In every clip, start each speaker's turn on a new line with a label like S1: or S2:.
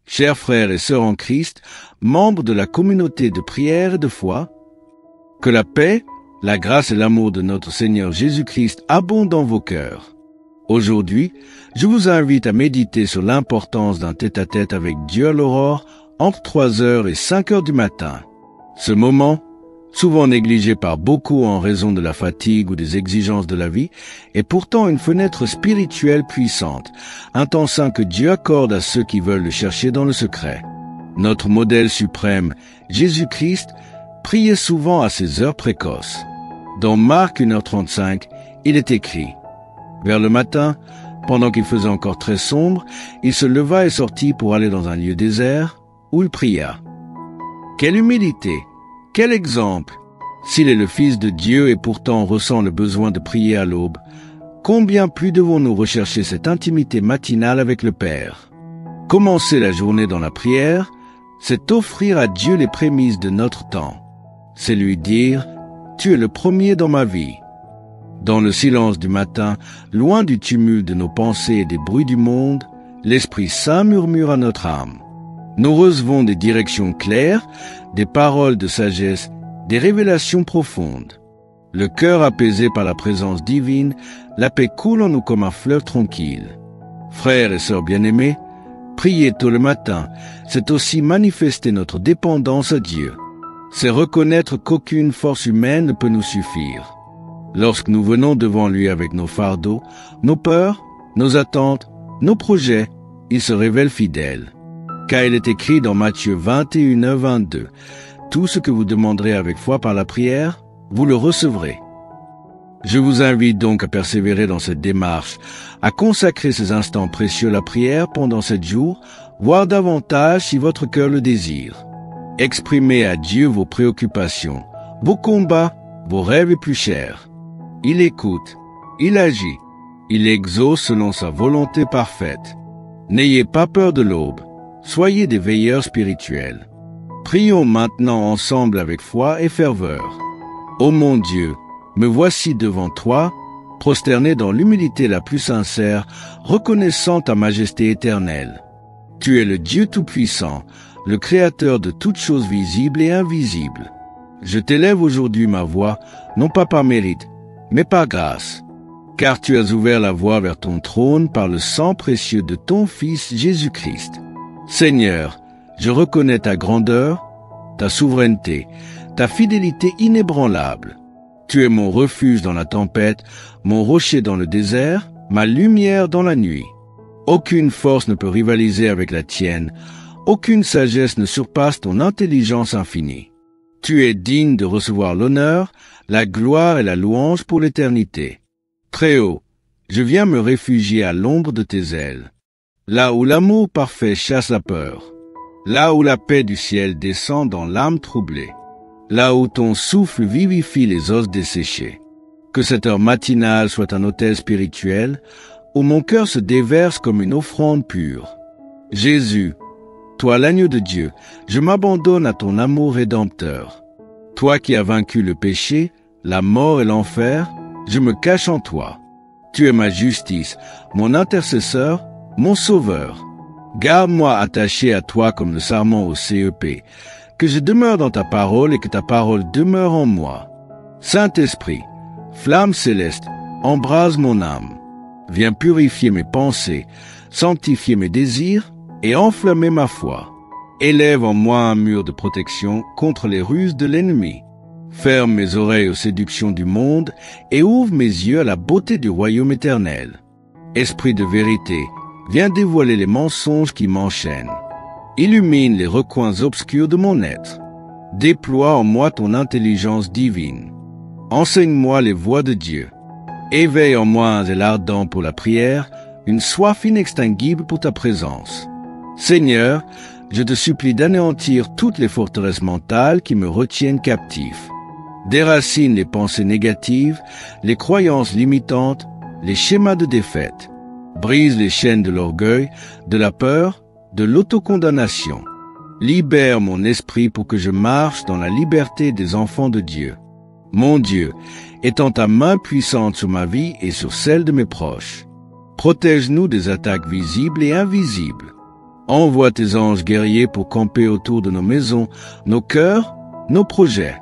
S1: Chers frères et sœurs en Christ, membres de la communauté de prière et de foi, que la paix, la grâce et l'amour de notre Seigneur Jésus-Christ abondent dans vos cœurs. Aujourd'hui, je vous invite à méditer sur l'importance d'un tête-à-tête avec Dieu à l'aurore entre 3h et 5h du matin. Ce moment, souvent négligé par beaucoup en raison de la fatigue ou des exigences de la vie, est pourtant une fenêtre spirituelle puissante, un temps saint que Dieu accorde à ceux qui veulent le chercher dans le secret. Notre modèle suprême, Jésus-Christ, priait souvent à ces heures précoces. Dans Marc 1h35, il est écrit « Vers le matin, pendant qu'il faisait encore très sombre, il se leva et sortit pour aller dans un lieu désert, où il pria. » Quelle humilité! Quel exemple! S'il est le Fils de Dieu et pourtant ressent le besoin de prier à l'aube, combien plus devons-nous rechercher cette intimité matinale avec le Père? Commencer la journée dans la prière, c'est offrir à Dieu les prémices de notre temps. C'est lui dire « Tu es le premier dans ma vie ». Dans le silence du matin, loin du tumulte de nos pensées et des bruits du monde, l'Esprit Saint murmure à notre âme. Nous recevons des directions claires, des paroles de sagesse, des révélations profondes. Le cœur apaisé par la présence divine, la paix coule en nous comme un fleuve tranquille. Frères et sœurs bien-aimés, prier tôt le matin, c'est aussi manifester notre dépendance à Dieu. C'est reconnaître qu'aucune force humaine ne peut nous suffire. Lorsque nous venons devant lui avec nos fardeaux, nos peurs, nos attentes, nos projets, il se révèle fidèle. Car il est écrit dans Matthieu 21:22, « Tout ce que vous demanderez avec foi par la prière, vous le recevrez. » Je vous invite donc à persévérer dans cette démarche, à consacrer ces instants précieux à la prière pendant 7 jours, voire davantage si votre cœur le désire. Exprimez à Dieu vos préoccupations, vos combats, vos rêves les plus chers. Il écoute, il agit, il exauce selon sa volonté parfaite. N'ayez pas peur de l'aube. Soyez des veilleurs spirituels. Prions maintenant ensemble avec foi et ferveur. Ô mon Dieu, me voici devant toi, prosterné dans l'humilité la plus sincère, reconnaissant ta majesté éternelle. Tu es le Dieu Tout-Puissant, le Créateur de toutes choses visibles et invisibles. Je t'élève aujourd'hui ma voix, non pas par mérite, mais par grâce. Car tu as ouvert la voie vers ton trône par le sang précieux de ton Fils Jésus-Christ. Seigneur, je reconnais ta grandeur, ta souveraineté, ta fidélité inébranlable. Tu es mon refuge dans la tempête, mon rocher dans le désert, ma lumière dans la nuit. Aucune force ne peut rivaliser avec la tienne, aucune sagesse ne surpasse ton intelligence infinie. Tu es digne de recevoir l'honneur, la gloire et la louange pour l'éternité. Très haut, je viens me réfugier à l'ombre de tes ailes. Là où l'amour parfait chasse la peur, là où la paix du ciel descend dans l'âme troublée, là où ton souffle vivifie les os desséchés. Que cette heure matinale soit un autel spirituel, où mon cœur se déverse comme une offrande pure. Jésus, toi l'agneau de Dieu, je m'abandonne à ton amour rédempteur. Toi qui as vaincu le péché, la mort et l'enfer, je me cache en toi. Tu es ma justice, mon intercesseur, mon sauveur. Garde-moi attaché à toi comme le sarment au CEP, que je demeure dans ta parole et que ta parole demeure en moi. Saint-Esprit, flamme céleste, embrase mon âme. Viens purifier mes pensées, sanctifier mes désirs et enflammer ma foi. Élève en moi un mur de protection contre les ruses de l'ennemi. Ferme mes oreilles aux séductions du monde et ouvre mes yeux à la beauté du royaume éternel. Esprit de vérité, viens dévoiler les mensonges qui m'enchaînent. Illumine les recoins obscurs de mon être. Déploie en moi ton intelligence divine. Enseigne-moi les voies de Dieu. Éveille en moi un zèle ardent pour la prière, une soif inextinguible pour ta présence. Seigneur, je te supplie d'anéantir toutes les forteresses mentales qui me retiennent captif. Déracine les pensées négatives, les croyances limitantes, les schémas de défaite. Brise les chaînes de l'orgueil, de la peur, de l'autocondamnation. Libère mon esprit pour que je marche dans la liberté des enfants de Dieu. Mon Dieu, étends ta main puissante sur ma vie et sur celle de mes proches. Protège-nous des attaques visibles et invisibles. Envoie tes anges guerriers pour camper autour de nos maisons, nos cœurs, nos projets.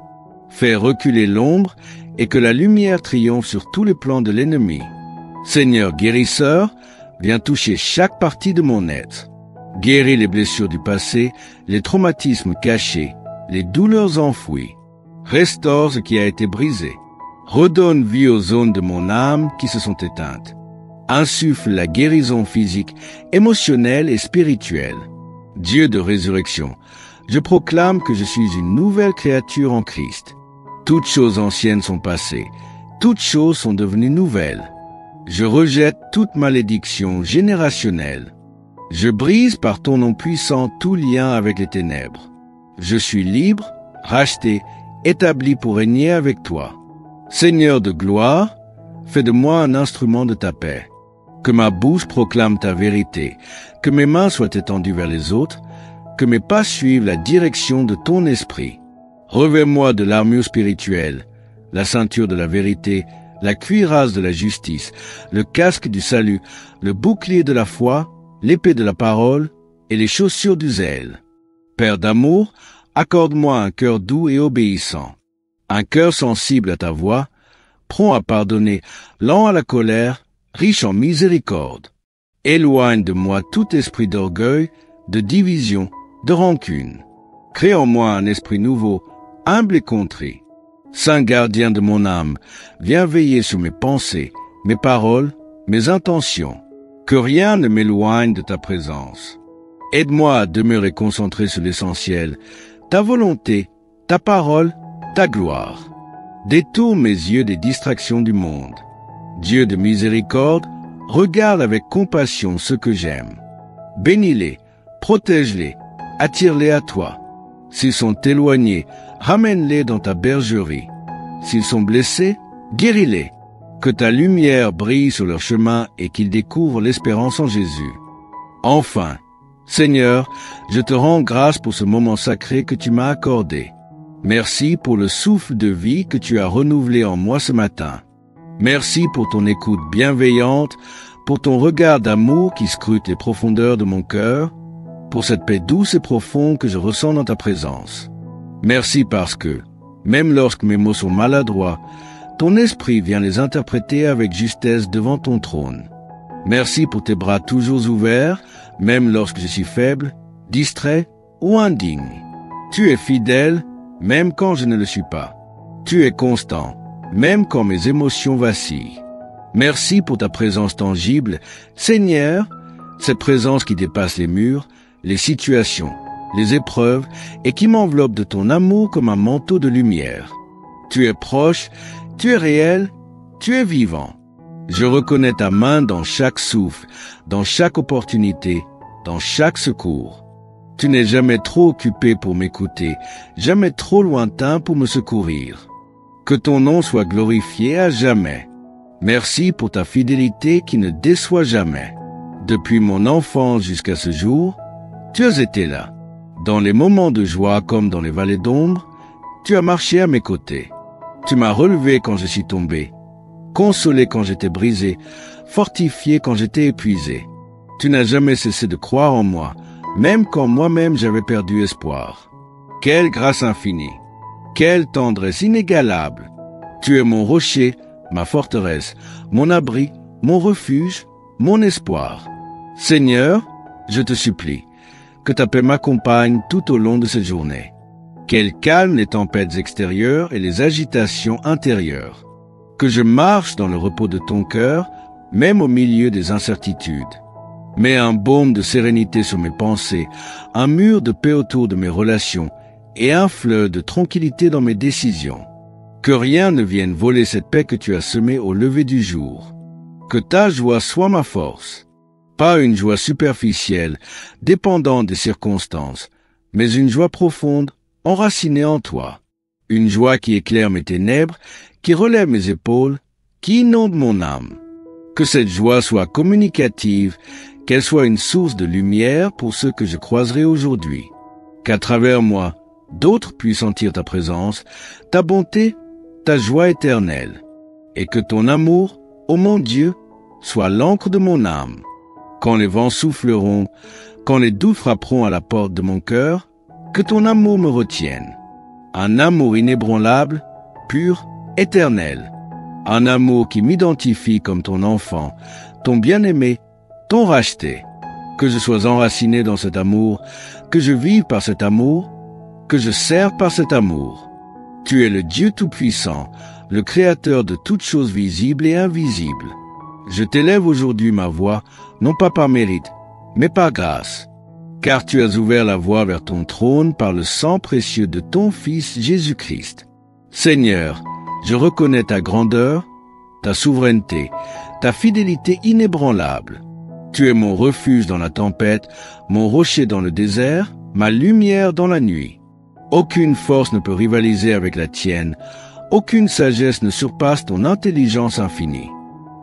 S1: Fais reculer l'ombre et que la lumière triomphe sur tous les plans de l'ennemi. Seigneur guérisseur, viens toucher chaque partie de mon être. Guéris les blessures du passé, les traumatismes cachés, les douleurs enfouies. Restaure ce qui a été brisé. Redonne vie aux zones de mon âme qui se sont éteintes. Insuffle la guérison physique, émotionnelle et spirituelle. Dieu de résurrection, je proclame que je suis une nouvelle créature en Christ. Toutes choses anciennes sont passées, toutes choses sont devenues nouvelles. Je rejette toute malédiction générationnelle. Je brise par ton nom puissant tout lien avec les ténèbres. Je suis libre, racheté, établi pour régner avec toi. Seigneur de gloire, fais de moi un instrument de ta paix. Que ma bouche proclame ta vérité, que mes mains soient étendues vers les autres, que mes pas suivent la direction de ton esprit. Revêt-moi de l'armure spirituelle, la ceinture de la vérité, la cuirasse de la justice, le casque du salut, le bouclier de la foi, l'épée de la parole et les chaussures du zèle. Père d'amour, accorde-moi un cœur doux et obéissant, un cœur sensible à ta voix, prompt à pardonner, lent à la colère, riche en miséricorde. Éloigne de moi tout esprit d'orgueil, de division, de rancune. Crée en moi un esprit nouveau, humble et contré. Saint gardien de mon âme, viens veiller sur mes pensées, mes paroles, mes intentions. Que rien ne m'éloigne de ta présence. Aide-moi à demeurer concentré sur l'essentiel, ta volonté, ta parole, ta gloire. Détourne mes yeux des distractions du monde. Dieu de miséricorde, regarde avec compassion ceux que j'aime. Bénis-les, protège-les, attire-les à toi. S'ils sont éloignés, ramène-les dans ta bergerie. S'ils sont blessés, guéris-les. Que ta lumière brille sur leur chemin et qu'ils découvrent l'espérance en Jésus. Enfin, Seigneur, je te rends grâce pour ce moment sacré que tu m'as accordé. Merci pour le souffle de vie que tu as renouvelé en moi ce matin. Merci pour ton écoute bienveillante, pour ton regard d'amour qui scrute les profondeurs de mon cœur, pour cette paix douce et profonde que je ressens dans ta présence. Merci parce que, même lorsque mes mots sont maladroits, ton esprit vient les interpréter avec justesse devant ton trône. Merci pour tes bras toujours ouverts, même lorsque je suis faible, distrait ou indigne. Tu es fidèle, même quand je ne le suis pas. Tu es constant, même quand mes émotions vacillent. Merci pour ta présence tangible, Seigneur, cette présence qui dépasse les murs, les situations, les épreuves et qui m'enveloppe de ton amour comme un manteau de lumière. Tu es proche, tu es réel, tu es vivant. Je reconnais ta main dans chaque souffle, dans chaque opportunité, dans chaque secours. Tu n'es jamais trop occupé pour m'écouter, jamais trop lointain pour me secourir. Que ton nom soit glorifié à jamais. Merci pour ta fidélité qui ne déçoit jamais. Depuis mon enfance jusqu'à ce jour, tu as été là. Dans les moments de joie comme dans les vallées d'ombre, tu as marché à mes côtés. Tu m'as relevé quand je suis tombé, consolé quand j'étais brisé, fortifié quand j'étais épuisé. Tu n'as jamais cessé de croire en moi, même quand moi-même j'avais perdu espoir. Quelle grâce infinie! Quelle tendresse inégalable! Tu es mon rocher, ma forteresse, mon abri, mon refuge, mon espoir. Seigneur, je te supplie, que ta paix m'accompagne tout au long de cette journée. Qu'elle calme les tempêtes extérieures et les agitations intérieures. Que je marche dans le repos de ton cœur, même au milieu des incertitudes. Mets un baume de sérénité sur mes pensées, un mur de paix autour de mes relations et un fleuve de tranquillité dans mes décisions. Que rien ne vienne voler cette paix que tu as semée au lever du jour. Que ta joie soit ma force. Pas une joie superficielle, dépendante des circonstances, mais une joie profonde, enracinée en toi. Une joie qui éclaire mes ténèbres, qui relève mes épaules, qui inonde mon âme. Que cette joie soit communicative, qu'elle soit une source de lumière pour ceux que je croiserai aujourd'hui. Qu'à travers moi, d'autres puissent sentir ta présence, ta bonté, ta joie éternelle. Et que ton amour, ô mon Dieu, soit l'encre de mon âme. Quand les vents souffleront, Quand les doutes frapperont à la porte de mon cœur, que ton amour me retienne. Un amour inébranlable, pur, éternel. Un amour qui m'identifie comme ton enfant, ton bien-aimé, ton racheté. Que je sois enraciné dans cet amour, que je vive par cet amour, que je serve par cet amour. Tu es le Dieu Tout-Puissant, le Créateur de toutes choses visibles et invisibles. Je t'élève aujourd'hui ma voix, non pas par mérite, mais par grâce. Car tu as ouvert la voie vers ton trône par le sang précieux de ton Fils Jésus-Christ. Seigneur, je reconnais ta grandeur, ta souveraineté, ta fidélité inébranlable. Tu es mon refuge dans la tempête, mon rocher dans le désert, ma lumière dans la nuit. Aucune force ne peut rivaliser avec la tienne, aucune sagesse ne surpasse ton intelligence infinie.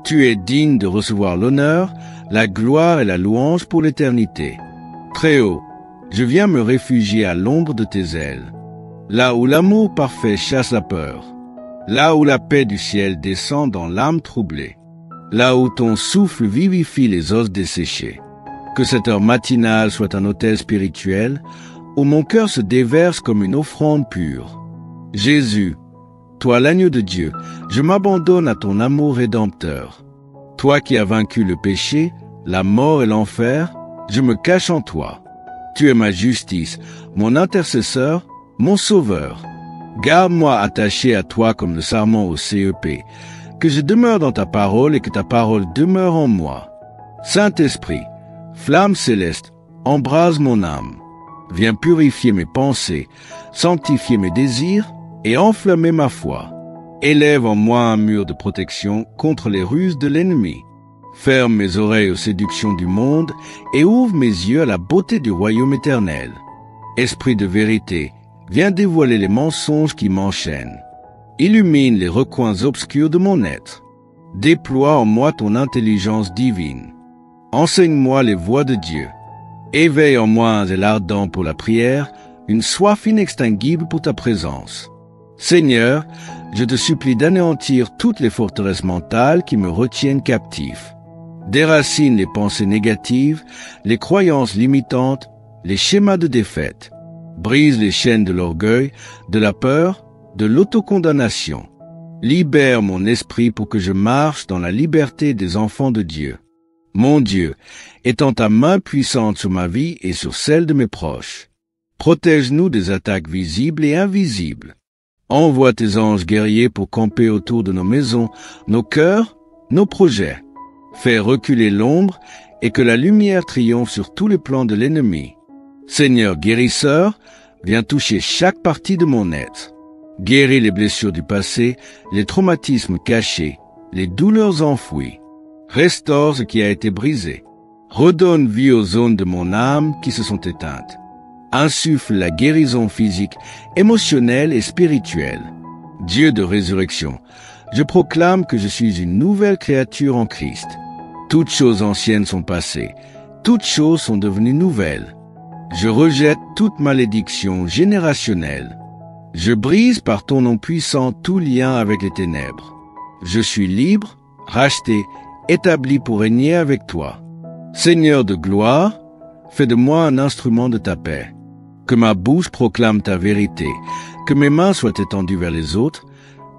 S1: Tu es digne de recevoir l'honneur, la gloire et la louange pour l'éternité. Très haut, je viens me réfugier à l'ombre de tes ailes, là où l'amour parfait chasse la peur, là où la paix du ciel descend dans l'âme troublée, là où ton souffle vivifie les os desséchés. Que cette heure matinale soit un autel spirituel, où mon cœur se déverse comme une offrande pure. Jésus, toi l'agneau de Dieu, je m'abandonne à ton amour rédempteur. Toi qui as vaincu le péché, la mort et l'enfer, je me cache en toi. Tu es ma justice, mon intercesseur, mon sauveur. Garde-moi attaché à toi comme le sarment au CEP, que je demeure dans ta parole et que ta parole demeure en moi. Saint-Esprit, flamme céleste, embrase mon âme. Viens purifier mes pensées, sanctifier mes désirs et enflammer ma foi. Élève en moi un mur de protection contre les ruses de l'ennemi. Ferme mes oreilles aux séductions du monde et ouvre mes yeux à la beauté du royaume éternel. Esprit de vérité, viens dévoiler les mensonges qui m'enchaînent. Illumine les recoins obscurs de mon être. Déploie en moi ton intelligence divine. Enseigne-moi les voies de Dieu. Éveille en moi un zèle ardent pour la prière, une soif inextinguible pour ta présence. Seigneur, je te supplie d'anéantir toutes les forteresses mentales qui me retiennent captif. Déracine les pensées négatives, les croyances limitantes, les schémas de défaite. Brise les chaînes de l'orgueil, de la peur, de l'autocondamnation. Libère mon esprit pour que je marche dans la liberté des enfants de Dieu. Mon Dieu, étends ta main puissante sur ma vie et sur celle de mes proches. Protège-nous des attaques visibles et invisibles. Envoie tes anges guerriers pour camper autour de nos maisons, nos cœurs, nos projets. Fais reculer l'ombre et que la lumière triomphe sur tous les plans de l'ennemi. Seigneur guérisseur, viens toucher chaque partie de mon être. Guéris les blessures du passé, les traumatismes cachés, les douleurs enfouies. Restaure ce qui a été brisé. Redonne vie aux zones de mon âme qui se sont éteintes. Insuffle la guérison physique, émotionnelle et spirituelle. Dieu de résurrection, je proclame que je suis une nouvelle créature en Christ. Toutes choses anciennes sont passées, toutes choses sont devenues nouvelles. Je rejette toute malédiction générationnelle. Je brise par ton nom puissant tout lien avec les ténèbres. Je suis libre, racheté, établi pour régner avec toi. Seigneur de gloire, fais de moi un instrument de ta paix. Que ma bouche proclame ta vérité, que mes mains soient étendues vers les autres,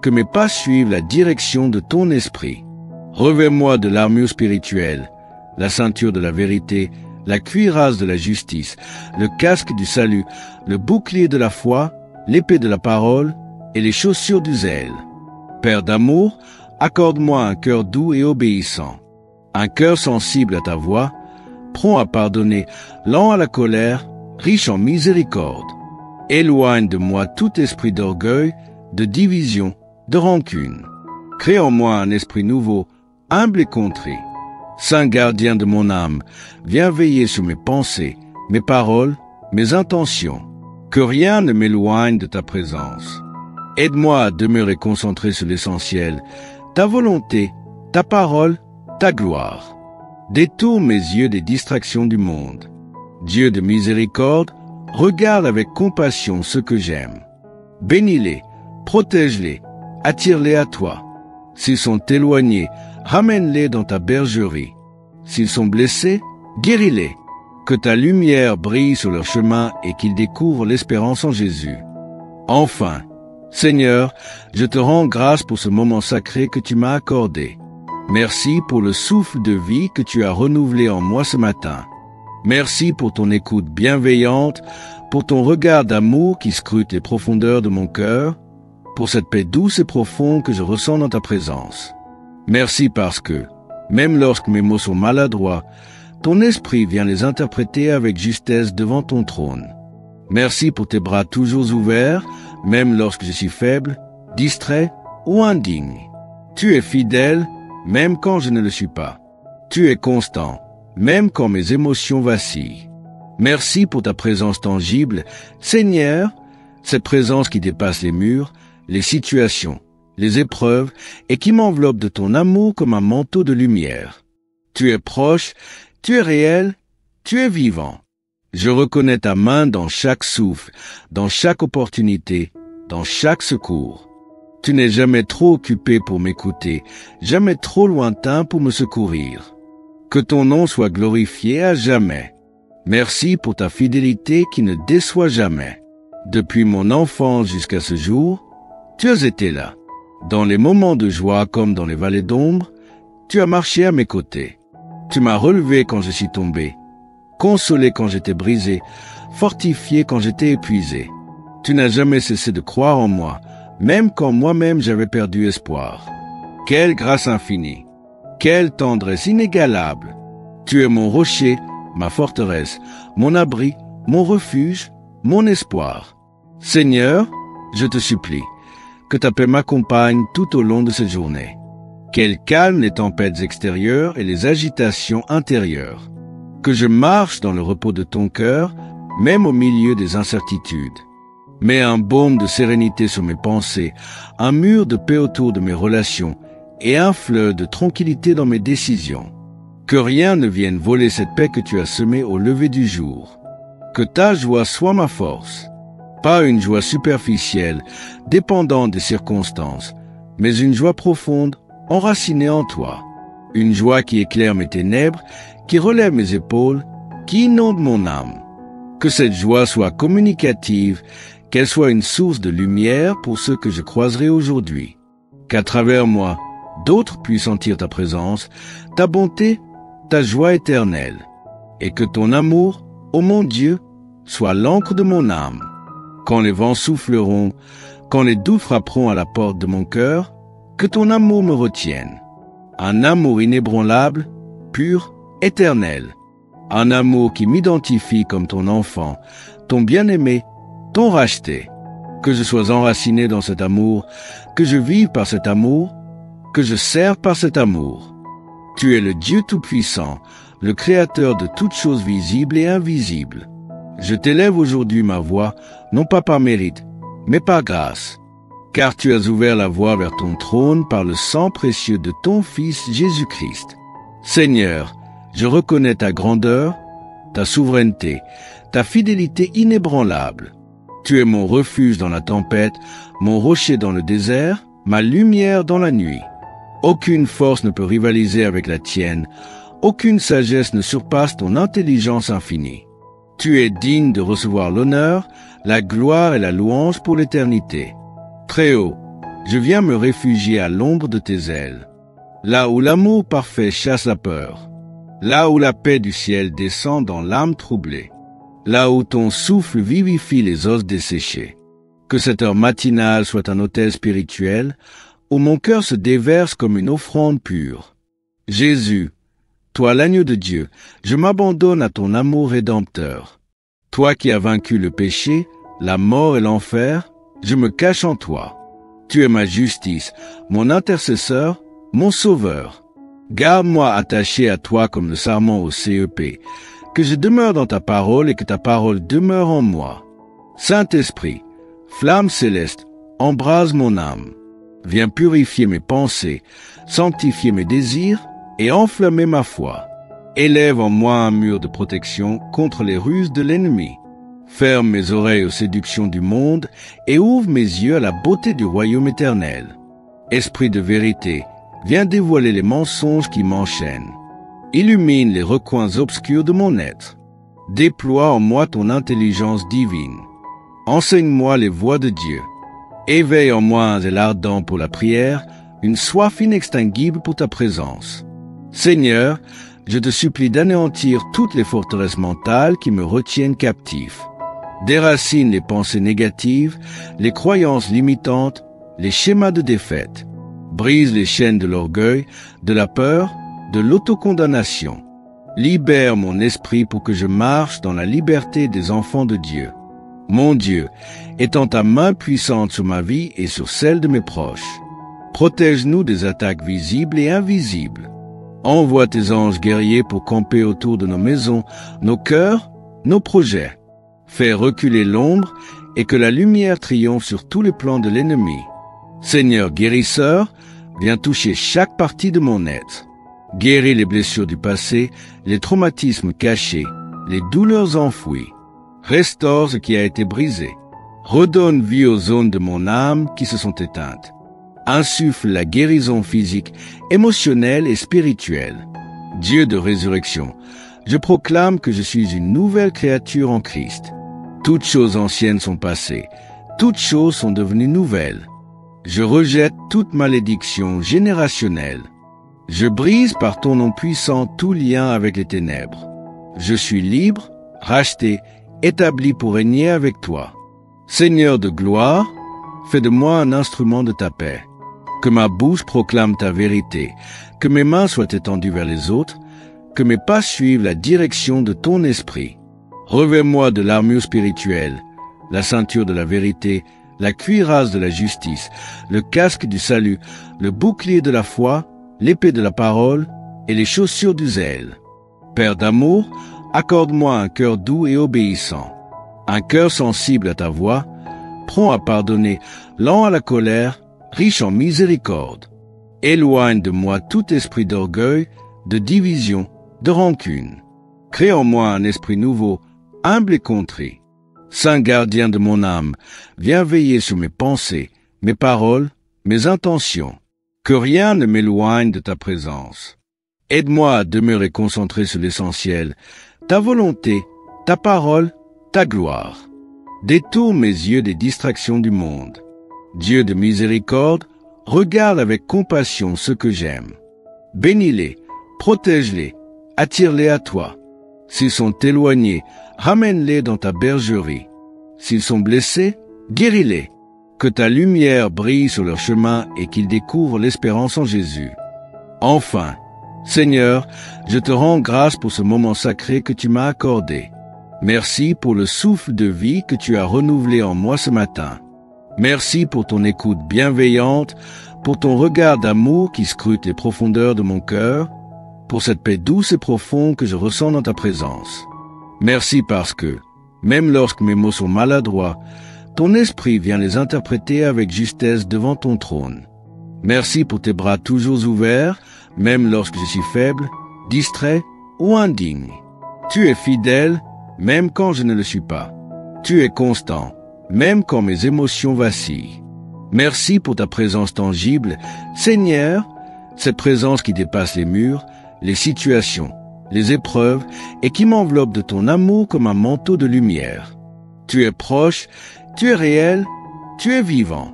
S1: que mes pas suivent la direction de ton esprit. Revêt-moi de l'armure spirituelle, la ceinture de la vérité, la cuirasse de la justice, le casque du salut, le bouclier de la foi, l'épée de la parole et les chaussures du zèle. Père d'amour, accorde-moi un cœur doux et obéissant, un cœur sensible à ta voix, prompt à pardonner, lent à la colère, riche en miséricorde. Éloigne de moi tout esprit d'orgueil, de division, de rancune. Crée en moi un esprit nouveau, humble et contrit. Saint gardien de mon âme, viens veiller sur mes pensées, mes paroles, mes intentions. Que rien ne m'éloigne de ta présence. Aide-moi à demeurer concentré sur l'essentiel, ta volonté, ta parole, ta gloire. Détourne mes yeux des distractions du monde. Dieu de miséricorde, regarde avec compassion ceux que j'aime. Bénis-les, protège-les, attire-les à toi. S'ils sont éloignés, ramène-les dans ta bergerie. S'ils sont blessés, guéris-les. Que ta lumière brille sur leur chemin et qu'ils découvrent l'espérance en Jésus. Enfin, Seigneur, je te rends grâce pour ce moment sacré que tu m'as accordé. Merci pour le souffle de vie que tu as renouvelé en moi ce matin. Merci pour ton écoute bienveillante, pour ton regard d'amour qui scrute les profondeurs de mon cœur, pour cette paix douce et profonde que je ressens dans ta présence. Merci parce que, même lorsque mes mots sont maladroits, ton esprit vient les interpréter avec justesse devant ton trône. Merci pour tes bras toujours ouverts, même lorsque je suis faible, distrait ou indigne. Tu es fidèle, même quand je ne le suis pas. Tu es constant, même quand mes émotions vacillent. Merci pour ta présence tangible, Seigneur, cette présence qui dépasse les murs, les situations, les épreuves, et qui m'enveloppe de ton amour comme un manteau de lumière. Tu es proche, tu es réel, tu es vivant. Je reconnais ta main dans chaque souffle, dans chaque opportunité, dans chaque secours. Tu n'es jamais trop occupé pour m'écouter, jamais trop lointain pour me secourir. Que ton nom soit glorifié à jamais. Merci pour ta fidélité qui ne déçoit jamais. Depuis mon enfance jusqu'à ce jour, tu as été là. Dans les moments de joie comme dans les vallées d'ombre, tu as marché à mes côtés. Tu m'as relevé quand je suis tombé, consolé quand j'étais brisé, fortifié quand j'étais épuisé. Tu n'as jamais cessé de croire en moi, même quand moi-même j'avais perdu espoir. Quelle grâce infinie! Quelle tendresse inégalable! Tu es mon rocher, ma forteresse, mon abri, mon refuge, mon espoir. Seigneur, je te supplie, que ta paix m'accompagne tout au long de cette journée. Qu'elle calme les tempêtes extérieures et les agitations intérieures. Que je marche dans le repos de ton cœur, même au milieu des incertitudes. Mets un baume de sérénité sur mes pensées, un mur de paix autour de mes relations et un fleuve de tranquillité dans mes décisions. Que rien ne vienne voler cette paix que tu as semée au lever du jour. Que ta joie soit ma force. Pas une joie superficielle, dépendante des circonstances, mais une joie profonde, enracinée en toi. Une joie qui éclaire mes ténèbres, qui relève mes épaules, qui inonde mon âme. Que cette joie soit communicative, qu'elle soit une source de lumière pour ceux que je croiserai aujourd'hui. Qu'à travers moi, d'autres puissent sentir ta présence, ta bonté, ta joie éternelle. Et que ton amour, ô mon Dieu, soit l'encre de mon âme. Quand les vents souffleront, quand les doutes frapperont à la porte de mon cœur, que ton amour me retienne. Un amour inébranlable, pur, éternel. Un amour qui m'identifie comme ton enfant, ton bien-aimé, ton racheté. Que je sois enraciné dans cet amour, que je vive par cet amour, que je serve par cet amour. Tu es le Dieu Tout-Puissant, le Créateur de toutes choses visibles et invisibles. Je t'élève aujourd'hui ma voix, non pas par mérite, mais par grâce. Car tu as ouvert la voie vers ton trône par le sang précieux de ton Fils Jésus-Christ. Seigneur, je reconnais ta grandeur, ta souveraineté, ta fidélité inébranlable. Tu es mon refuge dans la tempête, mon rocher dans le désert, ma lumière dans la nuit. Aucune force ne peut rivaliser avec la tienne, aucune sagesse ne surpasse ton intelligence infinie. Tu es digne de recevoir l'honneur, la gloire et la louange pour l'éternité. Très haut, je viens me réfugier à l'ombre de tes ailes, là où l'amour parfait chasse la peur, là où la paix du ciel descend dans l'âme troublée, là où ton souffle vivifie les os desséchés. Que cette heure matinale soit un autel spirituel, où mon cœur se déverse comme une offrande pure. Jésus, toi l'agneau de Dieu, je m'abandonne à ton amour rédempteur. Toi qui as vaincu le péché, la mort et l'enfer, je me cache en toi. Tu es ma justice, mon intercesseur, mon sauveur. Garde-moi attaché à toi comme le sarment au CEP, que je demeure dans ta parole et que ta parole demeure en moi. Saint-Esprit, flamme céleste, embrase mon âme. Viens purifier mes pensées, sanctifier mes désirs et enflammer ma foi. Élève en moi un mur de protection contre les ruses de l'ennemi. Ferme mes oreilles aux séductions du monde et ouvre mes yeux à la beauté du royaume éternel. Esprit de vérité, viens dévoiler les mensonges qui m'enchaînent. Illumine les recoins obscurs de mon être. Déploie en moi ton intelligence divine. Enseigne-moi les voies de Dieu. Éveille en moi un zèle ardent pour la prière, une soif inextinguible pour ta présence. Seigneur, je te supplie d'anéantir toutes les forteresses mentales qui me retiennent captif. Déracine les pensées négatives, les croyances limitantes, les schémas de défaite. Brise les chaînes de l'orgueil, de la peur, de l'autocondamnation. Libère mon esprit pour que je marche dans la liberté des enfants de Dieu. Mon Dieu, étends ta main puissante sur ma vie et sur celle de mes proches. Protège-nous des attaques visibles et invisibles. Envoie tes anges guerriers pour camper autour de nos maisons, nos cœurs, nos projets. Fais reculer l'ombre et que la lumière triomphe sur tous les plans de l'ennemi. Seigneur guérisseur, viens toucher chaque partie de mon être. Guéris les blessures du passé, les traumatismes cachés, les douleurs enfouies. Restaure ce qui a été brisé. Redonne vie aux zones de mon âme qui se sont éteintes. Insuffle la guérison physique, émotionnelle et spirituelle. Dieu de résurrection, je proclame que je suis une nouvelle créature en Christ. Toutes choses anciennes sont passées, toutes choses sont devenues nouvelles. Je rejette toute malédiction générationnelle. Je brise par ton nom puissant tout lien avec les ténèbres. Je suis libre, racheté, établi pour régner avec toi. Seigneur de gloire, fais de moi un instrument de ta paix. Que ma bouche proclame ta vérité, que mes mains soient étendues vers les autres, que mes pas suivent la direction de ton esprit. Revêt-moi de l'armure spirituelle, la ceinture de la vérité, la cuirasse de la justice, le casque du salut, le bouclier de la foi, l'épée de la parole et les chaussures du zèle. Père d'amour, accorde-moi un cœur doux et obéissant, un cœur sensible à ta voix, prompt à pardonner, lent à la colère, riche en miséricorde. Éloigne de moi tout esprit d'orgueil, de division, de rancune. Crée en moi un esprit nouveau, humble et contrit. Saint gardien de mon âme, viens veiller sur mes pensées, mes paroles, mes intentions. Que rien ne m'éloigne de ta présence. Aide-moi à demeurer concentré sur l'essentiel, ta volonté, ta parole, ta gloire. Détourne mes yeux des distractions du monde. Dieu de miséricorde, regarde avec compassion ceux que j'aime. Bénis-les, protège-les, attire-les à toi. S'ils sont éloignés, ramène-les dans ta bergerie. S'ils sont blessés, guéris-les. Que ta lumière brille sur leur chemin et qu'ils découvrent l'espérance en Jésus. Enfin, Seigneur, je te rends grâce pour ce moment sacré que tu m'as accordé. Merci pour le souffle de vie que tu as renouvelé en moi ce matin. Merci pour ton écoute bienveillante, pour ton regard d'amour qui scrute les profondeurs de mon cœur, pour cette paix douce et profonde que je ressens dans ta présence. Merci parce que, même lorsque mes mots sont maladroits, ton esprit vient les interpréter avec justesse devant ton trône. Merci pour tes bras toujours ouverts, même lorsque je suis faible, distrait ou indigne. Tu es fidèle, même quand je ne le suis pas. Tu es constant, même quand mes émotions vacillent. Merci pour ta présence tangible, Seigneur, cette présence qui dépasse les murs, les situations, les épreuves et qui m'enveloppe de ton amour comme un manteau de lumière. Tu es proche, tu es réel, tu es vivant.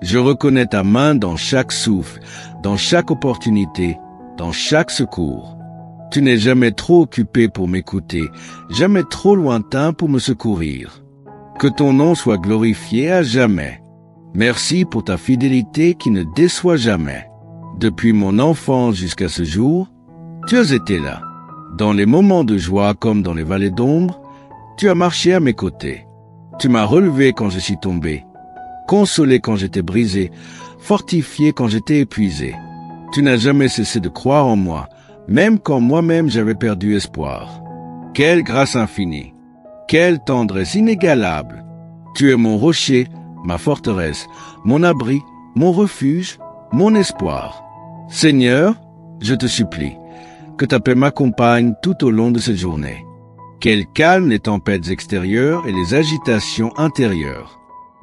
S1: Je reconnais ta main dans chaque souffle, dans chaque opportunité, dans chaque secours. Tu n'es jamais trop occupé pour m'écouter, jamais trop lointain pour me secourir. Que ton nom soit glorifié à jamais. Merci pour ta fidélité qui ne déçoit jamais. Depuis mon enfance jusqu'à ce jour, tu as été là. Dans les moments de joie comme dans les vallées d'ombre, tu as marché à mes côtés. Tu m'as relevé quand je suis tombé, consolé quand j'étais brisé, fortifié quand j'étais épuisé. Tu n'as jamais cessé de croire en moi, même quand moi-même j'avais perdu espoir. Quelle grâce infinie! Quelle tendresse inégalable! Tu es mon rocher, ma forteresse, mon abri, mon refuge, mon espoir. Seigneur, je te supplie, que ta paix m'accompagne tout au long de cette journée. Qu'elle calme les tempêtes extérieures et les agitations intérieures.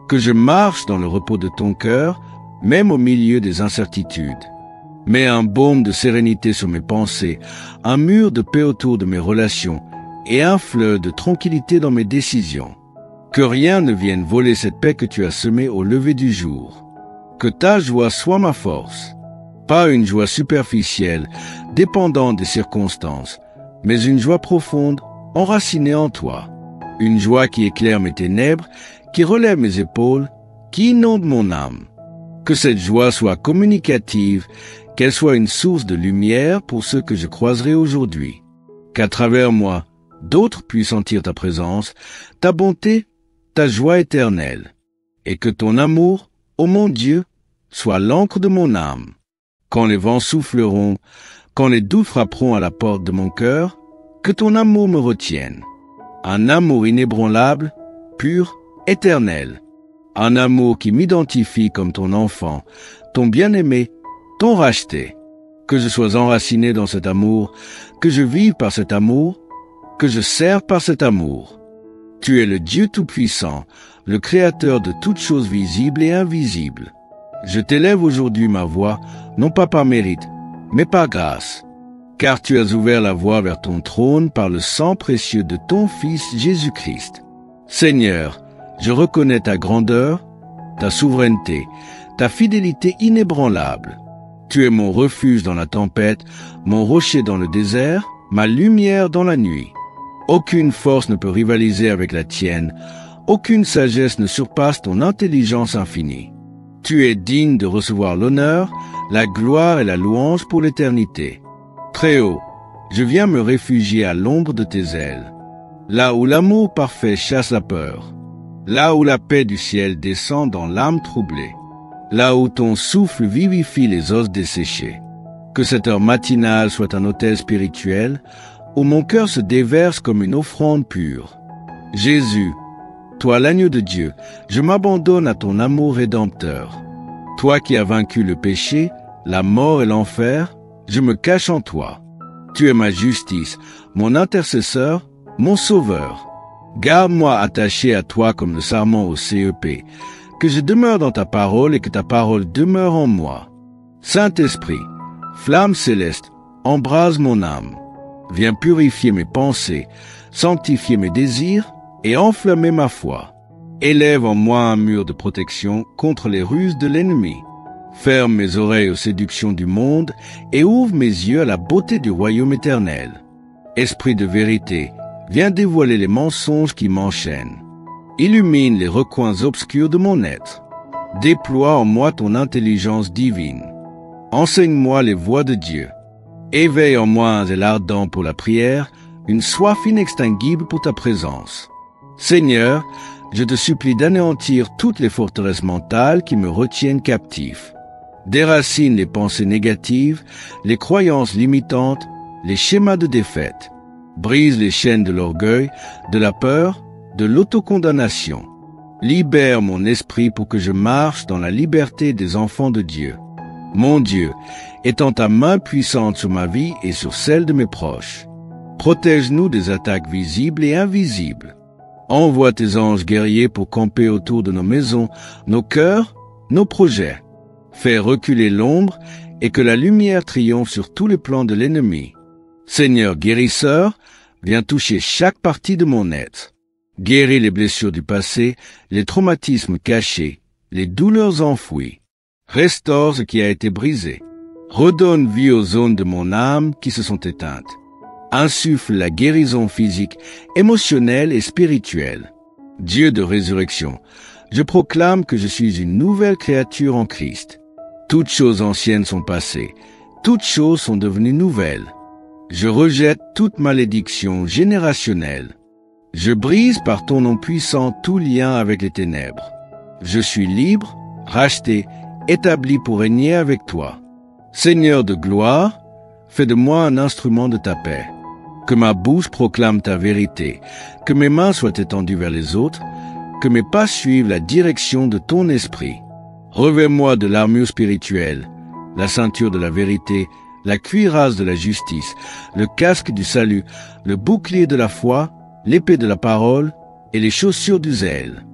S1: Que je marche dans le repos de ton cœur, même au milieu des incertitudes. Mets un baume de sérénité sur mes pensées, un mur de paix autour de mes relations, et un fleuve de tranquillité dans mes décisions. Que rien ne vienne voler cette paix que tu as semée au lever du jour. Que ta joie soit ma force. Pas une joie superficielle, dépendante des circonstances, mais une joie profonde, enracinée en toi. Une joie qui éclaire mes ténèbres, qui relève mes épaules, qui inonde mon âme. Que cette joie soit communicative, qu'elle soit une source de lumière pour ceux que je croiserai aujourd'hui. Qu'à travers moi, d'autres puissent sentir ta présence, ta bonté, ta joie éternelle. Et que ton amour, ô mon Dieu, soit l'encre de mon âme. Quand les vents souffleront, quand les doutes frapperont à la porte de mon cœur, que ton amour me retienne. Un amour inébranlable, pur, éternel. Un amour qui m'identifie comme ton enfant, ton bien-aimé, ton racheté. Que je sois enraciné dans cet amour, que je vive par cet amour, que je serve par cet amour. Tu es le Dieu Tout-Puissant, le Créateur de toutes choses visibles et invisibles. Je t'élève aujourd'hui ma voix, non pas par mérite, mais par grâce. Car tu as ouvert la voie vers ton trône par le sang précieux de ton Fils Jésus-Christ. Seigneur, je reconnais ta grandeur, ta souveraineté, ta fidélité inébranlable. Tu es mon refuge dans la tempête, mon rocher dans le désert, ma lumière dans la nuit. Aucune force ne peut rivaliser avec la tienne, aucune sagesse ne surpasse ton intelligence infinie. Tu es digne de recevoir l'honneur, la gloire et la louange pour l'éternité. Très haut, je viens me réfugier à l'ombre de tes ailes, là où l'amour parfait chasse la peur, là où la paix du ciel descend dans l'âme troublée, là où ton souffle vivifie les os desséchés. Que cette heure matinale soit un autel spirituel, où mon cœur se déverse comme une offrande pure. Jésus, toi l'agneau de Dieu, je m'abandonne à ton amour rédempteur. Toi qui as vaincu le péché, la mort et l'enfer, je me cache en toi. Tu es ma justice, mon intercesseur, mon sauveur. Garde-moi attaché à toi comme le sarment au CEP, que je demeure dans ta parole et que ta parole demeure en moi. Saint-Esprit, flamme céleste, embrase mon âme. Viens purifier mes pensées, sanctifier mes désirs et enflammer ma foi. Élève en moi un mur de protection contre les ruses de l'ennemi. Ferme mes oreilles aux séductions du monde et ouvre mes yeux à la beauté du royaume éternel. Esprit de vérité, viens dévoiler les mensonges qui m'enchaînent. Illumine les recoins obscurs de mon être. Déploie en moi ton intelligence divine. Enseigne-moi les voies de Dieu. Éveille en moi un zèle ardent pour la prière, une soif inextinguible pour ta présence. Seigneur, je te supplie d'anéantir toutes les forteresses mentales qui me retiennent captif. Déracine les pensées négatives, les croyances limitantes, les schémas de défaite. Brise les chaînes de l'orgueil, de la peur, de l'autocondamnation. Libère mon esprit pour que je marche dans la liberté des enfants de Dieu. Mon Dieu, étends ta main puissante sur ma vie et sur celle de mes proches. Protège-nous des attaques visibles et invisibles. Envoie tes anges guerriers pour camper autour de nos maisons, nos cœurs, nos projets. Fais reculer l'ombre et que la lumière triomphe sur tous les plans de l'ennemi. Seigneur guérisseur, viens toucher chaque partie de mon être. Guéris les blessures du passé, les traumatismes cachés, les douleurs enfouies. Restaure ce qui a été brisé. Redonne vie aux zones de mon âme qui se sont éteintes. Insuffle la guérison physique, émotionnelle et spirituelle. Dieu de résurrection, je proclame que je suis une nouvelle créature en Christ. Toutes choses anciennes sont passées, toutes choses sont devenues nouvelles. Je rejette toute malédiction générationnelle. Je brise par ton nom puissant tout lien avec les ténèbres. Je suis libre, racheté, établi pour régner avec toi. Seigneur de gloire, fais de moi un instrument de ta paix. Que ma bouche proclame ta vérité, que mes mains soient étendues vers les autres, que mes pas suivent la direction de ton esprit. Revêt-moi de l'armure spirituelle, la ceinture de la vérité, la cuirasse de la justice, le casque du salut, le bouclier de la foi, l'épée de la parole et les chaussures du zèle.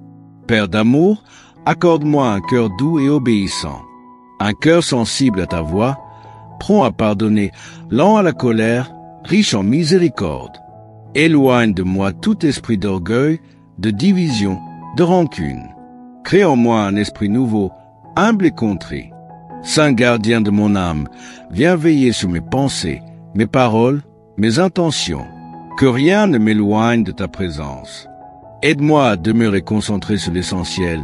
S1: Père d'amour, accorde-moi un cœur doux et obéissant, un cœur sensible à ta voix, prompt à pardonner, lent à la colère, riche en miséricorde. Éloigne de moi tout esprit d'orgueil, de division, de rancune. Crée en moi un esprit nouveau, humble et contrit. Saint gardien de mon âme, viens veiller sur mes pensées, mes paroles, mes intentions. Que rien ne m'éloigne de ta présence. Aide-moi à demeurer concentré sur l'essentiel,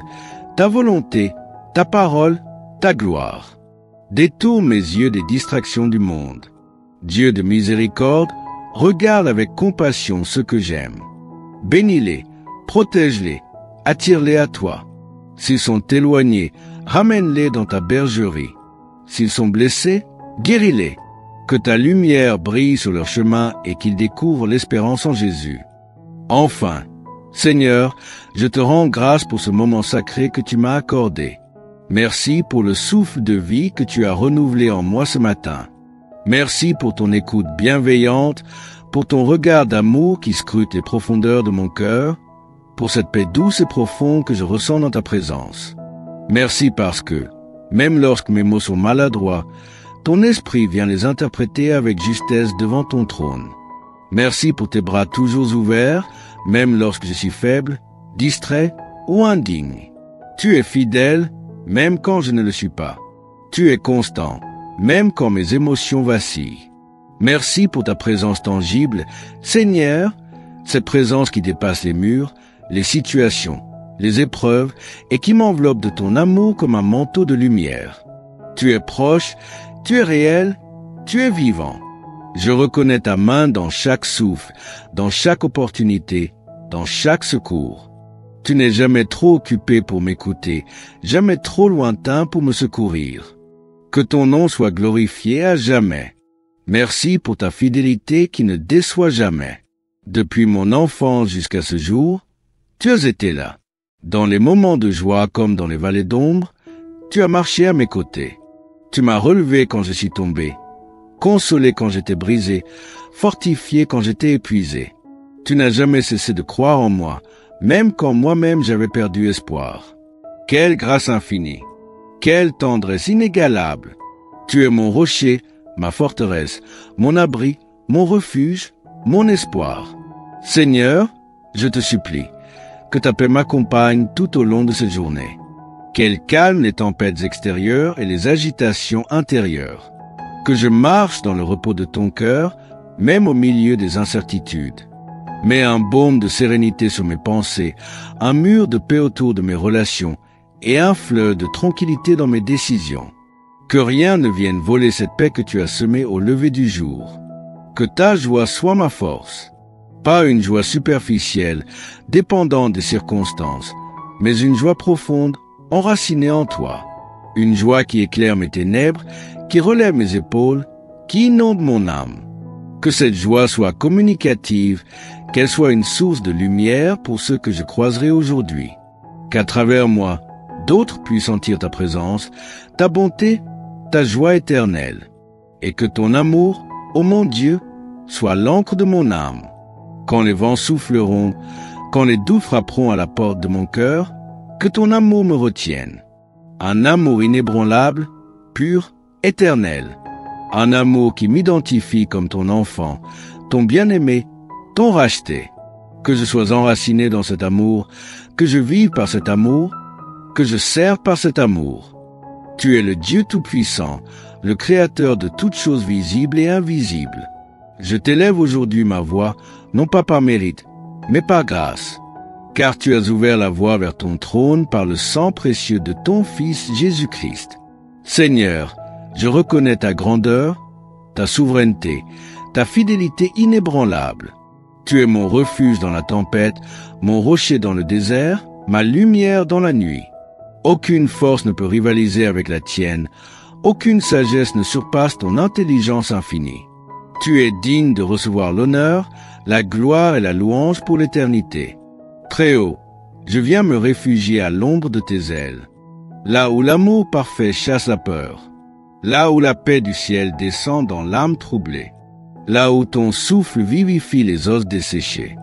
S1: ta volonté, ta parole, ta gloire. Détourne mes yeux des distractions du monde. Dieu de miséricorde, regarde avec compassion ceux que j'aime. Bénis-les, protège-les, attire-les à toi. S'ils sont éloignés, ramène-les dans ta bergerie. S'ils sont blessés, guéris-les. Que ta lumière brille sur leur chemin et qu'ils découvrent l'espérance en Jésus. Enfin, Seigneur, je te rends grâce pour ce moment sacré que tu m'as accordé. Merci pour le souffle de vie que tu as renouvelé en moi ce matin. Merci pour ton écoute bienveillante, pour ton regard d'amour qui scrute les profondeurs de mon cœur, pour cette paix douce et profonde que je ressens dans ta présence. Merci parce que, même lorsque mes mots sont maladroits, ton esprit vient les interpréter avec justesse devant ton trône. Merci pour tes bras toujours ouverts, même lorsque je suis faible, distrait ou indigne. Tu es fidèle, même quand je ne le suis pas. Tu es constant, même quand mes émotions vacillent. Merci pour ta présence tangible, Seigneur, cette présence qui dépasse les murs, les situations, les épreuves, et qui m'enveloppe de ton amour comme un manteau de lumière. Tu es proche, tu es réel, tu es vivant. Je reconnais ta main dans chaque souffle, dans chaque opportunité, dans chaque secours. Tu n'es jamais trop occupé pour m'écouter, jamais trop lointain pour me secourir. Que ton nom soit glorifié à jamais. Merci pour ta fidélité qui ne déçoit jamais. Depuis mon enfance jusqu'à ce jour, tu as été là. Dans les moments de joie comme dans les vallées d'ombre, tu as marché à mes côtés. Tu m'as relevé quand je suis tombé, consolé quand j'étais brisé, fortifié quand j'étais épuisé. Tu n'as jamais cessé de croire en moi, même quand moi-même j'avais perdu espoir. Quelle grâce infinie! Quelle tendresse inégalable! Tu es mon rocher, ma forteresse, mon abri, mon refuge, mon espoir. Seigneur, je te supplie, que ta paix m'accompagne tout au long de cette journée. Qu'elle calme les tempêtes extérieures et les agitations intérieures. Que je marche dans le repos de ton cœur, même au milieu des incertitudes. Mets un baume de sérénité sur mes pensées, un mur de paix autour de mes relations et un fleuve de tranquillité dans mes décisions. Que rien ne vienne voler cette paix que tu as semée au lever du jour. Que ta joie soit ma force. Pas une joie superficielle, dépendante des circonstances, mais une joie profonde, enracinée en toi. Une joie qui éclaire mes ténèbres, qui relève mes épaules, qui inonde mon âme. Que cette joie soit communicative, qu'elle soit une source de lumière pour ceux que je croiserai aujourd'hui. Qu'à travers moi, d'autres puissent sentir ta présence, ta bonté, ta joie éternelle. Et que ton amour, ô mon Dieu, soit l'encre de mon âme. Quand les vents souffleront, quand les doutes frapperont à la porte de mon cœur, que ton amour me retienne. Un amour inébranlable, pur, éternel. Un amour qui m'identifie comme ton enfant, ton bien-aimé, ton racheté. Que je sois enraciné dans cet amour, que je vive par cet amour, que je serve par cet amour. Tu es le Dieu Tout-Puissant, le Créateur de toutes choses visibles et invisibles. Je t'élève aujourd'hui ma voix, non pas par mérite, mais par grâce. Car tu as ouvert la voie vers ton trône par le sang précieux de ton Fils Jésus-Christ. Seigneur, je reconnais ta grandeur, ta souveraineté, ta fidélité inébranlable. Tu es mon refuge dans la tempête, mon rocher dans le désert, ma lumière dans la nuit. Aucune force ne peut rivaliser avec la tienne, aucune sagesse ne surpasse ton intelligence infinie. Tu es digne de recevoir l'honneur, la gloire et la louange pour l'éternité. Très haut, je viens me réfugier à l'ombre de tes ailes, là où l'amour parfait chasse la peur, là où la paix du ciel descend dans l'âme troublée, là où ton souffle vivifie les os desséchés.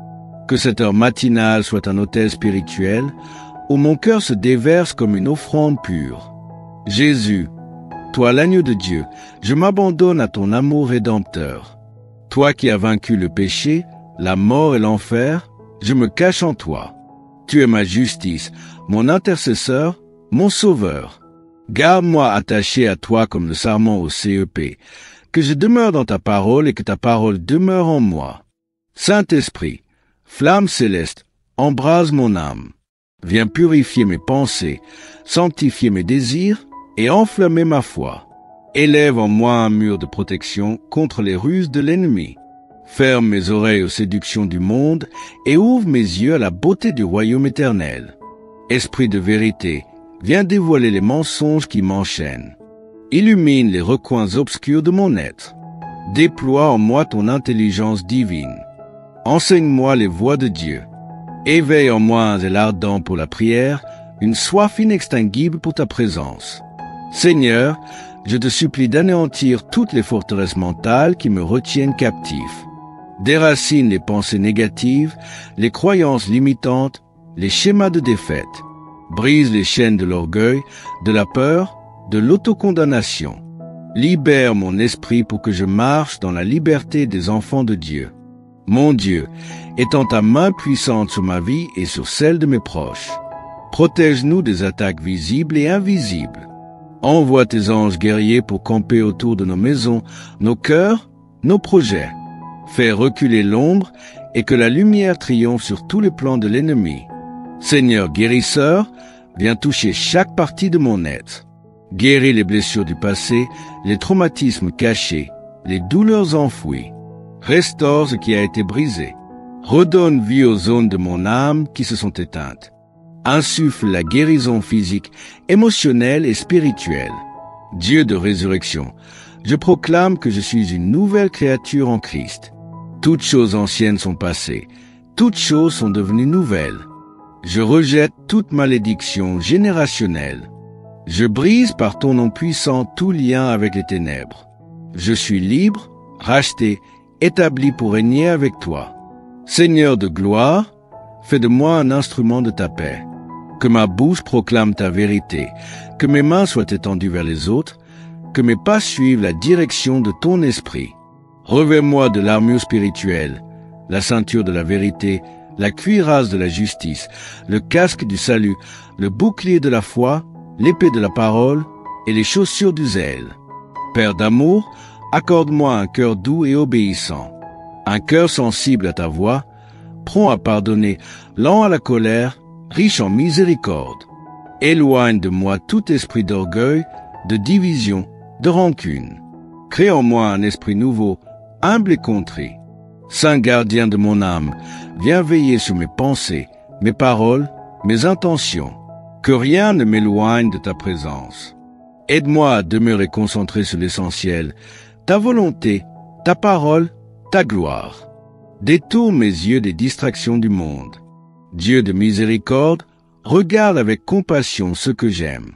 S1: Que cette heure matinale soit un autel spirituel, où mon cœur se déverse comme une offrande pure. Jésus, toi l'agneau de Dieu, je m'abandonne à ton amour rédempteur. Toi qui as vaincu le péché, la mort et l'enfer, je me cache en toi. Tu es ma justice, mon intercesseur, mon sauveur. Garde-moi attaché à toi comme le sarment au CEP, que je demeure dans ta parole et que ta parole demeure en moi. Saint-Esprit, flamme céleste, embrase mon âme. Viens purifier mes pensées, sanctifier mes désirs et enflammer ma foi. Élève en moi un mur de protection contre les ruses de l'ennemi. Ferme mes oreilles aux séductions du monde et ouvre mes yeux à la beauté du royaume éternel. Esprit de vérité, viens dévoiler les mensonges qui m'enchaînent. Illumine les recoins obscurs de mon être. Déploie en moi ton intelligence divine. Enseigne-moi les voies de Dieu. Éveille en moi un zèle ardent pour la prière, une soif inextinguible pour ta présence. Seigneur, je te supplie d'anéantir toutes les forteresses mentales qui me retiennent captif. Déracine les pensées négatives, les croyances limitantes, les schémas de défaite. Brise les chaînes de l'orgueil, de la peur, de l'autocondamnation. Libère mon esprit pour que je marche dans la liberté des enfants de Dieu. Mon Dieu, étends ta main puissante sur ma vie et sur celle de mes proches. Protège-nous des attaques visibles et invisibles. Envoie tes anges guerriers pour camper autour de nos maisons, nos cœurs, nos projets. Fais reculer l'ombre et que la lumière triomphe sur tous les plans de l'ennemi. Seigneur guérisseur, viens toucher chaque partie de mon être. Guéris les blessures du passé, les traumatismes cachés, les douleurs enfouies. Restaure ce qui a été brisé. Redonne vie aux zones de mon âme qui se sont éteintes. Insuffle la guérison physique, émotionnelle et spirituelle. Dieu de résurrection, je proclame que je suis une nouvelle créature en Christ. Toutes choses anciennes sont passées, toutes choses sont devenues nouvelles. Je rejette toute malédiction générationnelle. Je brise par ton nom puissant tout lien avec les ténèbres. Je suis libre, racheté, établi pour régner avec toi. Seigneur de gloire, fais de moi un instrument de ta paix. Que ma bouche proclame ta vérité, que mes mains soient étendues vers les autres, que mes pas suivent la direction de ton esprit. Revêt-moi de l'armure spirituelle, la ceinture de la vérité, la cuirasse de la justice, le casque du salut, le bouclier de la foi, l'épée de la parole et les chaussures du zèle. Père d'amour, accorde-moi un cœur doux et obéissant, un cœur sensible à ta voix, prompt à pardonner, lent à la colère, riche en miséricorde. Éloigne de moi tout esprit d'orgueil, de division, de rancune. Crée en moi un esprit nouveau, humble et contrit. Saint gardien de mon âme, viens veiller sur mes pensées, mes paroles, mes intentions. Que rien ne m'éloigne de ta présence. Aide-moi à demeurer concentré sur l'essentiel, ta volonté, ta parole, ta gloire. Détourne mes yeux des distractions du monde. Dieu de miséricorde, regarde avec compassion ceux que j'aime.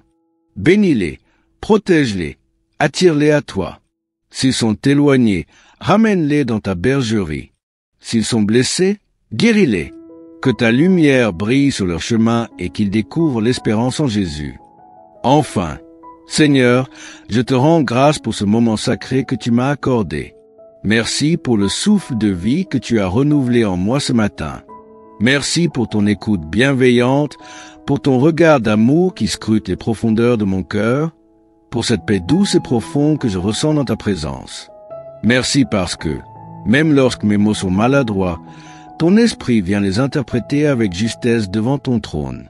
S1: Bénis-les, protège-les, attire-les à toi. S'ils sont éloignés, ramène-les dans ta bergerie. S'ils sont blessés, guéris-les. Que ta lumière brille sur leur chemin et qu'ils découvrent l'espérance en Jésus. Enfin, Seigneur, je te rends grâce pour ce moment sacré que tu m'as accordé. Merci pour le souffle de vie que tu as renouvelé en moi ce matin. Merci pour ton écoute bienveillante, pour ton regard d'amour qui scrute les profondeurs de mon cœur, pour cette paix douce et profonde que je ressens dans ta présence. Merci parce que, même lorsque mes mots sont maladroits, ton esprit vient les interpréter avec justesse devant ton trône.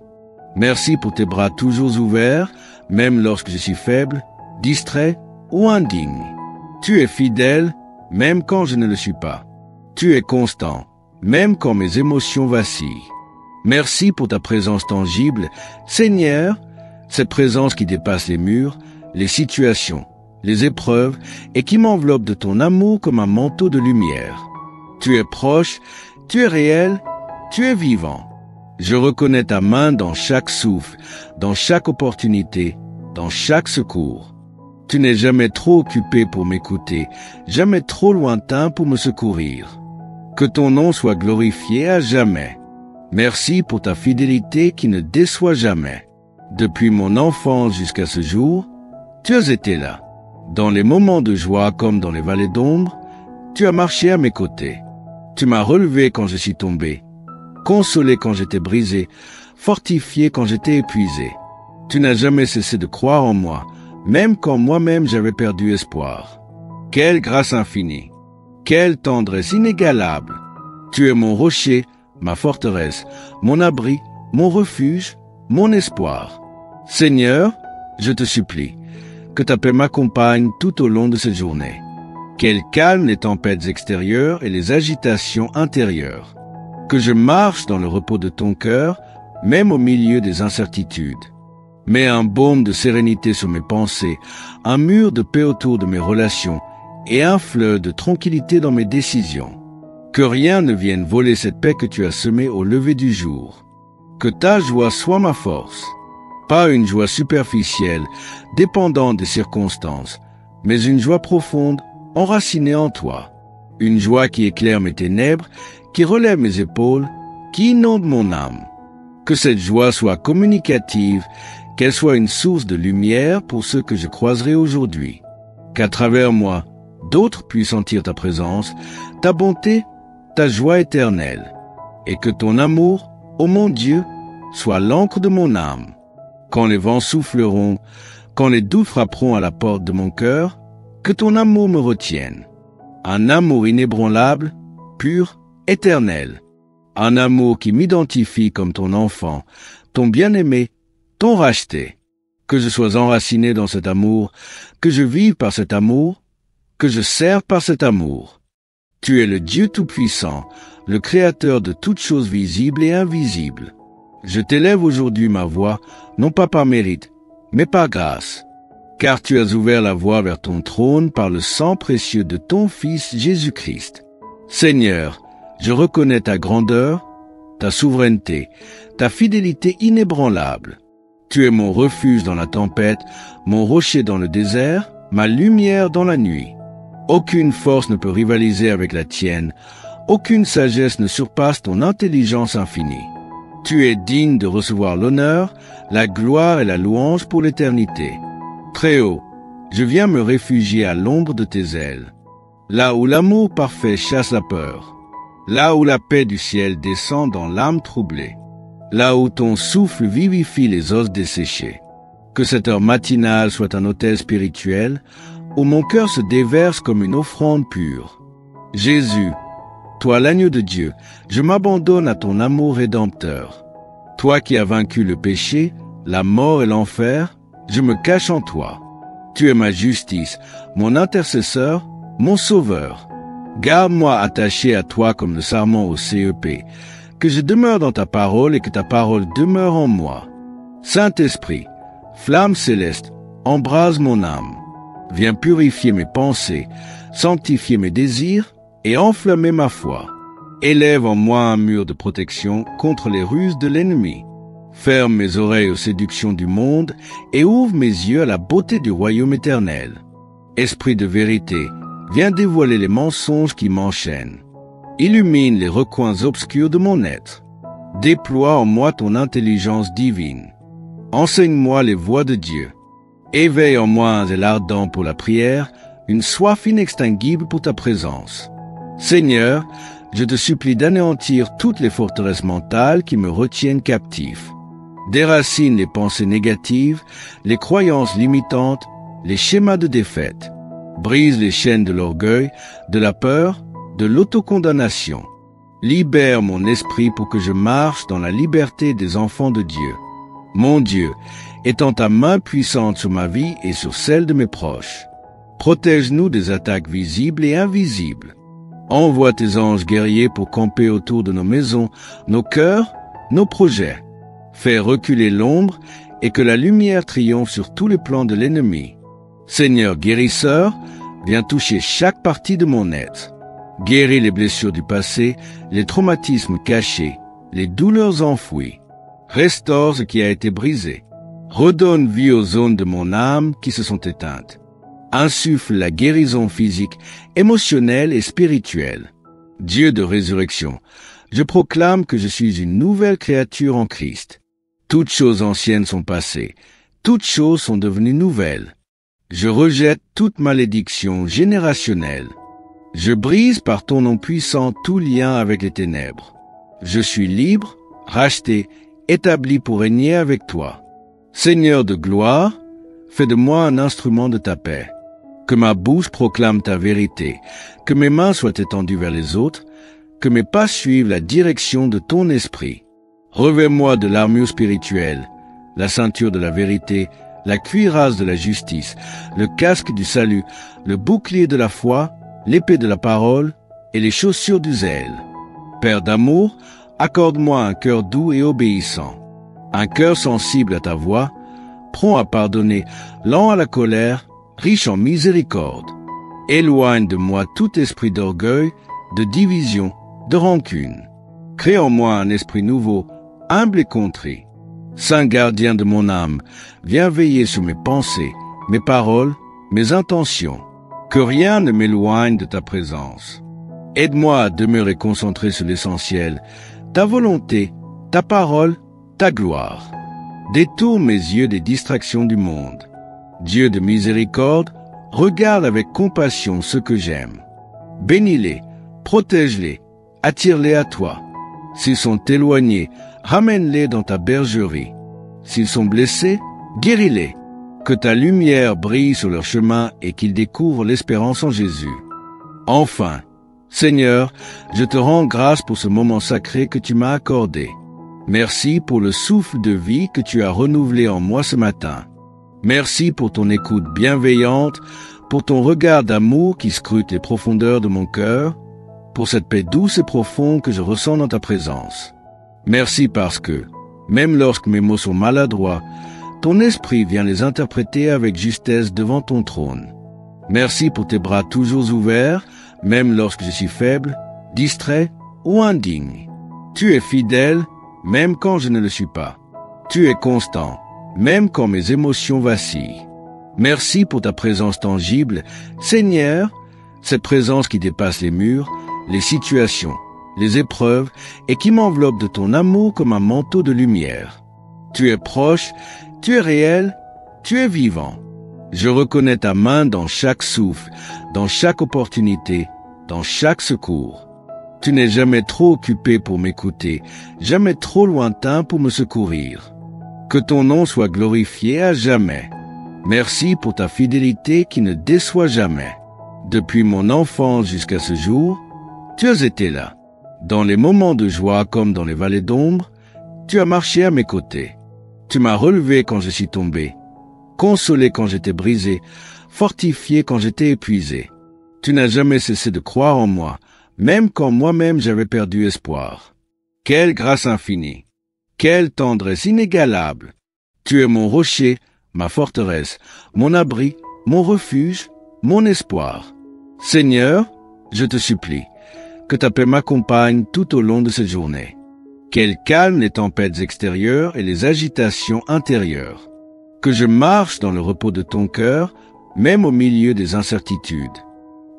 S1: Merci pour tes bras toujours ouverts, même lorsque je suis faible, distrait ou indigne. Tu es fidèle, même quand je ne le suis pas. Tu es constant, même quand mes émotions vacillent. Merci pour ta présence tangible, Seigneur, cette présence qui dépasse les murs, les situations, les épreuves et qui m'enveloppe de ton amour comme un manteau de lumière. Tu es proche, tu es réel, tu es vivant. Je reconnais ta main dans chaque souffle, dans chaque opportunité, dans chaque secours. Tu n'es jamais trop occupé pour m'écouter, jamais trop lointain pour me secourir. Que ton nom soit glorifié à jamais. Merci pour ta fidélité qui ne déçoit jamais. Depuis mon enfance jusqu'à ce jour, tu as été là. Dans les moments de joie comme dans les vallées d'ombre, tu as marché à mes côtés. Tu m'as relevé quand je suis tombé, consolé quand j'étais brisé, fortifié quand j'étais épuisé. Tu n'as jamais cessé de croire en moi, même quand moi-même j'avais perdu espoir. Quelle grâce infinie! Quelle tendresse inégalable! Tu es mon rocher, ma forteresse, mon abri, mon refuge, mon espoir. Seigneur, je te supplie, que ta paix m'accompagne tout au long de cette journée. Qu'elle calme les tempêtes extérieures et les agitations intérieures. Que je marche dans le repos de ton cœur, même au milieu des incertitudes. Mets un baume de sérénité sur mes pensées, un mur de paix autour de mes relations et un fleuve de tranquillité dans mes décisions. Que rien ne vienne voler cette paix que tu as semée au lever du jour. Que ta joie soit ma force. Pas une joie superficielle, dépendante des circonstances, mais une joie profonde, enracinée en toi. Une joie qui éclaire mes ténèbres, qui relève mes épaules, qui inonde mon âme. Que cette joie soit communicative, qu'elle soit une source de lumière pour ceux que je croiserai aujourd'hui. Qu'à travers moi, d'autres puissent sentir ta présence, ta bonté, ta joie éternelle. Et que ton amour, ô mon Dieu, soit l'encre de mon âme. Quand les vents souffleront, quand les doutes frapperont à la porte de mon cœur, que ton amour me retienne. Un amour inébranlable, pur, éternel. Un amour qui m'identifie comme ton enfant, ton bien-aimé, ton racheté. Que je sois enraciné dans cet amour, que je vive par cet amour, que je serve par cet amour. Tu es le Dieu Tout-Puissant, le Créateur de toutes choses visibles et invisibles. Je t'élève aujourd'hui ma voix, non pas par mérite, mais par grâce. Car tu as ouvert la voie vers ton trône par le sang précieux de ton Fils Jésus-Christ. Seigneur, je reconnais ta grandeur, ta souveraineté, ta fidélité inébranlable. Tu es mon refuge dans la tempête, mon rocher dans le désert, ma lumière dans la nuit. Aucune force ne peut rivaliser avec la tienne, aucune sagesse ne surpasse ton intelligence infinie. Tu es digne de recevoir l'honneur, la gloire et la louange pour l'éternité. Très haut, je viens me réfugier à l'ombre de tes ailes, là où l'amour parfait chasse la peur, là où la paix du ciel descend dans l'âme troublée, là où ton souffle vivifie les os desséchés. Que cette heure matinale soit un autel spirituel, où mon cœur se déverse comme une offrande pure. Jésus, toi l'agneau de Dieu, je m'abandonne à ton amour rédempteur. Toi qui as vaincu le péché, la mort et l'enfer, je me cache en toi. Tu es ma justice, mon intercesseur, mon sauveur. Garde-moi attaché à toi comme le sarment au CEP, que je demeure dans ta parole et que ta parole demeure en moi. Saint-Esprit, flamme céleste, embrase mon âme. Viens purifier mes pensées, sanctifier mes désirs et enflammer ma foi. Élève en moi un mur de protection contre les ruses de l'ennemi. Ferme mes oreilles aux séductions du monde et ouvre mes yeux à la beauté du royaume éternel. Esprit de vérité, viens dévoiler les mensonges qui m'enchaînent. Illumine les recoins obscurs de mon être. Déploie en moi ton intelligence divine. Enseigne-moi les voies de Dieu. Éveille en moi un zèle ardent pour la prière, une soif inextinguible pour ta présence. Seigneur, je te supplie d'anéantir toutes les forteresses mentales qui me retiennent captif. Déracine les pensées négatives, les croyances limitantes, les schémas de défaite. Brise les chaînes de l'orgueil, de la peur, de l'autocondamnation. Libère mon esprit pour que je marche dans la liberté des enfants de Dieu. Mon Dieu, étends ta main puissante sur ma vie et sur celle de mes proches. Protège-nous des attaques visibles et invisibles. Envoie tes anges guerriers pour camper autour de nos maisons, nos cœurs, nos projets. Fais reculer l'ombre et que la lumière triomphe sur tous les plans de l'ennemi. Seigneur guérisseur, viens toucher chaque partie de mon être. Guéris les blessures du passé, les traumatismes cachés, les douleurs enfouies. Restaure ce qui a été brisé. Redonne vie aux zones de mon âme qui se sont éteintes. Insuffle la guérison physique, émotionnelle et spirituelle. Dieu de résurrection, je proclame que je suis une nouvelle créature en Christ. Toutes choses anciennes sont passées, toutes choses sont devenues nouvelles. Je rejette toute malédiction générationnelle. Je brise par ton nom puissant tout lien avec les ténèbres. Je suis libre, racheté, établi pour régner avec toi. Seigneur de gloire, fais de moi un instrument de ta paix. Que ma bouche proclame ta vérité, que mes mains soient étendues vers les autres, que mes pas suivent la direction de ton esprit. Revêt-moi de l'armure spirituelle, la ceinture de la vérité, la cuirasse de la justice, le casque du salut, le bouclier de la foi, l'épée de la parole et les chaussures du zèle. Père d'amour, accorde-moi un cœur doux et obéissant, un cœur sensible à ta voix, prompt à pardonner, lent à la colère, riche en miséricorde. Éloigne de moi tout esprit d'orgueil, de division, de rancune. Crée en moi un esprit nouveau, humble et contrit. Saint gardien de mon âme, viens veiller sur mes pensées, mes paroles, mes intentions. Que rien ne m'éloigne de ta présence. Aide-moi à demeurer concentré sur l'essentiel, ta volonté, ta parole, ta gloire. Détourne mes yeux des distractions du monde. Dieu de miséricorde, regarde avec compassion ceux que j'aime. Bénis-les, protège-les, attire-les à toi. S'ils sont éloignés, ramène-les dans ta bergerie. S'ils sont blessés, guéris-les. Que ta lumière brille sur leur chemin et qu'ils découvrent l'espérance en Jésus. Enfin, Seigneur, je te rends grâce pour ce moment sacré que tu m'as accordé. Merci pour le souffle de vie que tu as renouvelé en moi ce matin. Merci pour ton écoute bienveillante, pour ton regard d'amour qui scrute les profondeurs de mon cœur, pour cette paix douce et profonde que je ressens dans ta présence. Merci parce que, même lorsque mes mots sont maladroits, ton esprit vient les interpréter avec justesse devant ton trône. Merci pour tes bras toujours ouverts, même lorsque je suis faible, distrait ou indigne. Tu es fidèle, même quand je ne le suis pas. Tu es constant, même quand mes émotions vacillent. Merci pour ta présence tangible, Seigneur, cette présence qui dépasse les murs, les situations, les épreuves et qui m'enveloppe de ton amour comme un manteau de lumière. Tu es proche, tu es réel, tu es vivant. Je reconnais ta main dans chaque souffle, dans chaque opportunité, dans chaque secours. Tu n'es jamais trop occupé pour m'écouter, jamais trop lointain pour me secourir. Que ton nom soit glorifié à jamais. Merci pour ta fidélité qui ne déçoit jamais. Depuis mon enfance jusqu'à ce jour, tu as été là. Dans les moments de joie comme dans les vallées d'ombre, tu as marché à mes côtés. Tu m'as relevé quand je suis tombé, consolé quand j'étais brisé, fortifié quand j'étais épuisé. Tu n'as jamais cessé de croire en moi, même quand moi-même j'avais perdu espoir. Quelle grâce infinie! Quelle tendresse inégalable! Tu es mon rocher, ma forteresse, mon abri, mon refuge, mon espoir. Seigneur, je te supplie, que ta paix m'accompagne tout au long de cette journée. Qu'elle calme les tempêtes extérieures et les agitations intérieures. Que je marche dans le repos de ton cœur, même au milieu des incertitudes.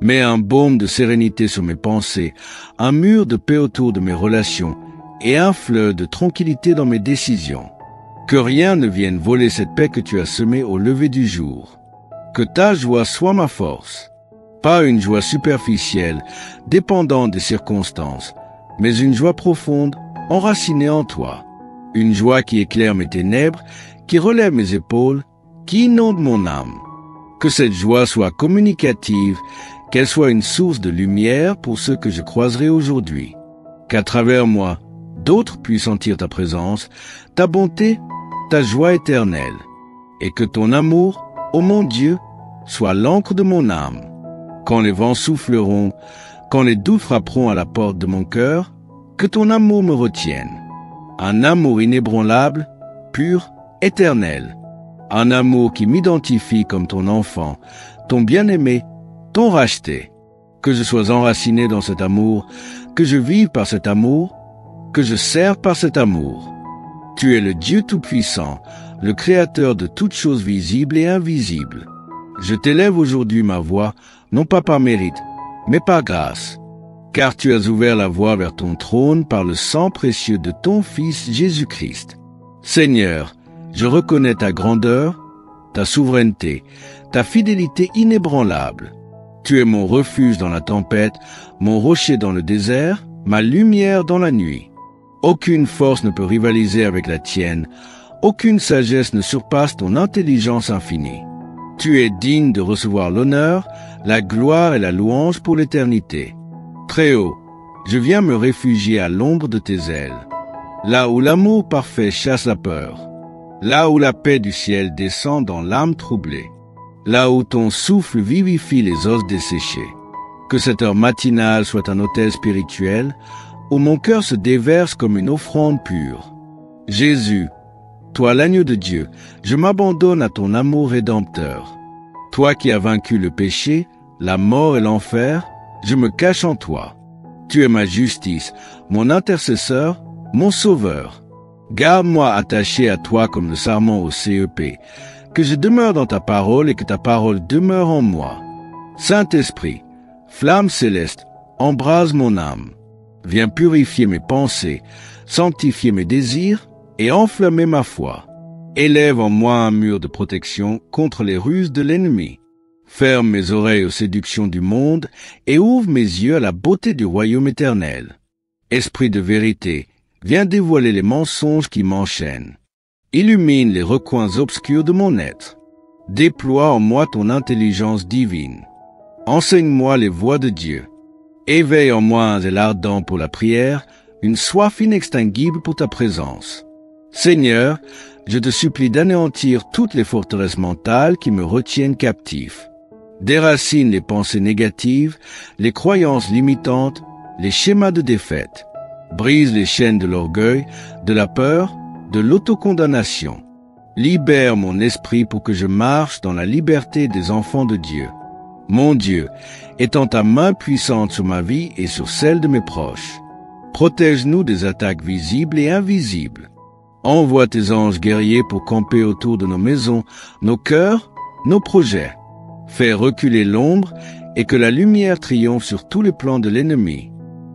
S1: Mets un baume de sérénité sur mes pensées, un mur de paix autour de mes relations et un fleuve de tranquillité dans mes décisions. Que rien ne vienne voler cette paix que tu as semée au lever du jour. Que ta joie soit ma force. Pas une joie superficielle, dépendante des circonstances, mais une joie profonde, enracinée en toi. Une joie qui éclaire mes ténèbres, qui relève mes épaules, qui inonde mon âme. Que cette joie soit communicative, qu'elle soit une source de lumière pour ceux que je croiserai aujourd'hui. Qu'à travers moi, d'autres puissent sentir ta présence, ta bonté, ta joie éternelle. Et que ton amour, ô mon Dieu, soit l'encre de mon âme. Quand les vents souffleront, quand les doutes frapperont à la porte de mon cœur, que ton amour me retienne. Un amour inébranlable, pur, éternel. Un amour qui m'identifie comme ton enfant, ton bien-aimé, ton racheté. Que je sois enraciné dans cet amour, que je vive par cet amour, que je serve par cet amour. Tu es le Dieu Tout-Puissant, le Créateur de toutes choses visibles et invisibles. Je t'élève aujourd'hui ma voix, non pas par mérite, mais par grâce. Car tu as ouvert la voie vers ton trône par le sang précieux de ton Fils Jésus-Christ. Seigneur, je reconnais ta grandeur, ta souveraineté, ta fidélité inébranlable. Tu es mon refuge dans la tempête, mon rocher dans le désert, ma lumière dans la nuit. Aucune force ne peut rivaliser avec la tienne, aucune sagesse ne surpasse ton intelligence infinie. Tu es digne de recevoir l'honneur, la gloire et la louange pour l'éternité. Très haut, je viens me réfugier à l'ombre de tes ailes, là où l'amour parfait chasse la peur, là où la paix du ciel descend dans l'âme troublée, là où ton souffle vivifie les os desséchés. Que cette heure matinale soit un autel spirituel, où mon cœur se déverse comme une offrande pure. Jésus, toi l'agneau de Dieu, je m'abandonne à ton amour rédempteur. Toi qui as vaincu le péché, la mort et l'enfer, je me cache en toi. Tu es ma justice, mon intercesseur, mon sauveur. Garde-moi attaché à toi comme le sarment au CEP, que je demeure dans ta parole et que ta parole demeure en moi. Saint-Esprit, flamme céleste, embrase mon âme. Viens purifier mes pensées, sanctifier mes désirs et enflammer ma foi. Élève en moi un mur de protection contre les ruses de l'ennemi. Ferme mes oreilles aux séductions du monde et ouvre mes yeux à la beauté du royaume éternel. Esprit de vérité, viens dévoiler les mensonges qui m'enchaînent. Illumine les recoins obscurs de mon être. Déploie en moi ton intelligence divine. Enseigne-moi les voies de Dieu. Éveille en moi un zèle ardent pour la prière, une soif inextinguible pour ta présence. Seigneur, je te supplie d'anéantir toutes les forteresses mentales qui me retiennent captif. Déracine les pensées négatives, les croyances limitantes, les schémas de défaite. Brise les chaînes de l'orgueil, de la peur, de l'autocondamnation. Libère mon esprit pour que je marche dans la liberté des enfants de Dieu. Mon Dieu, étends ta main puissante sur ma vie et sur celle de mes proches. Protège-nous des attaques visibles et invisibles. Envoie tes anges guerriers pour camper autour de nos maisons, nos cœurs, nos projets. Fais reculer l'ombre et que la lumière triomphe sur tous les plans de l'ennemi.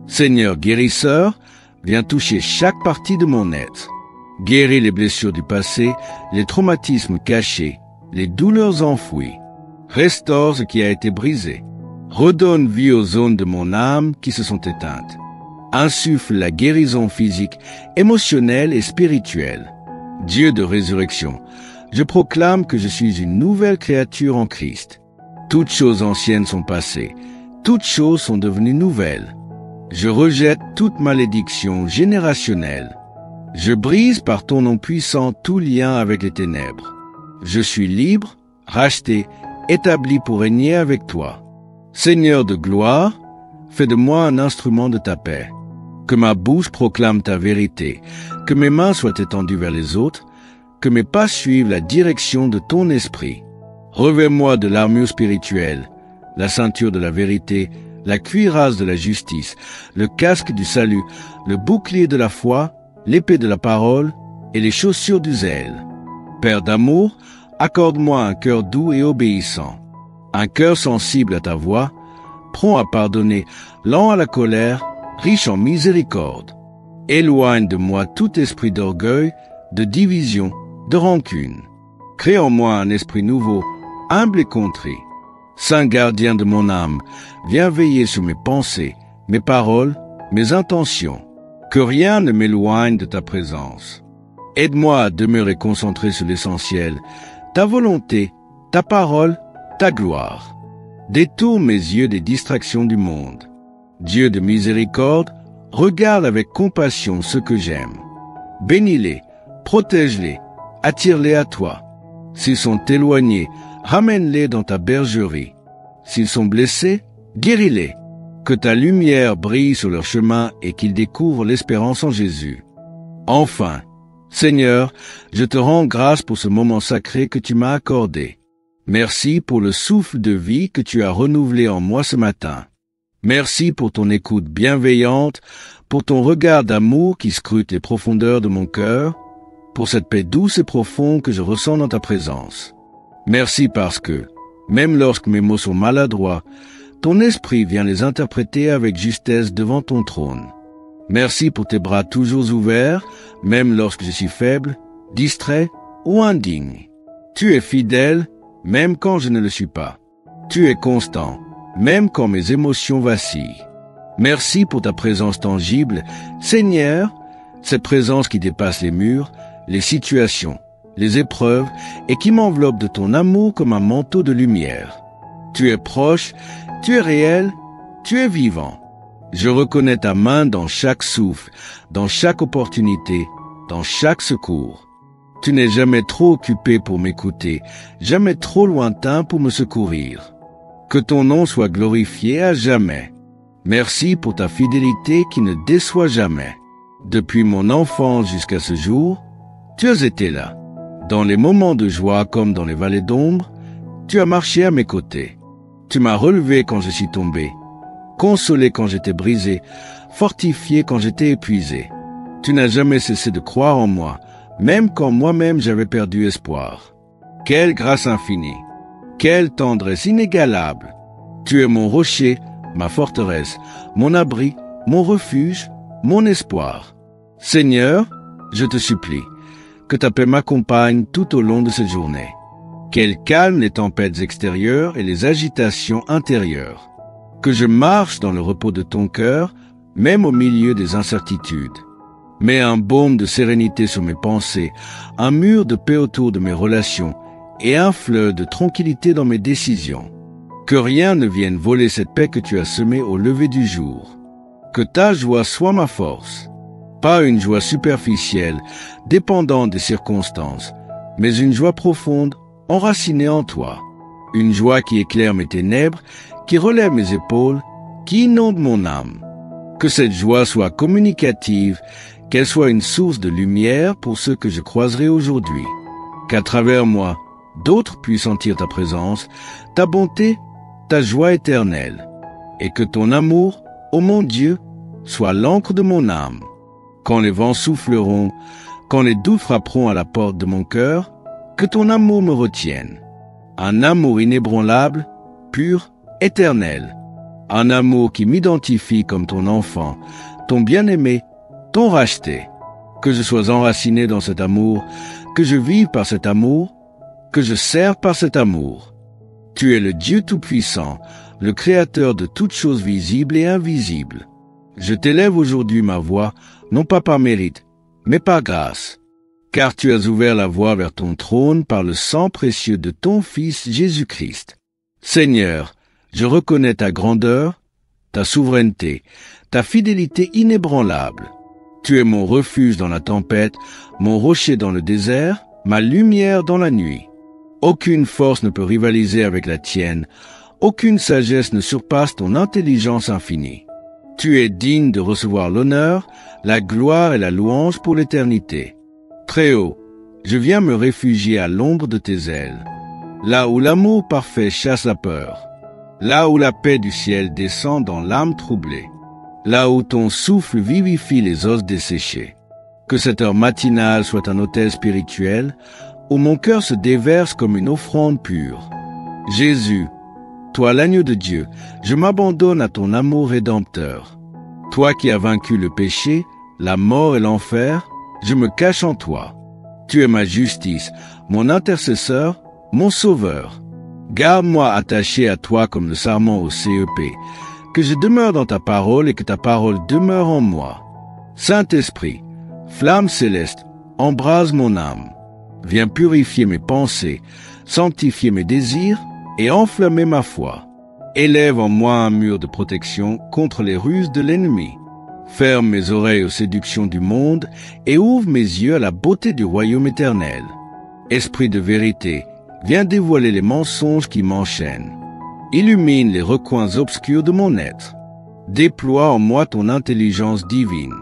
S1: Seigneur guérisseur, viens toucher chaque partie de mon être. Guéris les blessures du passé, les traumatismes cachés, les douleurs enfouies. Restaure ce qui a été brisé. Redonne vie aux zones de mon âme qui se sont éteintes. Insuffle la guérison physique, émotionnelle et spirituelle. Dieu de résurrection, je proclame que je suis une nouvelle créature en Christ. Toutes choses anciennes sont passées, toutes choses sont devenues nouvelles. Je rejette toute malédiction générationnelle. Je brise par ton nom puissant tout lien avec les ténèbres. Je suis libre, racheté, établi pour régner avec toi. Seigneur de gloire, fais de moi un instrument de ta paix. Que ma bouche proclame ta vérité, que mes mains soient étendues vers les autres, que mes pas suivent la direction de ton esprit. Revêt-moi de l'armure spirituelle, la ceinture de la vérité, la cuirasse de la justice, le casque du salut, le bouclier de la foi, l'épée de la parole et les chaussures du zèle. Père d'amour, accorde-moi un cœur doux et obéissant, un cœur sensible à ta voix, prompt à pardonner, lent à la colère, riche en miséricorde. Éloigne de moi tout esprit d'orgueil, de division, de rancune. Crée en moi un esprit nouveau, humble et contrit. Saint gardien de mon âme, viens veiller sur mes pensées, mes paroles, mes intentions. Que rien ne m'éloigne de ta présence. Aide-moi à demeurer concentré sur l'essentiel, ta volonté, ta parole, ta gloire. Détourne mes yeux des distractions du monde. Dieu de miséricorde, regarde avec compassion ceux que j'aime. Bénis-les, protège-les, attire-les à toi. S'ils sont éloignés, ramène-les dans ta bergerie. S'ils sont blessés, guéris-les. Que ta lumière brille sur leur chemin et qu'ils découvrent l'espérance en Jésus. Enfin, Seigneur, je te rends grâce pour ce moment sacré que tu m'as accordé. Merci pour le souffle de vie que tu as renouvelé en moi ce matin. Merci pour ton écoute bienveillante, pour ton regard d'amour qui scrute les profondeurs de mon cœur, pour cette paix douce et profonde que je ressens dans ta présence. Merci parce que, même lorsque mes mots sont maladroits, ton esprit vient les interpréter avec justesse devant ton trône. Merci pour tes bras toujours ouverts, même lorsque je suis faible, distrait ou indigne. Tu es fidèle, même quand je ne le suis pas. Tu es constant, même quand mes émotions vacillent. Merci pour ta présence tangible, Seigneur, cette présence qui dépasse les murs, les situations, les épreuves et qui m'enveloppe de ton amour comme un manteau de lumière. Tu es proche, tu es réel, tu es vivant. Je reconnais ta main dans chaque souffle, dans chaque opportunité, dans chaque secours. Tu n'es jamais trop occupé pour m'écouter, jamais trop lointain pour me secourir. Que ton nom soit glorifié à jamais. Merci pour ta fidélité qui ne déçoit jamais. Depuis mon enfance jusqu'à ce jour, tu as été là. Dans les moments de joie comme dans les vallées d'ombre, tu as marché à mes côtés. Tu m'as relevé quand je suis tombé, consolé quand j'étais brisé, fortifié quand j'étais épuisé. Tu n'as jamais cessé de croire en moi, même quand moi-même j'avais perdu espoir. Quelle grâce infinie! Quelle tendresse inégalable! Tu es mon rocher, ma forteresse, mon abri, mon refuge, mon espoir. Seigneur, je te supplie, que ta paix m'accompagne tout au long de cette journée. Qu'elle calme les tempêtes extérieures et les agitations intérieures. Que je marche dans le repos de ton cœur, même au milieu des incertitudes. Mets un baume de sérénité sur mes pensées, un mur de paix autour de mes relations et un fleuve de tranquillité dans mes décisions. Que rien ne vienne voler cette paix que tu as semée au lever du jour. Que ta joie soit ma force. Pas une joie superficielle, dépendante des circonstances, mais une joie profonde, enracinée en toi. Une joie qui éclaire mes ténèbres, qui relève mes épaules, qui inonde mon âme. Que cette joie soit communicative, qu'elle soit une source de lumière pour ceux que je croiserai aujourd'hui. Qu'à travers moi, d'autres puissent sentir ta présence, ta bonté, ta joie éternelle. Et que ton amour, ô mon Dieu, soit l'encre de mon âme. Quand les vents souffleront, quand les doutes frapperont à la porte de mon cœur, que ton amour me retienne. Un amour inébranlable, pur, éternel. Un amour qui m'identifie comme ton enfant, ton bien-aimé, ton racheté. Que je sois enraciné dans cet amour, que je vive par cet amour, que je serve par cet amour. Tu es le Dieu Tout-Puissant, le Créateur de toutes choses visibles et invisibles. Je t'élève aujourd'hui ma voix, non pas par mérite, mais par grâce. Car tu as ouvert la voie vers ton trône par le sang précieux de ton Fils Jésus-Christ. Seigneur, je reconnais ta grandeur, ta souveraineté, ta fidélité inébranlable. Tu es mon refuge dans la tempête, mon rocher dans le désert, ma lumière dans la nuit. Aucune force ne peut rivaliser avec la tienne, aucune sagesse ne surpasse ton intelligence infinie. Tu es digne de recevoir l'honneur, la gloire et la louange pour l'éternité. Très haut, je viens me réfugier à l'ombre de tes ailes, là où l'amour parfait chasse la peur, là où la paix du ciel descend dans l'âme troublée, là où ton souffle vivifie les os desséchés. Que cette heure matinale soit un autel spirituel, où mon cœur se déverse comme une offrande pure. Jésus, toi l'agneau de Dieu, je m'abandonne à ton amour rédempteur. Toi qui as vaincu le péché, la mort et l'enfer, je me cache en toi. Tu es ma justice, mon intercesseur, mon sauveur. Garde-moi attaché à toi comme le sarment au CEP, que je demeure dans ta parole et que ta parole demeure en moi. Saint-Esprit, flamme céleste, embrase mon âme. Viens purifier mes pensées, sanctifier mes désirs et enflammer ma foi. Élève en moi un mur de protection contre les ruses de l'ennemi. Ferme mes oreilles aux séductions du monde et ouvre mes yeux à la beauté du royaume éternel. Esprit de vérité, viens dévoiler les mensonges qui m'enchaînent. Illumine les recoins obscurs de mon être. Déploie en moi ton intelligence divine.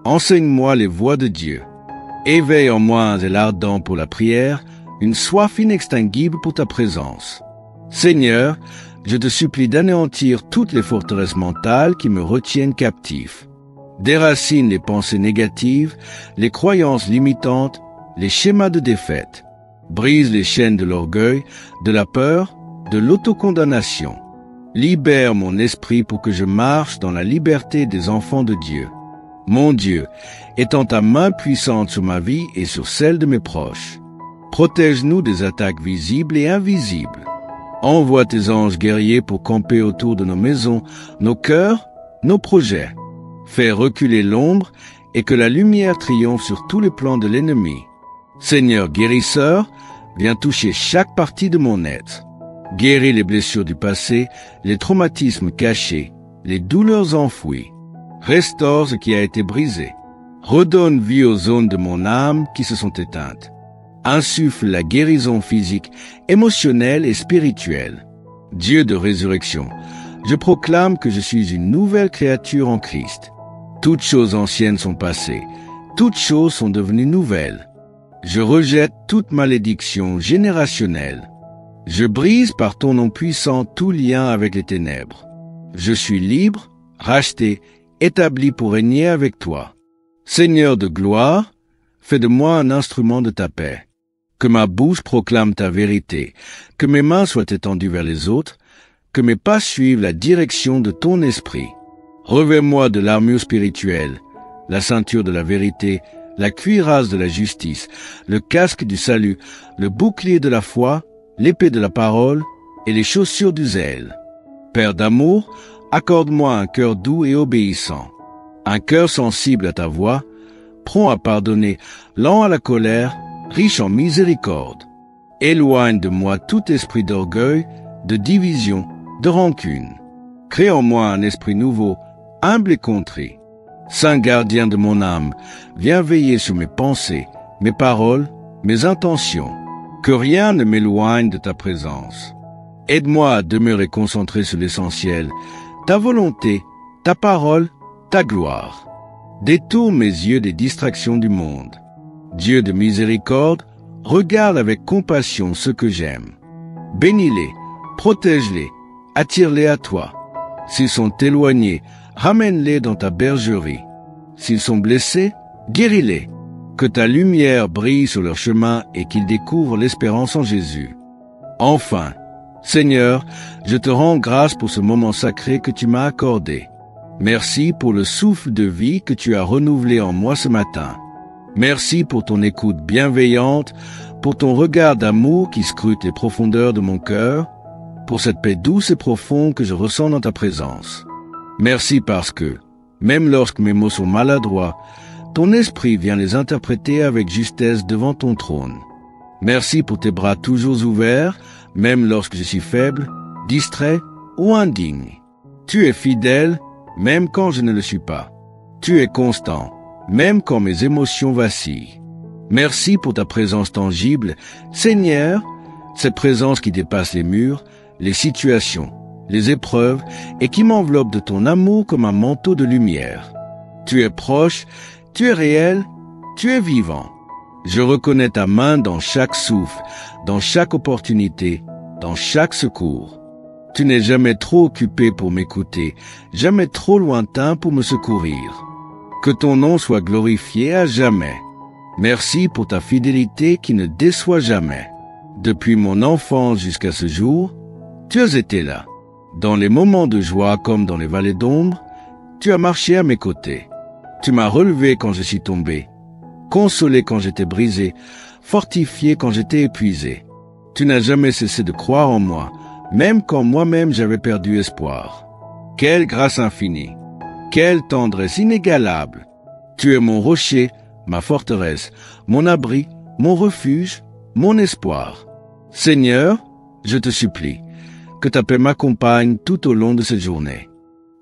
S1: Enseigne-moi les voies de Dieu. Éveille en moi un zèle ardent pour la prière, une soif inextinguible pour ta présence. Seigneur, je te supplie d'anéantir toutes les forteresses mentales qui me retiennent captif. Déracine les pensées négatives, les croyances limitantes, les schémas de défaite. Brise les chaînes de l'orgueil, de la peur, de l'autocondamnation. Libère mon esprit pour que je marche dans la liberté des enfants de Dieu. Mon Dieu, étends ta main puissante sur ma vie et sur celle de mes proches. Protège-nous des attaques visibles et invisibles. Envoie tes anges guerriers pour camper autour de nos maisons, nos cœurs, nos projets. Fais reculer l'ombre et que la lumière triomphe sur tous les plans de l'ennemi. Seigneur guérisseur, viens toucher chaque partie de mon être. Guéris les blessures du passé, les traumatismes cachés, les douleurs enfouies. Restaure ce qui a été brisé. Redonne vie aux zones de mon âme qui se sont éteintes. Insuffle la guérison physique, émotionnelle et spirituelle. Dieu de résurrection, je proclame que je suis une nouvelle créature en Christ. Toutes choses anciennes sont passées, toutes choses sont devenues nouvelles. Je rejette toute malédiction générationnelle. Je brise par ton nom puissant tout lien avec les ténèbres. Je suis libre, racheté, établi pour régner avec toi. Seigneur de gloire, fais de moi un instrument de ta paix. Que ma bouche proclame ta vérité, que mes mains soient étendues vers les autres, que mes pas suivent la direction de ton esprit. Revêt-moi de l'armure spirituelle, la ceinture de la vérité, la cuirasse de la justice, le casque du salut, le bouclier de la foi, l'épée de la parole et les chaussures du zèle. Père d'amour, accorde-moi un cœur doux et obéissant, un cœur sensible à ta voix, prompt à pardonner, lent à la colère, riche en miséricorde. Éloigne de moi tout esprit d'orgueil, de division, de rancune. Crée en moi un esprit nouveau, humble et contrit. Saint gardien de mon âme, viens veiller sur mes pensées, mes paroles, mes intentions. Que rien ne m'éloigne de ta présence. Aide-moi à demeurer concentré sur l'essentiel, ta volonté, ta parole, ta gloire. Détourne mes yeux des distractions du monde. Dieu de miséricorde, regarde avec compassion ceux que j'aime. Bénis-les, protège-les, attire-les à toi. S'ils sont éloignés, ramène-les dans ta bergerie. S'ils sont blessés, guéris-les. Que ta lumière brille sur leur chemin et qu'ils découvrent l'espérance en Jésus. Enfin, Seigneur, je te rends grâce pour ce moment sacré que tu m'as accordé. Merci pour le souffle de vie que tu as renouvelé en moi ce matin. Merci pour ton écoute bienveillante, pour ton regard d'amour qui scrute les profondeurs de mon cœur, pour cette paix douce et profonde que je ressens dans ta présence. Merci parce que, même lorsque mes mots sont maladroits, ton esprit vient les interpréter avec justesse devant ton trône. Merci pour tes bras toujours ouverts, même lorsque je suis faible, distrait ou indigne. Tu es fidèle, même quand je ne le suis pas. Tu es constant, même quand mes émotions vacillent. Merci pour ta présence tangible, Seigneur, cette présence qui dépasse les murs, les situations, les épreuves et qui m'enveloppe de ton amour comme un manteau de lumière. Tu es proche, tu es réel, tu es vivant. Je reconnais ta main dans chaque souffle, dans chaque opportunité, dans chaque secours. Tu n'es jamais trop occupé pour m'écouter, jamais trop lointain pour me secourir. Que ton nom soit glorifié à jamais. Merci pour ta fidélité qui ne déçoit jamais. Depuis mon enfance jusqu'à ce jour, tu as été là. Dans les moments de joie comme dans les vallées d'ombre, tu as marché à mes côtés. Tu m'as relevé quand je suis tombé, consolé quand j'étais brisé, fortifié quand j'étais épuisé. Tu n'as jamais cessé de croire en moi, même quand moi-même j'avais perdu espoir. Quelle grâce infinie! Quelle tendresse inégalable! Tu es mon rocher, ma forteresse, mon abri, mon refuge, mon espoir. Seigneur, je te supplie, que ta paix m'accompagne tout au long de cette journée.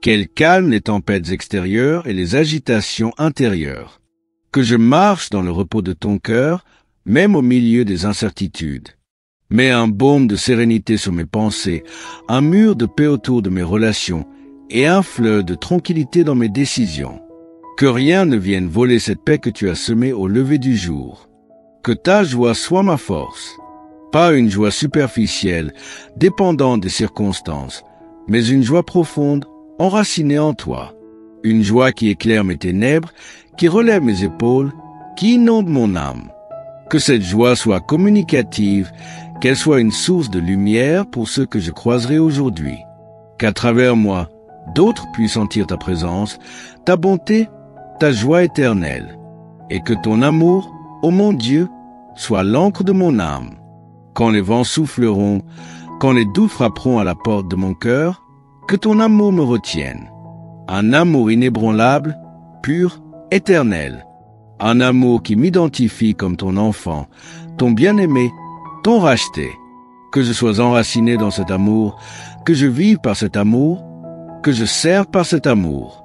S1: Qu'elle calme les tempêtes extérieures et les agitations intérieures. Que je marche dans le repos de ton cœur, même au milieu des incertitudes. Mets un baume de sérénité sur mes pensées, un mur de paix autour de mes relations et un fleuve de tranquillité dans mes décisions. Que rien ne vienne voler cette paix que tu as semée au lever du jour. Que ta joie soit ma force. Pas une joie superficielle, dépendante des circonstances, mais une joie profonde, enracinée en toi. Une joie qui éclaire mes ténèbres, qui relève mes épaules, qui inonde mon âme. Que cette joie soit communicative, qu'elle soit une source de lumière pour ceux que je croiserai aujourd'hui. Qu'à travers moi, d'autres puissent sentir ta présence, ta bonté, ta joie éternelle. Et que ton amour, ô mon Dieu, soit l'encre de mon âme. Quand les vents souffleront, Quand les doutes frapperont à la porte de mon cœur, que ton amour me retienne. Un amour inébranlable, pur, éternel. Un amour qui m'identifie comme ton enfant, ton bien-aimé, ton racheté. Que je sois enraciné dans cet amour, que je vive par cet amour, que je serve par cet amour.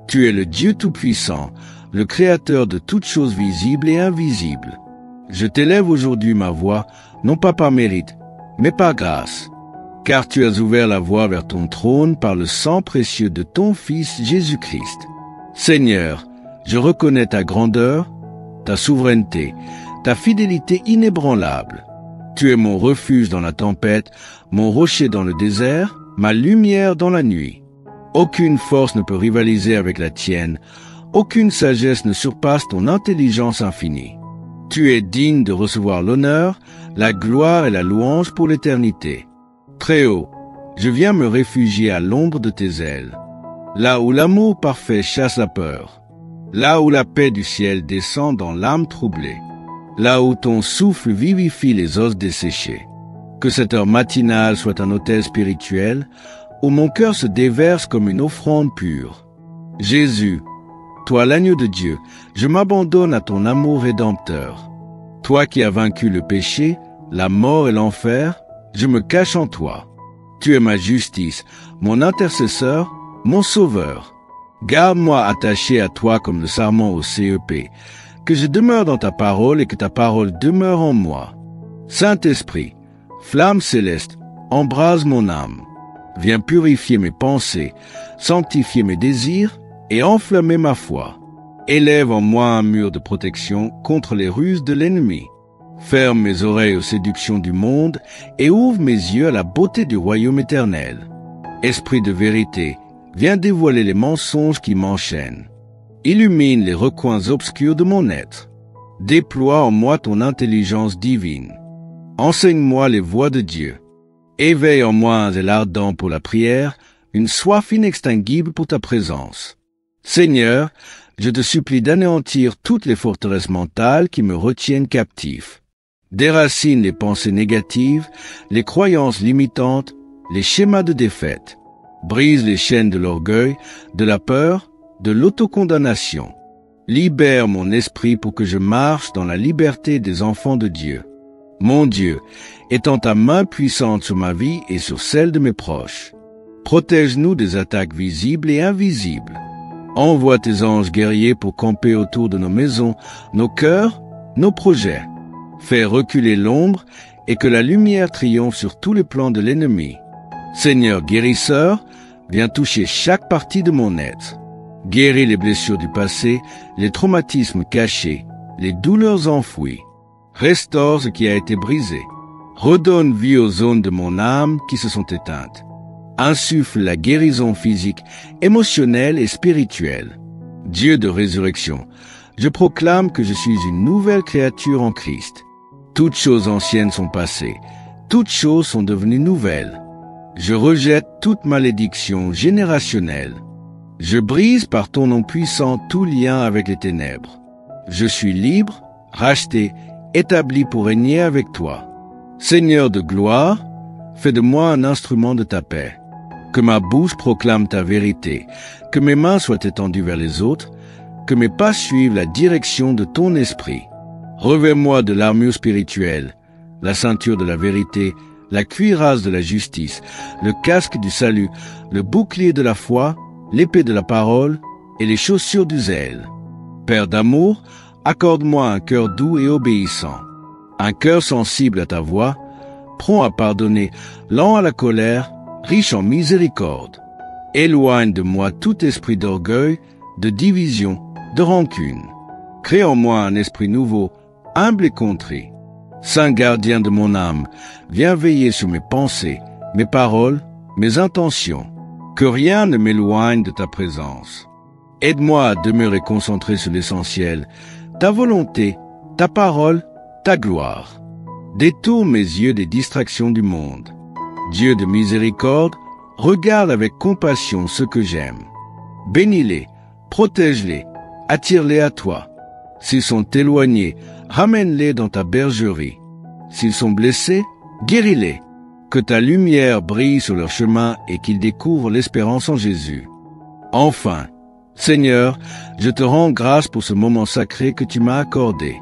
S1: Tu es le Dieu Tout-Puissant, le Créateur de toutes choses visibles et invisibles. Je t'élève aujourd'hui ma voix, non pas par mérite, mais par grâce. Car tu as ouvert la voie vers ton trône par le sang précieux de ton Fils Jésus-Christ. Seigneur, je reconnais ta grandeur, ta souveraineté, ta fidélité inébranlable. Tu es mon refuge dans la tempête, mon rocher dans le désert, ma lumière dans la nuit. Aucune force ne peut rivaliser avec la tienne, aucune sagesse ne surpasse ton intelligence infinie. Tu es digne de recevoir l'honneur, la gloire et la louange pour l'éternité. Très haut, je viens me réfugier à l'ombre de tes ailes, là où l'amour parfait chasse la peur, là où la paix du ciel descend dans l'âme troublée, là où ton souffle vivifie les os desséchés. Que cette heure matinale soit un autel spirituel, où mon cœur se déverse comme une offrande pure. Jésus, toi l'agneau de Dieu, je m'abandonne à ton amour rédempteur. Toi qui as vaincu le péché, la mort et l'enfer, je me cache en toi. Tu es ma justice, mon intercesseur, mon sauveur. Garde-moi attaché à toi comme le sarment au CEP, que je demeure dans ta parole et que ta parole demeure en moi. Saint-Esprit, flamme céleste, embrase mon âme. Viens purifier mes pensées, sanctifier mes désirs et enflammer ma foi. Élève en moi un mur de protection contre les ruses de l'ennemi. Ferme mes oreilles aux séductions du monde et ouvre mes yeux à la beauté du royaume éternel. Esprit de vérité, viens dévoiler les mensonges qui m'enchaînent. Illumine les recoins obscurs de mon être. Déploie en moi ton intelligence divine. Enseigne-moi les voies de Dieu. Éveille en moi un zèle ardent pour la prière, une soif inextinguible pour ta présence. Seigneur, je te supplie d'anéantir toutes les forteresses mentales qui me retiennent captif. Déracine les pensées négatives, les croyances limitantes, les schémas de défaite. Brise les chaînes de l'orgueil, de la peur, de l'autocondamnation. Libère mon esprit pour que je marche dans la liberté des enfants de Dieu. Mon Dieu, étends ta main puissante sur ma vie et sur celle de mes proches. Protège-nous des attaques visibles et invisibles. Envoie tes anges guerriers pour camper autour de nos maisons, nos cœurs, nos projets. Fais reculer l'ombre et que la lumière triomphe sur tous les plans de l'ennemi. Seigneur guérisseur, viens toucher chaque partie de mon être. Guéris les blessures du passé, les traumatismes cachés, les douleurs enfouies. Restaure ce qui a été brisé. Redonne vie aux zones de mon âme qui se sont éteintes. Insuffle la guérison physique, émotionnelle et spirituelle. Dieu de résurrection, je proclame que je suis une nouvelle créature en Christ. Toutes choses anciennes sont passées, toutes choses sont devenues nouvelles. Je rejette toute malédiction générationnelle. Je brise par ton nom puissant tout lien avec les ténèbres. Je suis libre, racheté, établi pour régner avec toi. Seigneur de gloire, fais de moi un instrument de ta paix. Que ma bouche proclame ta vérité, que mes mains soient étendues vers les autres, que mes pas suivent la direction de ton esprit. Revêt-moi de l'armure spirituelle, la ceinture de la vérité, la cuirasse de la justice, le casque du salut, le bouclier de la foi, l'épée de la parole et les chaussures du zèle. Père d'amour, accorde-moi un cœur doux et obéissant, un cœur sensible à ta voix, prompt à pardonner, lent à la colère, riche en miséricorde. Éloigne de moi tout esprit d'orgueil, de division, de rancune. Crée en moi un esprit nouveau, humble et contrit. Saint gardien de mon âme, viens veiller sur mes pensées, mes paroles, mes intentions. Que rien ne m'éloigne de ta présence. Aide-moi à demeurer concentré sur l'essentiel, ta volonté, ta parole, ta gloire. Détourne mes yeux des distractions du monde. Dieu de miséricorde, regarde avec compassion ceux que j'aime. Bénis-les, protège-les, attire-les à toi. S'ils sont éloignés, ramène-les dans ta bergerie. S'ils sont blessés, guéris-les. Que ta lumière brille sur leur chemin et qu'ils découvrent l'espérance en Jésus. Enfin, Seigneur, je te rends grâce pour ce moment sacré que tu m'as accordé.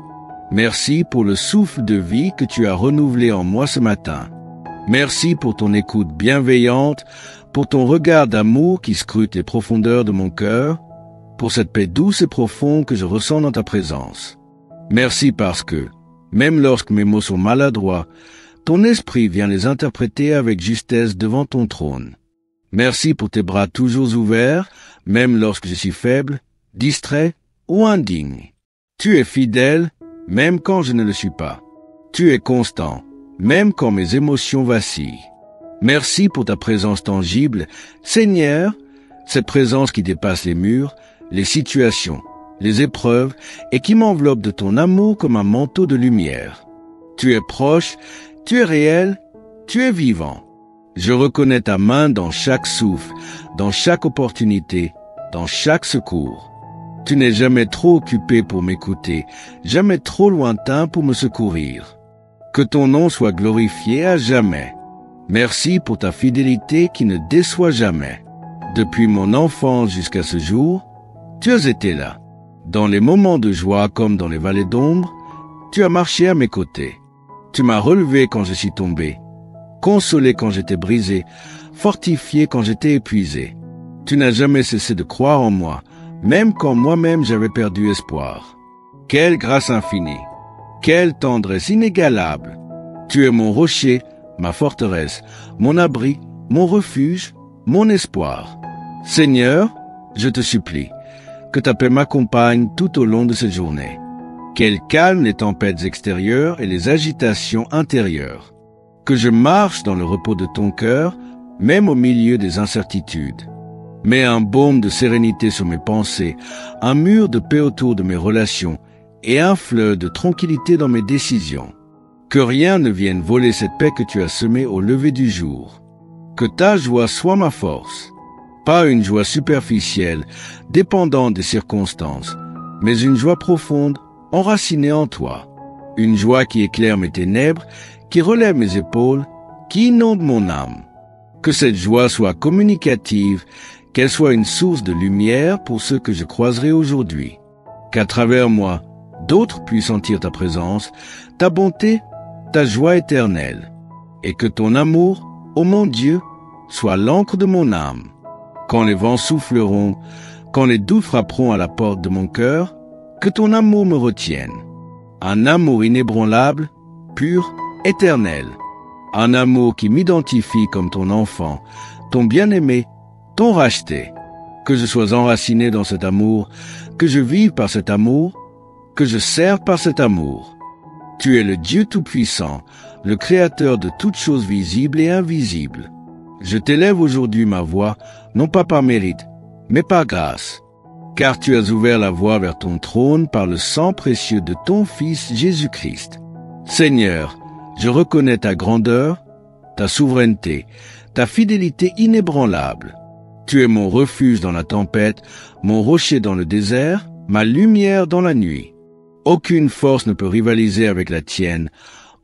S1: Merci pour le souffle de vie que tu as renouvelé en moi ce matin. Merci pour ton écoute bienveillante, pour ton regard d'amour qui scrute les profondeurs de mon cœur, pour cette paix douce et profonde que je ressens dans ta présence. Merci parce que, même lorsque mes mots sont maladroits, ton esprit vient les interpréter avec justesse devant ton trône. Merci pour tes bras toujours ouverts, même lorsque je suis faible, distrait ou indigne. Tu es fidèle, même quand je ne le suis pas. Tu es constant, même quand mes émotions vacillent. Merci pour ta présence tangible, Seigneur, cette présence qui dépasse les murs, les situations, les épreuves et qui m'enveloppe de ton amour comme un manteau de lumière. Tu es proche, tu es réel, tu es vivant. Je reconnais ta main dans chaque souffle, dans chaque opportunité, dans chaque secours. Tu n'es jamais trop occupé pour m'écouter, jamais trop lointain pour me secourir. Que ton nom soit glorifié à jamais. Merci pour ta fidélité qui ne déçoit jamais. Depuis mon enfance jusqu'à ce jour, tu as été là. Dans les moments de joie comme dans les vallées d'ombre, tu as marché à mes côtés. Tu m'as relevé quand je suis tombé, consolé quand j'étais brisé, fortifié quand j'étais épuisé. Tu n'as jamais cessé de croire en moi, même quand moi-même j'avais perdu espoir. Quelle grâce infinie! Quelle tendresse inégalable! Tu es mon rocher, ma forteresse, mon abri, mon refuge, mon espoir. Seigneur, je te supplie, que ta paix m'accompagne tout au long de cette journée. Qu'elle calme les tempêtes extérieures et les agitations intérieures. Que je marche dans le repos de ton cœur, même au milieu des incertitudes. Mets un baume de sérénité sur mes pensées, un mur de paix autour de mes relations et un fleuve de tranquillité dans mes décisions. Que rien ne vienne voler cette paix que tu as semée au lever du jour. Que ta joie soit ma force. Pas une joie superficielle, dépendante des circonstances, mais une joie profonde, enracinée en toi. Une joie qui éclaire mes ténèbres, qui relève mes épaules, qui inonde mon âme. Que cette joie soit communicative, qu'elle soit une source de lumière pour ceux que je croiserai aujourd'hui. Qu'à travers moi, d'autres puissent sentir ta présence, ta bonté, ta joie éternelle. Et que ton amour, ô mon Dieu, soit l'encre de mon âme. Quand les vents souffleront, quand les doutes frapperont à la porte de mon cœur, que ton amour me retienne. Un amour inébranlable, pur, éternel. Un amour qui m'identifie comme ton enfant, ton bien-aimé, ton racheté. Que je sois enraciné dans cet amour, que je vive par cet amour, que je serve par cet amour. Tu es le Dieu Tout-Puissant, le Créateur de toutes choses visibles et invisibles. Je t'élève aujourd'hui ma voix, non pas par mérite, mais par grâce. Car tu as ouvert la voie vers ton trône par le sang précieux de ton Fils Jésus-Christ. Seigneur, je reconnais ta grandeur, ta souveraineté, ta fidélité inébranlable. Tu es mon refuge dans la tempête, mon rocher dans le désert, ma lumière dans la nuit. Aucune force ne peut rivaliser avec la tienne,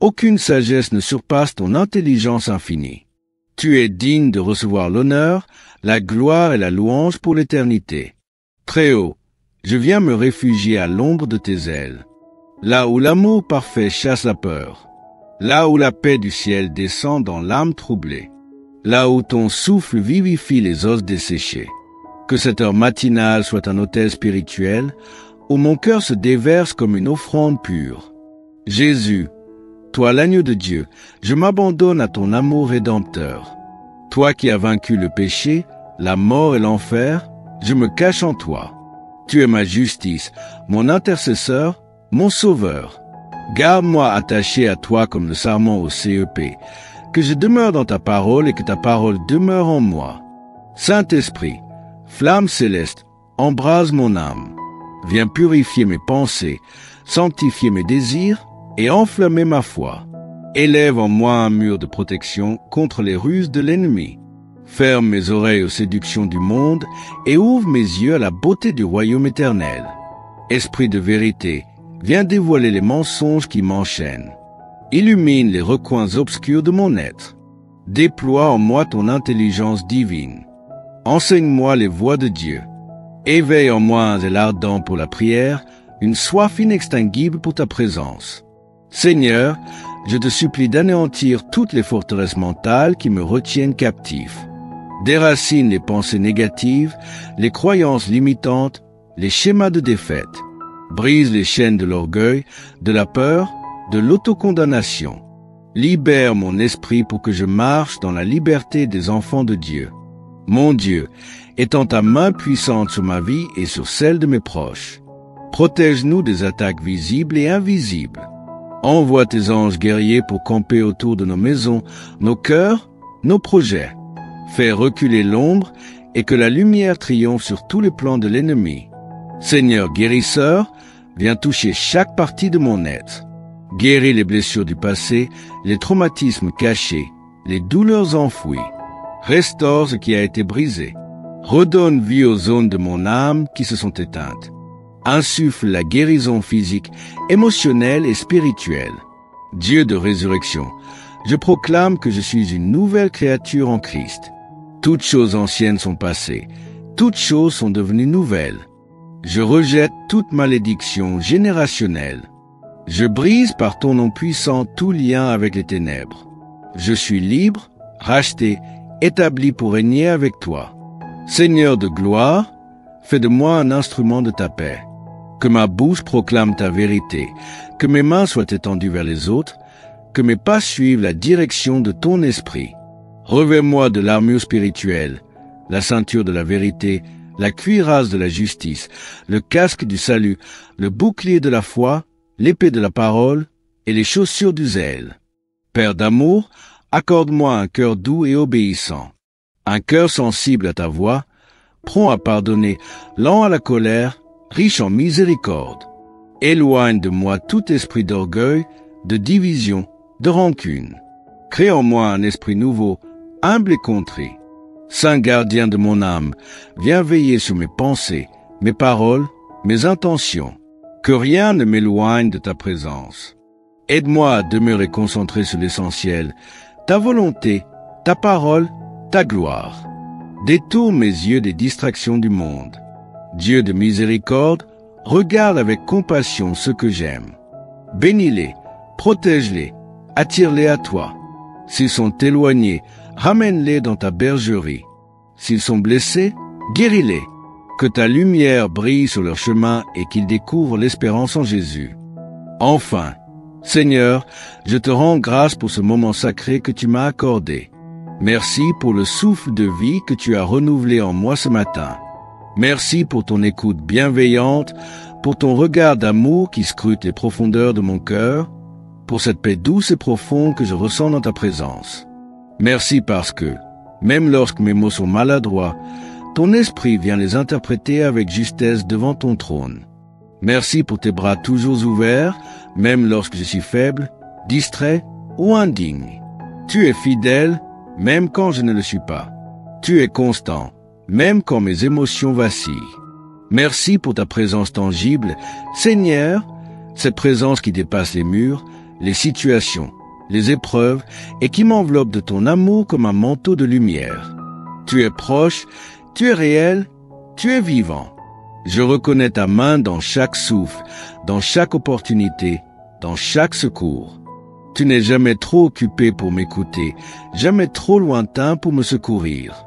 S1: aucune sagesse ne surpasse ton intelligence infinie. Tu es digne de recevoir l'honneur, la gloire et la louange pour l'éternité. Très haut, je viens me réfugier à l'ombre de tes ailes, là où l'amour parfait chasse la peur, là où la paix du ciel descend dans l'âme troublée, là où ton souffle vivifie les os desséchés. Que cette heure matinale soit un autel spirituel, où mon cœur se déverse comme une offrande pure. Jésus, toi l'agneau de Dieu, je m'abandonne à ton amour rédempteur. Toi qui as vaincu le péché, la mort et l'enfer, je me cache en toi. Tu es ma justice, mon intercesseur, mon sauveur. Garde-moi attaché à toi comme le sarment au CEP, que je demeure dans ta parole et que ta parole demeure en moi. Saint-Esprit, flamme céleste, embrase mon âme. Viens purifier mes pensées, sanctifier mes désirs et enflammer ma foi. Élève en moi un mur de protection contre les ruses de l'ennemi. Ferme mes oreilles aux séductions du monde et ouvre mes yeux à la beauté du royaume éternel. Esprit de vérité, viens dévoiler les mensonges qui m'enchaînent. Illumine les recoins obscurs de mon être. Déploie en moi ton intelligence divine. Enseigne-moi les voies de Dieu. Éveille en moi un zèle ardent pour la prière, une soif inextinguible pour ta présence. Seigneur, je te supplie d'anéantir toutes les forteresses mentales qui me retiennent captif. Déracine les pensées négatives, les croyances limitantes, les schémas de défaite. Brise les chaînes de l'orgueil, de la peur, de l'autocondamnation. Libère mon esprit pour que je marche dans la liberté des enfants de Dieu. Mon Dieu, étends ta main puissante sur ma vie et sur celle de mes proches. Protège-nous des attaques visibles et invisibles. Envoie tes anges guerriers pour camper autour de nos maisons, nos cœurs, nos projets. Fais reculer l'ombre et que la lumière triomphe sur tous les plans de l'ennemi. Seigneur guérisseur, viens toucher chaque partie de mon être. Guéris les blessures du passé, les traumatismes cachés, les douleurs enfouies. Restaure ce qui a été brisé. Redonne vie aux zones de mon âme qui se sont éteintes. Insuffle la guérison physique, émotionnelle et spirituelle. Dieu de résurrection, je proclame que je suis une nouvelle créature en Christ. Toutes choses anciennes sont passées, toutes choses sont devenues nouvelles. Je rejette toute malédiction générationnelle. Je brise par ton nom puissant tout lien avec les ténèbres. Je suis libre, racheté, établi pour régner avec toi. Seigneur de gloire, fais de moi un instrument de ta paix. Que ma bouche proclame ta vérité, que mes mains soient étendues vers les autres, que mes pas suivent la direction de ton esprit. Revêt-moi de l'armure spirituelle, la ceinture de la vérité, la cuirasse de la justice, le casque du salut, le bouclier de la foi, l'épée de la parole et les chaussures du zèle. Père d'amour, accorde-moi un cœur doux et obéissant, un cœur sensible à ta voix, prompt à pardonner, lent à la colère, riche en miséricorde. Éloigne de moi tout esprit d'orgueil, de division, de rancune. Crée en moi un esprit nouveau, humble et contrit. Saint gardien de mon âme, viens veiller sur mes pensées, mes paroles, mes intentions. Que rien ne m'éloigne de ta présence. Aide-moi à demeurer concentré sur l'essentiel, ta volonté, ta parole, ta gloire. Détourne mes yeux des distractions du monde. Dieu de miséricorde, regarde avec compassion ceux que j'aime. Bénis-les, protège-les, attire-les à toi. S'ils sont éloignés, ramène-les dans ta bergerie. S'ils sont blessés, guéris-les. Que ta lumière brille sur leur chemin et qu'ils découvrent l'espérance en Jésus. Enfin, Seigneur, je te rends grâce pour ce moment sacré que tu m'as accordé. Merci pour le souffle de vie que tu as renouvelé en moi ce matin. Merci pour ton écoute bienveillante, pour ton regard d'amour qui scrute les profondeurs de mon cœur, pour cette paix douce et profonde que je ressens dans ta présence. Merci parce que, même lorsque mes mots sont maladroits, ton esprit vient les interpréter avec justesse devant ton trône. Merci pour tes bras toujours ouverts, même lorsque je suis faible, distrait ou indigne. Tu es fidèle, même quand je ne le suis pas. Tu es constant, même quand mes émotions vacillent. Merci pour ta présence tangible, Seigneur, cette présence qui dépasse les murs, les situations, les épreuves et qui m'enveloppe de ton amour comme un manteau de lumière. Tu es proche, tu es réel, tu es vivant. Je reconnais ta main dans chaque souffle, dans chaque opportunité, dans chaque secours. Tu n'es jamais trop occupé pour m'écouter, jamais trop lointain pour me secourir.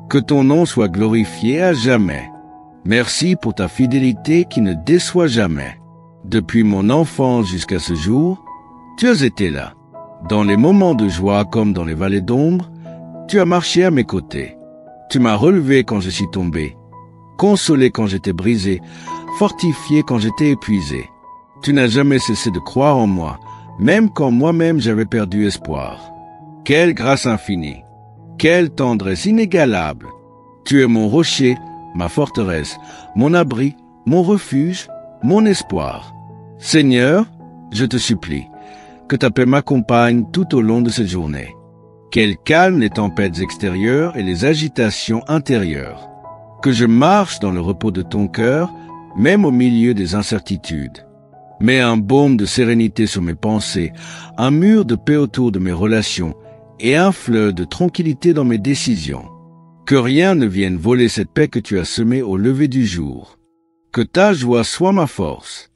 S1: Que ton nom soit glorifié à jamais. Merci pour ta fidélité qui ne déçoit jamais. Depuis mon enfance jusqu'à ce jour, tu as été là. Dans les moments de joie comme dans les vallées d'ombre, tu as marché à mes côtés. Tu m'as relevé quand je suis tombé, consolé quand j'étais brisé, fortifié quand j'étais épuisé. Tu n'as jamais cessé de croire en moi, même quand moi-même j'avais perdu espoir. Quelle grâce infinie! Quelle tendresse inégalable! Tu es mon rocher, ma forteresse, mon abri, mon refuge, mon espoir. Seigneur, je te supplie, que ta paix m'accompagne tout au long de cette journée. Qu'elle calme les tempêtes extérieures et les agitations intérieures. Que je marche dans le repos de ton cœur, même au milieu des incertitudes. Mets un baume de sérénité sur mes pensées, un mur de paix autour de mes relations, et un fleuve de tranquillité dans mes décisions. Que rien ne vienne voler cette paix que tu as semée au lever du jour. Que ta joie soit ma force.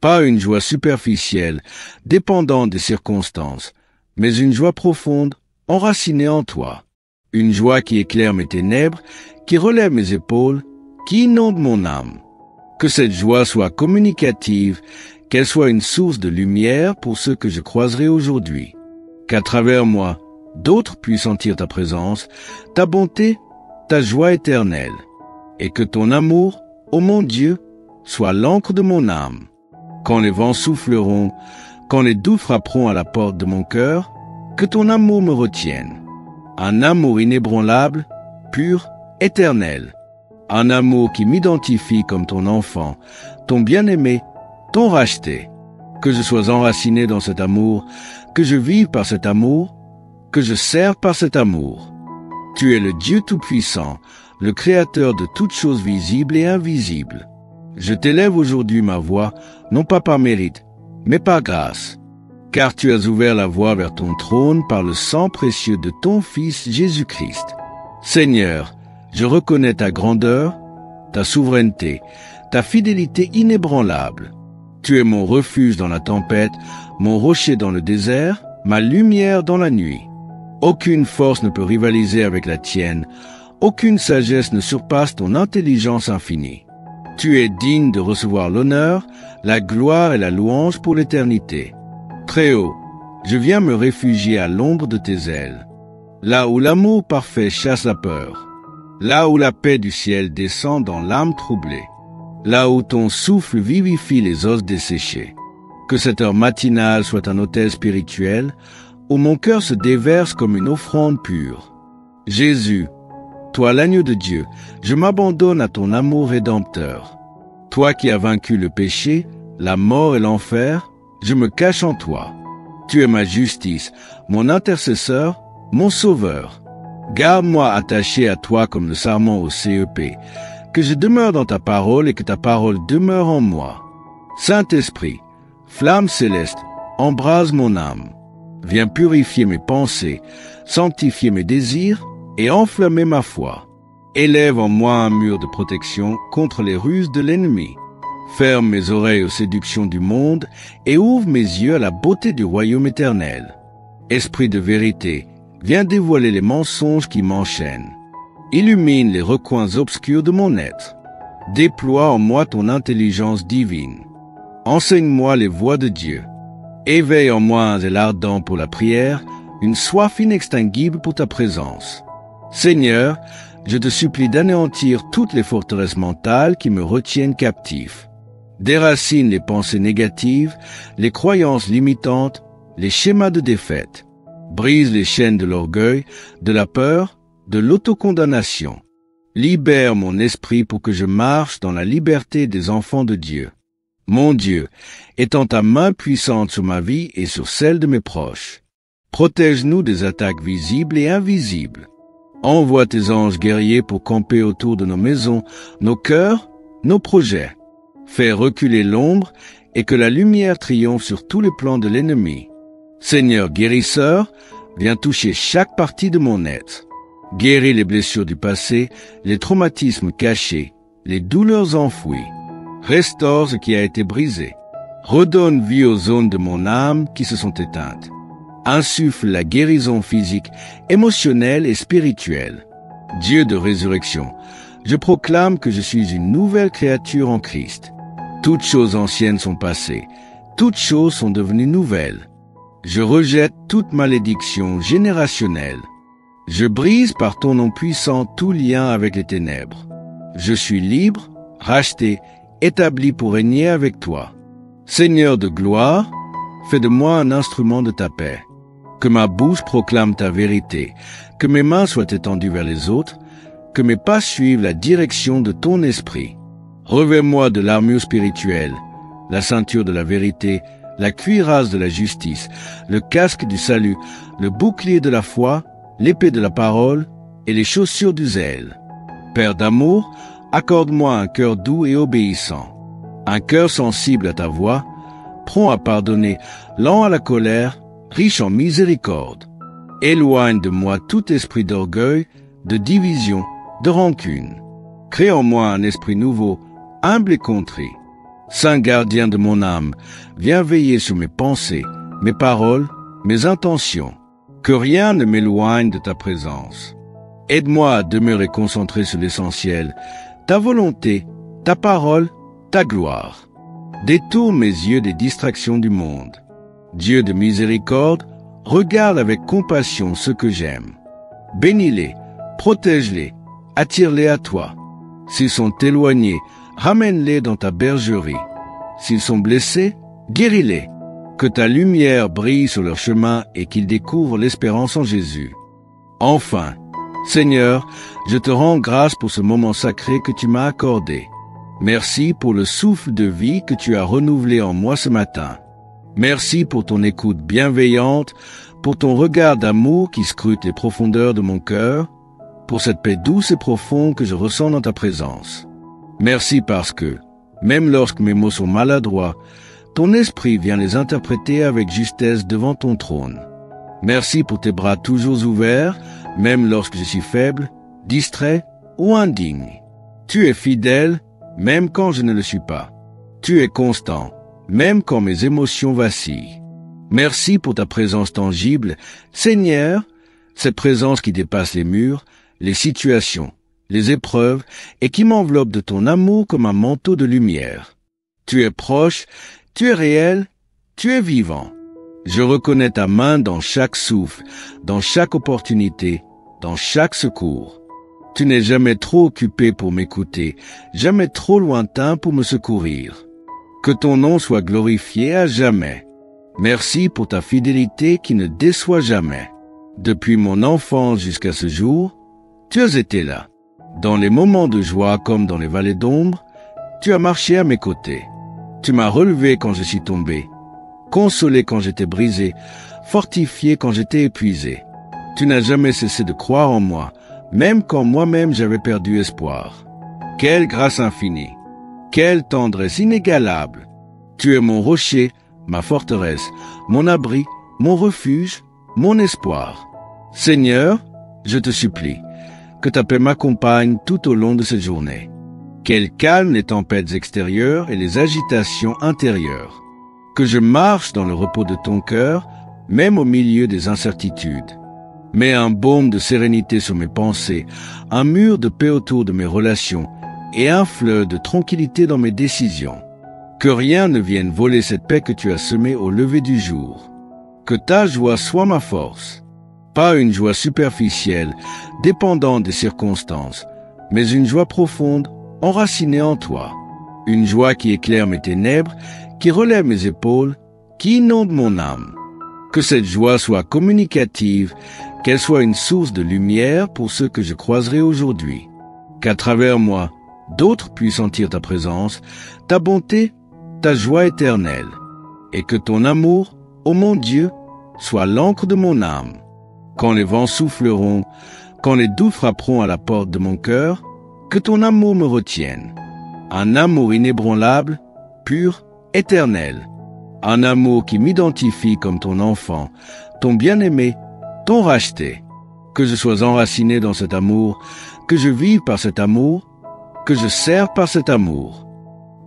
S1: Pas une joie superficielle, dépendante des circonstances, mais une joie profonde, enracinée en toi. Une joie qui éclaire mes ténèbres, qui relève mes épaules, qui inonde mon âme. Que cette joie soit communicative, qu'elle soit une source de lumière pour ceux que je croiserai aujourd'hui. Qu'à travers moi, d'autres puissent sentir ta présence, ta bonté, ta joie éternelle. Et que ton amour, ô mon Dieu, soit l'encre de mon âme. Quand les vents souffleront, quand les doutes frapperont à la porte de mon cœur, que ton amour me retienne. Un amour inébranlable, pur, éternel. Un amour qui m'identifie comme ton enfant, ton bien-aimé, ton racheté. Que je sois enraciné dans cet amour, que je vive par cet amour, que je serve par cet amour. Tu es le Dieu Tout-Puissant, le Créateur de toutes choses visibles et invisibles. Je t'élève aujourd'hui ma voix, non pas par mérite, mais par grâce. Car tu as ouvert la voie vers ton trône par le sang précieux de ton Fils Jésus-Christ. Seigneur, je reconnais ta grandeur, ta souveraineté, ta fidélité inébranlable. Tu es mon refuge dans la tempête, mon rocher dans le désert, ma lumière dans la nuit. Aucune force ne peut rivaliser avec la tienne, aucune sagesse ne surpasse ton intelligence infinie. Tu es digne de recevoir l'honneur, la gloire et la louange pour l'éternité. Très haut, je viens me réfugier à l'ombre de tes ailes, là où l'amour parfait chasse la peur, là où la paix du ciel descend dans l'âme troublée, là où ton souffle vivifie les os desséchés. Que cette heure matinale soit un autel spirituel, où mon cœur se déverse comme une offrande pure. Jésus, toi l'agneau de Dieu, je m'abandonne à ton amour rédempteur. Toi qui as vaincu le péché, la mort et l'enfer, je me cache en toi. Tu es ma justice, mon intercesseur, mon sauveur. Garde-moi attaché à toi comme le sarment au CEP, que je demeure dans ta parole et que ta parole demeure en moi. Saint-Esprit, flamme céleste, embrase mon âme. Viens purifier mes pensées, sanctifier mes désirs et enflammer ma foi. Élève en moi un mur de protection contre les ruses de l'ennemi. Ferme mes oreilles aux séductions du monde et ouvre mes yeux à la beauté du royaume éternel. Esprit de vérité, viens dévoiler les mensonges qui m'enchaînent. Illumine les recoins obscurs de mon être. Déploie en moi ton intelligence divine. Enseigne-moi les voies de Dieu. Éveille en moi un zèle ardent pour la prière, une soif inextinguible pour ta présence. Seigneur, je te supplie d'anéantir toutes les forteresses mentales qui me retiennent captif. Déracine les pensées négatives, les croyances limitantes, les schémas de défaite. Brise les chaînes de l'orgueil, de la peur, de l'autocondamnation. Libère mon esprit pour que je marche dans la liberté des enfants de Dieu. Mon Dieu, étends ta main puissante sur ma vie et sur celle de mes proches. Protège-nous des attaques visibles et invisibles. Envoie tes anges guerriers pour camper autour de nos maisons, nos cœurs, nos projets. Fais reculer l'ombre et que la lumière triomphe sur tous les plans de l'ennemi. Seigneur guérisseur, viens toucher chaque partie de mon être. Guéris les blessures du passé, les traumatismes cachés, les douleurs enfouies. Restaure ce qui a été brisé. Redonne vie aux zones de mon âme qui se sont éteintes. Insuffle la guérison physique, émotionnelle et spirituelle. Dieu de résurrection, je proclame que je suis une nouvelle créature en Christ. Toutes choses anciennes sont passées, toutes choses sont devenues nouvelles. Je rejette toute malédiction générationnelle. Je brise par ton nom puissant tout lien avec les ténèbres. Je suis libre, racheté, établi pour régner avec toi. Seigneur de gloire, fais de moi un instrument de ta paix. Que ma bouche proclame ta vérité, que mes mains soient étendues vers les autres, que mes pas suivent la direction de ton esprit. Revêt-moi de l'armure spirituelle, la ceinture de la vérité, la cuirasse de la justice, le casque du salut, le bouclier de la foi, l'épée de la parole et les chaussures du zèle. Père d'amour, accorde-moi un cœur doux et obéissant, un cœur sensible à ta voix, prompt à pardonner, lent à la colère, riche en miséricorde. Éloigne de moi tout esprit d'orgueil, de division, de rancune. Crée en moi un esprit nouveau, humble et contrit. Saint gardien de mon âme, viens veiller sur mes pensées, mes paroles, mes intentions. Que rien ne m'éloigne de ta présence. Aide-moi à demeurer concentré sur l'essentiel, ta volonté, ta parole, ta gloire. Détourne mes yeux des distractions du monde. Dieu de miséricorde, regarde avec compassion ceux que j'aime. Bénis-les, protège-les, attire-les à toi. S'ils sont éloignés, ramène-les dans ta bergerie. S'ils sont blessés, guéris-les. Que ta lumière brille sur leur chemin et qu'ils découvrent l'espérance en Jésus. Enfin, Seigneur, je te rends grâce pour ce moment sacré que tu m'as accordé. Merci pour le souffle de vie que tu as renouvelé en moi ce matin. Merci pour ton écoute bienveillante, pour ton regard d'amour qui scrute les profondeurs de mon cœur, pour cette paix douce et profonde que je ressens dans ta présence. Merci parce que, même lorsque mes mots sont maladroits, ton esprit vient les interpréter avec justesse devant ton trône. Merci pour tes bras toujours ouverts, même lorsque je suis faible, distrait ou indigne. Tu es fidèle, même quand je ne le suis pas. Tu es constant, même quand mes émotions vacillent. Merci pour ta présence tangible, Seigneur, cette présence qui dépasse les murs, les situations, les épreuves, et qui m'enveloppe de ton amour comme un manteau de lumière. Tu es proche, tu es réel, tu es vivant. Je reconnais ta main dans chaque souffle, dans chaque opportunité, dans chaque secours. Tu n'es jamais trop occupé pour m'écouter, jamais trop lointain pour me secourir. Que ton nom soit glorifié à jamais. Merci pour ta fidélité qui ne déçoit jamais. Depuis mon enfance jusqu'à ce jour, tu as été là. Dans les moments de joie comme dans les vallées d'ombre, tu as marché à mes côtés. Tu m'as relevé quand je suis tombé, consolé quand j'étais brisé, fortifié quand j'étais épuisé. Tu n'as jamais cessé de croire en moi, même quand moi-même j'avais perdu espoir. Quelle grâce infinie! Quelle tendresse inégalable! Tu es mon rocher, ma forteresse, mon abri, mon refuge, mon espoir. Seigneur, je te supplie, que ta paix m'accompagne tout au long de cette journée. Qu'elle calme les tempêtes extérieures et les agitations intérieures. Que je marche dans le repos de ton cœur, même au milieu des incertitudes. Mets un baume de sérénité sur mes pensées, un mur de paix autour de mes relations et un fleuve de tranquillité dans mes décisions. Que rien ne vienne voler cette paix que tu as semée au lever du jour. Que ta joie soit ma force. Pas une joie superficielle, dépendante des circonstances, mais une joie profonde, enracinée en toi. Une joie qui éclaire mes ténèbres, qui relève mes épaules, qui inonde mon âme. Que cette joie soit communicative, qu'elle soit une source de lumière pour ceux que je croiserai aujourd'hui. Qu'à travers moi, d'autres puissent sentir ta présence, ta bonté, ta joie éternelle. Et que ton amour, ô mon Dieu, soit l'encre de mon âme. Quand les vents souffleront, quand les doutes frapperont à la porte de mon cœur, que ton amour me retienne. Un amour inébranlable, pur, éternel. Un amour qui m'identifie comme ton enfant, ton bien-aimé, ton racheté. Que je sois enraciné dans cet amour, que je vive par cet amour, que je serve par cet amour.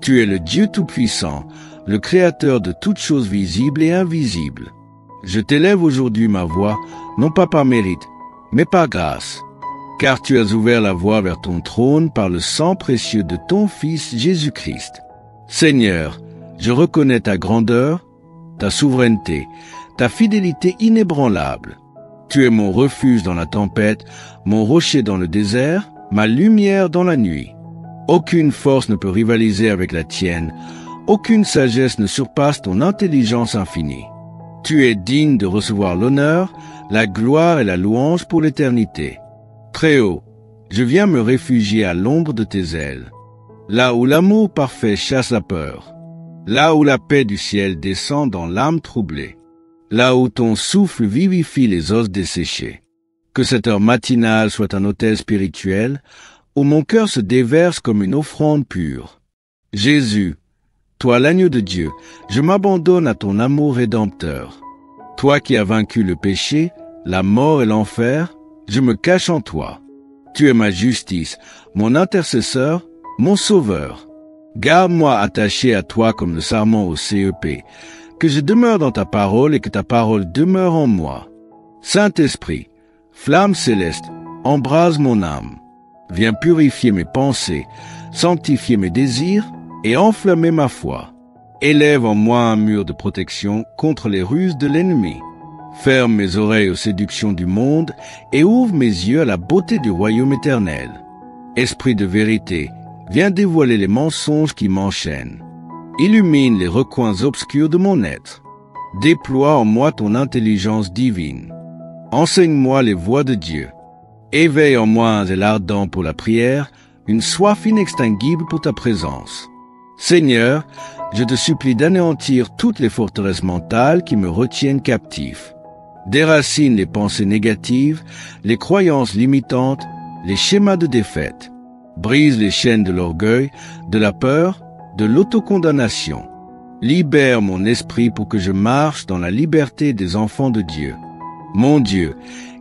S1: Tu es le Dieu Tout-Puissant, le Créateur de toutes choses visibles et invisibles. Je t'élève aujourd'hui ma voix, non pas par mérite, mais par grâce. Car tu as ouvert la voie vers ton trône par le sang précieux de ton Fils Jésus-Christ. Seigneur, je reconnais ta grandeur, ta souveraineté, ta fidélité inébranlable. Tu es mon refuge dans la tempête, mon rocher dans le désert, ma lumière dans la nuit. Aucune force ne peut rivaliser avec la tienne, aucune sagesse ne surpasse ton intelligence infinie. Tu es digne de recevoir l'honneur, la gloire et la louange pour l'éternité. Très haut, je viens me réfugier à l'ombre de tes ailes, là où l'amour parfait chasse la peur, là où la paix du ciel descend dans l'âme troublée, là où ton souffle vivifie les os desséchés. Que cette heure matinale soit un autel spirituel, où mon cœur se déverse comme une offrande pure. Jésus, toi l'agneau de Dieu, je m'abandonne à ton amour rédempteur. Toi qui as vaincu le péché, la mort et l'enfer, je me cache en toi. Tu es ma justice, mon intercesseur, mon sauveur. Garde-moi attaché à toi comme le sarment au CEP, que je demeure dans ta parole et que ta parole demeure en moi. Saint-Esprit, flamme céleste, embrase mon âme. Viens purifier mes pensées, sanctifier mes désirs et enflammer ma foi. Élève en moi un mur de protection contre les ruses de l'ennemi. Ferme mes oreilles aux séductions du monde et ouvre mes yeux à la beauté du royaume éternel. Esprit de vérité, viens dévoiler les mensonges qui m'enchaînent. Illumine les recoins obscurs de mon être. Déploie en moi ton intelligence divine. Enseigne-moi les voies de Dieu. Éveille en moi un zèle ardent pour la prière, une soif inextinguible pour ta présence. Seigneur, je te supplie d'anéantir toutes les forteresses mentales qui me retiennent captif. Déracine les pensées négatives, les croyances limitantes, les schémas de défaite. Brise les chaînes de l'orgueil, de la peur, de l'autocondamnation. Libère mon esprit pour que je marche dans la liberté des enfants de Dieu. Mon Dieu,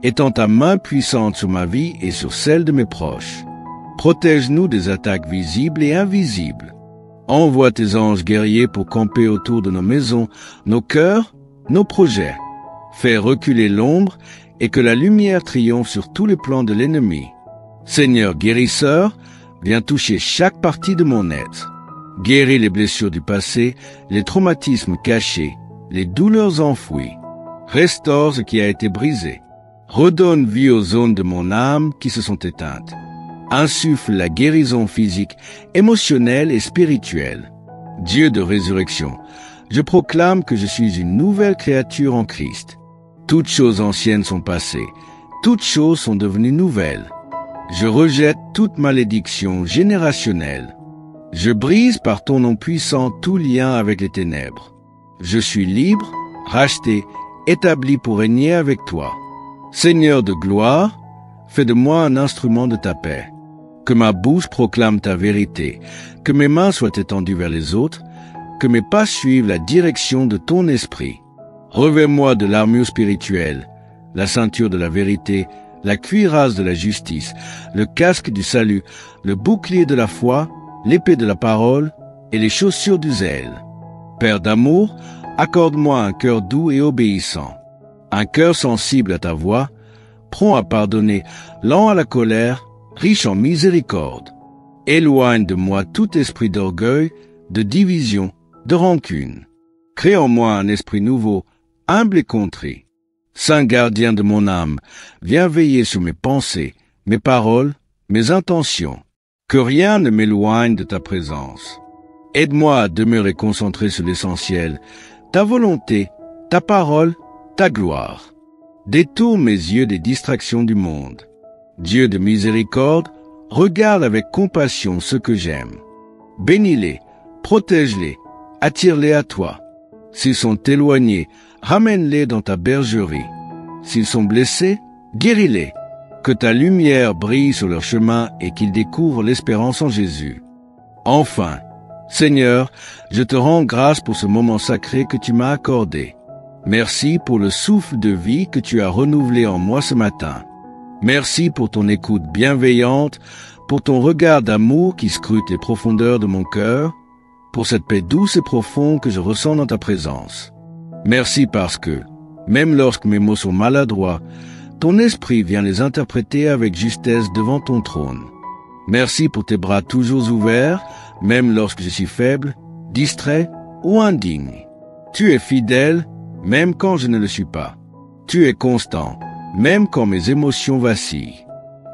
S1: étends ta main puissante sur ma vie et sur celle de mes proches. Protège-nous des attaques visibles et invisibles. Envoie tes anges guerriers pour camper autour de nos maisons, nos cœurs, nos projets. Fais reculer l'ombre et que la lumière triomphe sur tous les plans de l'ennemi. Seigneur guérisseur, viens toucher chaque partie de mon être. Guéris les blessures du passé, les traumatismes cachés, les douleurs enfouies. Restaure ce qui a été brisé. Redonne vie aux zones de mon âme qui se sont éteintes. Insuffle la guérison physique, émotionnelle et spirituelle. Dieu de résurrection, je proclame que je suis une nouvelle créature en Christ. Toutes choses anciennes sont passées, toutes choses sont devenues nouvelles. Je rejette toute malédiction générationnelle. Je brise par ton nom puissant tout lien avec les ténèbres. Je suis libre, racheté, établi pour régner avec toi. Seigneur de gloire, fais de moi un instrument de ta paix. Que ma bouche proclame ta vérité, que mes mains soient étendues vers les autres, que mes pas suivent la direction de ton esprit. Revêt-moi de l'armure spirituelle, la ceinture de la vérité, la cuirasse de la justice, le casque du salut, le bouclier de la foi, l'épée de la parole et les chaussures du zèle. Père d'amour, accorde-moi un cœur doux et obéissant, un cœur sensible à ta voix, prompt à pardonner, lent à la colère, riche en miséricorde. Éloigne de moi tout esprit d'orgueil, de division, de rancune. Crée en moi un esprit nouveau, humble et contrit. Saint gardien de mon âme, viens veiller sur mes pensées, mes paroles, mes intentions. Que rien ne m'éloigne de ta présence. Aide-moi à demeurer concentré sur l'essentiel, ta volonté, ta parole, ta gloire. Détourne mes yeux des distractions du monde. Dieu de miséricorde, regarde avec compassion ceux que j'aime. Bénis-les, protège-les, attire-les à toi. S'ils sont éloignés, ramène-les dans ta bergerie. S'ils sont blessés, guéris-les. Que ta lumière brille sur leur chemin et qu'ils découvrent l'espérance en Jésus. Enfin, Seigneur, je te rends grâce pour ce moment sacré que tu m'as accordé. Merci pour le souffle de vie que tu as renouvelé en moi ce matin. Merci pour ton écoute bienveillante, pour ton regard d'amour qui scrute les profondeurs de mon cœur, pour cette paix douce et profonde que je ressens dans ta présence. Merci parce que, même lorsque mes mots sont maladroits, ton esprit vient les interpréter avec justesse devant ton trône. Merci pour tes bras toujours ouverts, même lorsque je suis faible, distrait ou indigne. Tu es fidèle, même quand je ne le suis pas. Tu es constant, même quand mes émotions vacillent.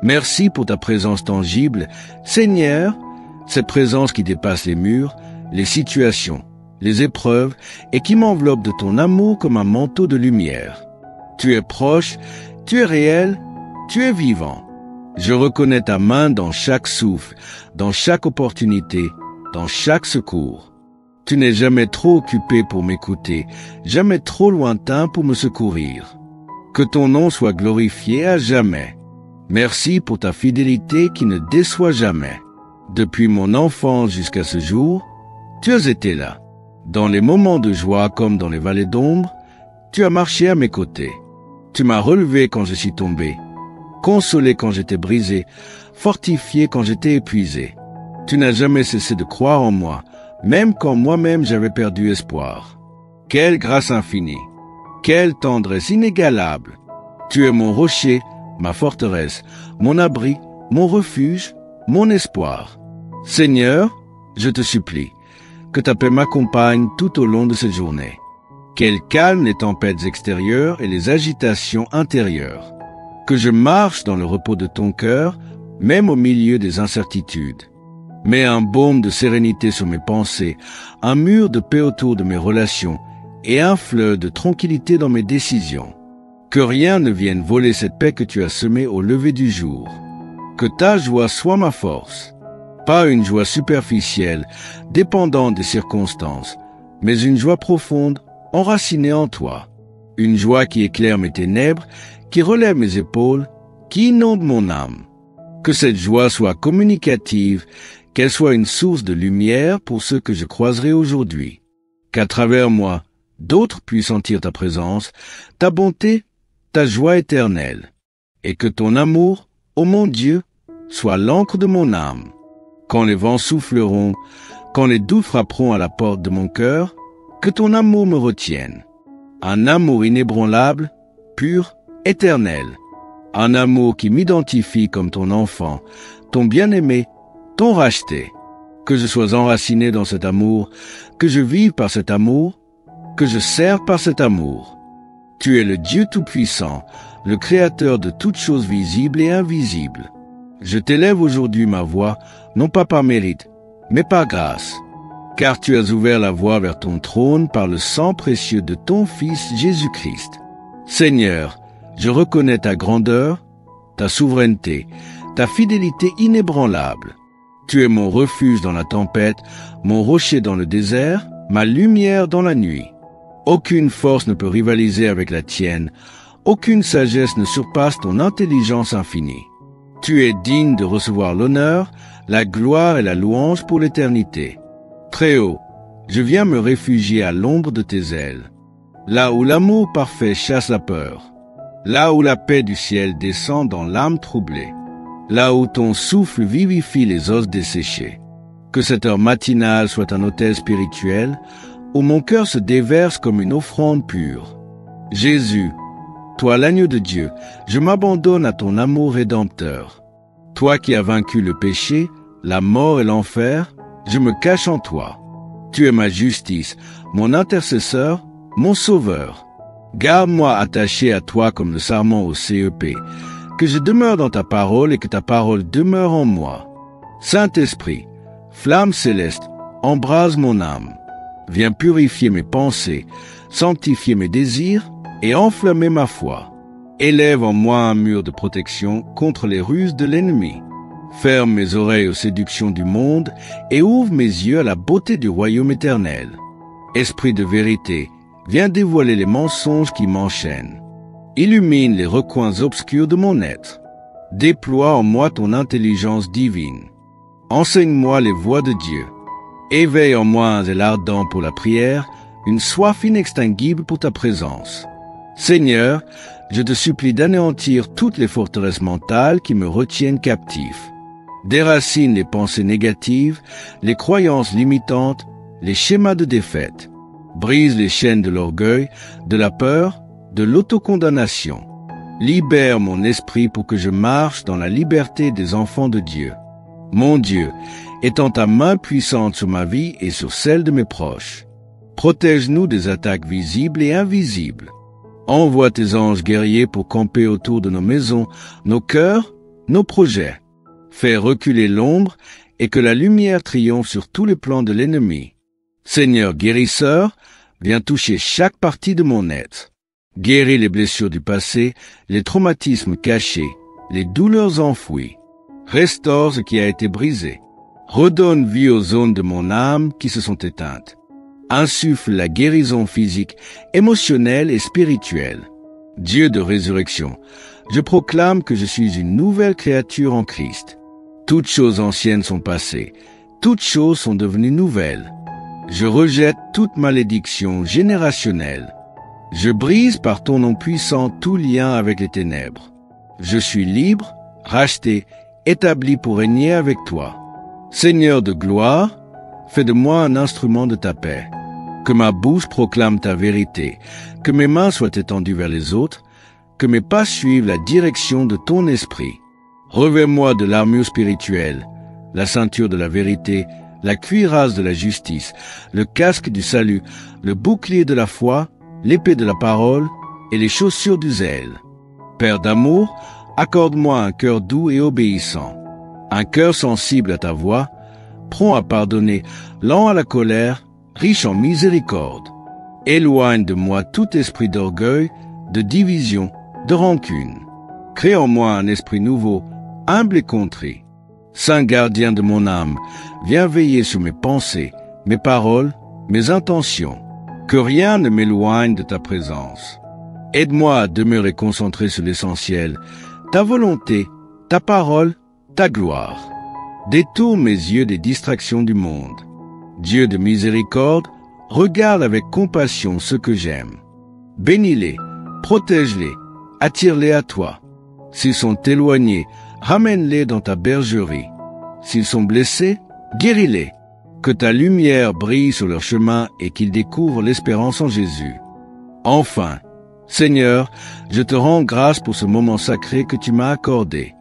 S1: Merci pour ta présence tangible, Seigneur, cette présence qui dépasse les murs, les situations, les épreuves et qui m'enveloppe de ton amour comme un manteau de lumière. Tu es proche, tu es réel, tu es vivant. Je reconnais ta main dans chaque souffle, dans chaque opportunité, dans chaque secours. Tu n'es jamais trop occupé pour m'écouter, jamais trop lointain pour me secourir. Que ton nom soit glorifié à jamais. Merci pour ta fidélité qui ne déçoit jamais. Depuis mon enfance jusqu'à ce jour, tu as été là. Dans les moments de joie comme dans les vallées d'ombre, tu as marché à mes côtés. Tu m'as relevé quand je suis tombé, consolé quand j'étais brisé, fortifié quand j'étais épuisé. Tu n'as jamais cessé de croire en moi, même quand moi-même j'avais perdu espoir. Quelle grâce infinie! Quelle tendresse inégalable! Tu es mon rocher, ma forteresse, mon abri, mon refuge, mon espoir. Seigneur, je te supplie, que ta paix m'accompagne tout au long de cette journée. Qu'elle calme les tempêtes extérieures et les agitations intérieures. Que je marche dans le repos de ton cœur, même au milieu des incertitudes. Mets un baume de sérénité sur mes pensées, un mur de paix autour de mes relations et un fleuve de tranquillité dans mes décisions. Que rien ne vienne voler cette paix que tu as semée au lever du jour. Que ta joie soit ma force. Pas une joie superficielle, dépendante des circonstances, mais une joie profonde, enracinée en toi. Une joie qui éclaire mes ténèbres, qui relève mes épaules, qui inonde mon âme. Que cette joie soit communicative, qu'elle soit une source de lumière pour ceux que je croiserai aujourd'hui. Qu'à travers moi, d'autres puissent sentir ta présence, ta bonté, ta joie éternelle. Et que ton amour, ô mon Dieu, soit l'encre de mon âme. Quand les vents souffleront, quand les doutes frapperont à la porte de mon cœur, que ton amour me retienne. Un amour inébranlable, pur, éternel. Un amour qui m'identifie comme ton enfant, ton bien-aimé, ton racheté. Que je sois enraciné dans cet amour, que je vive par cet amour, que je serve par cet amour. Tu es le Dieu Tout-Puissant, le Créateur de toutes choses visibles et invisibles. Je t'élève aujourd'hui ma voix, non pas par mérite, mais par grâce. Car tu as ouvert la voie vers ton trône par le sang précieux de ton Fils Jésus-Christ. Seigneur, je reconnais ta grandeur, ta souveraineté, ta fidélité inébranlable. Tu es mon refuge dans la tempête, mon rocher dans le désert, ma lumière dans la nuit. Aucune force ne peut rivaliser avec la tienne, aucune sagesse ne surpasse ton intelligence infinie. Tu es digne de recevoir l'honneur, la gloire et la louange pour l'éternité. Très haut, je viens me réfugier à l'ombre de tes ailes, là où l'amour parfait chasse la peur, là où la paix du ciel descend dans l'âme troublée, là où ton souffle vivifie les os desséchés. Que cette heure matinale soit un autel spirituel, où mon cœur se déverse comme une offrande pure. Jésus, toi l'agneau de Dieu, je m'abandonne à ton amour rédempteur. Toi qui as vaincu le péché, la mort et l'enfer, je me cache en toi. Tu es ma justice, mon intercesseur, mon sauveur. Garde-moi attaché à toi comme le sarment au CEP, que je demeure dans ta parole et que ta parole demeure en moi. Saint-Esprit, flamme céleste, embrase mon âme. Viens purifier mes pensées, sanctifier mes désirs et enflammer ma foi. Élève en moi un mur de protection contre les ruses de l'ennemi. Ferme mes oreilles aux séductions du monde et ouvre mes yeux à la beauté du royaume éternel. Esprit de vérité, viens dévoiler les mensonges qui m'enchaînent. Illumine les recoins obscurs de mon être. Déploie en moi ton intelligence divine. Enseigne-moi les voies de Dieu. Éveille en moi un zèle ardent pour la prière, une soif inextinguible pour ta présence. Seigneur, je te supplie d'anéantir toutes les forteresses mentales qui me retiennent captif. Déracine les pensées négatives, les croyances limitantes, les schémas de défaite. Brise les chaînes de l'orgueil, de la peur, de l'autocondamnation. Libère mon esprit pour que je marche dans la liberté des enfants de Dieu. Mon Dieu, étends ta main puissante sur ma vie et sur celle de mes proches. Protège-nous des attaques visibles et invisibles. Envoie tes anges guerriers pour camper autour de nos maisons, nos cœurs, nos projets. Fais reculer l'ombre et que la lumière triomphe sur tous les plans de l'ennemi. Seigneur guérisseur, viens toucher chaque partie de mon être. Guéris les blessures du passé, les traumatismes cachés, les douleurs enfouies. Restaure ce qui a été brisé. Redonne vie aux zones de mon âme qui se sont éteintes. Insuffle la guérison physique, émotionnelle et spirituelle. Dieu de résurrection, je proclame que je suis une nouvelle créature en Christ. Toutes choses anciennes sont passées, toutes choses sont devenues nouvelles. Je rejette toute malédiction générationnelle. Je brise par ton nom puissant tout lien avec les ténèbres. Je suis libre, racheté, établi pour régner avec toi. Seigneur de gloire, fais de moi un instrument de ta paix. Que ma bouche proclame ta vérité, que mes mains soient étendues vers les autres, que mes pas suivent la direction de ton esprit. Revêt-moi de l'armure spirituelle, la ceinture de la vérité, la cuirasse de la justice, le casque du salut, le bouclier de la foi, l'épée de la parole et les chaussures du zèle. Père d'amour, accorde-moi un cœur doux et obéissant, un cœur sensible à ta voix, prompt à pardonner, lent à la colère, riche en miséricorde. Éloigne de moi tout esprit d'orgueil, de division, de rancune. Crée en moi un esprit nouveau, humble et contrit. Saint gardien de mon âme, viens veiller sur mes pensées, mes paroles, mes intentions. Que rien ne m'éloigne de ta présence. Aide-moi à demeurer concentré sur l'essentiel, ta volonté, ta parole, ta gloire. Détourne mes yeux des distractions du monde. Dieu de miséricorde, regarde avec compassion ceux que j'aime. Bénis-les, protège-les, attire-les à toi. S'ils sont éloignés, ramène-les dans ta bergerie. S'ils sont blessés, guéris-les. Que ta lumière brille sur leur chemin et qu'ils découvrent l'espérance en Jésus. Enfin, Seigneur, je te rends grâce pour ce moment sacré que tu m'as accordé.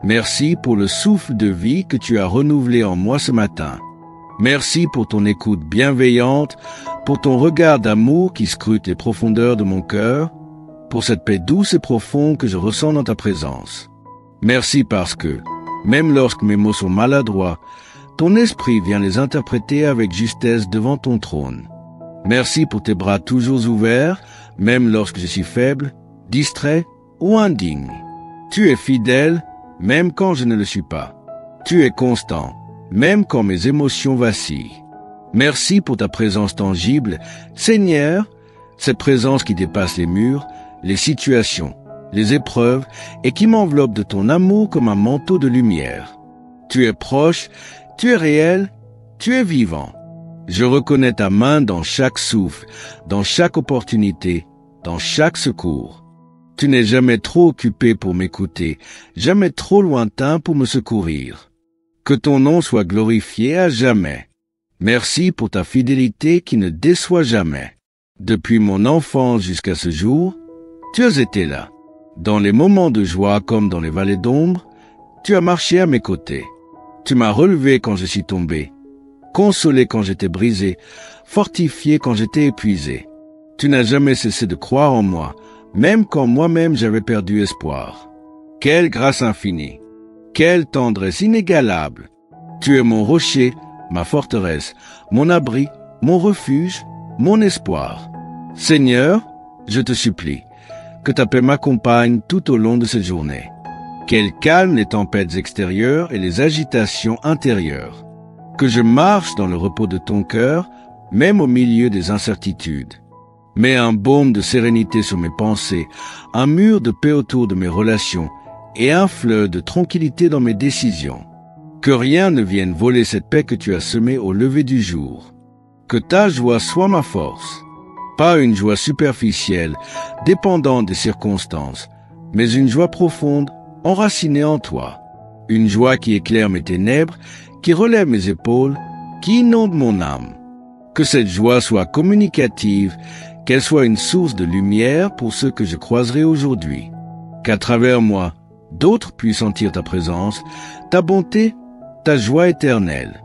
S1: Merci pour le souffle de vie que tu as renouvelé en moi ce matin. Merci pour ton écoute bienveillante, pour ton regard d'amour qui scrute les profondeurs de mon cœur, pour cette paix douce et profonde que je ressens dans ta présence. Merci parce que, même lorsque mes mots sont maladroits, ton esprit vient les interpréter avec justesse devant ton trône. Merci pour tes bras toujours ouverts, même lorsque je suis faible, distrait ou indigne. Tu es fidèle, même quand je ne le suis pas. Tu es constant, même quand mes émotions vacillent. Merci pour ta présence tangible, Seigneur, cette présence qui dépasse les murs, les situations, les épreuves, et qui m'enveloppe de ton amour comme un manteau de lumière. Tu es proche, tu es réel, tu es vivant. Je reconnais ta main dans chaque souffle, dans chaque opportunité, dans chaque secours. Tu n'es jamais trop occupé pour m'écouter, jamais trop lointain pour me secourir. Que ton nom soit glorifié à jamais. Merci pour ta fidélité qui ne déçoit jamais. Depuis mon enfance jusqu'à ce jour, tu as été là. Dans les moments de joie comme dans les vallées d'ombre, tu as marché à mes côtés. Tu m'as relevé quand je suis tombé, consolé quand j'étais brisé, fortifié quand j'étais épuisé. Tu n'as jamais cessé de croire en moi, même quand moi-même j'avais perdu espoir. Quelle grâce infinie! Quelle tendresse inégalable! Tu es mon rocher, ma forteresse, mon abri, mon refuge, mon espoir. Seigneur, je te supplie, que ta paix m'accompagne tout au long de cette journée. Qu'elle calme les tempêtes extérieures et les agitations intérieures. Que je marche dans le repos de ton cœur, même au milieu des incertitudes. Mets un baume de sérénité sur mes pensées, un mur de paix autour de mes relations et un fleuve de tranquillité dans mes décisions. Que rien ne vienne voler cette paix que tu as semée au lever du jour. Que ta joie soit ma force. Pas une joie superficielle, dépendante des circonstances, mais une joie profonde, enracinée en toi. Une joie qui éclaire mes ténèbres, qui relève mes épaules, qui inonde mon âme. Que cette joie soit communicative, qu'elle soit une source de lumière pour ceux que je croiserai aujourd'hui. Qu'à travers moi, d'autres puissent sentir ta présence, ta bonté, ta joie éternelle.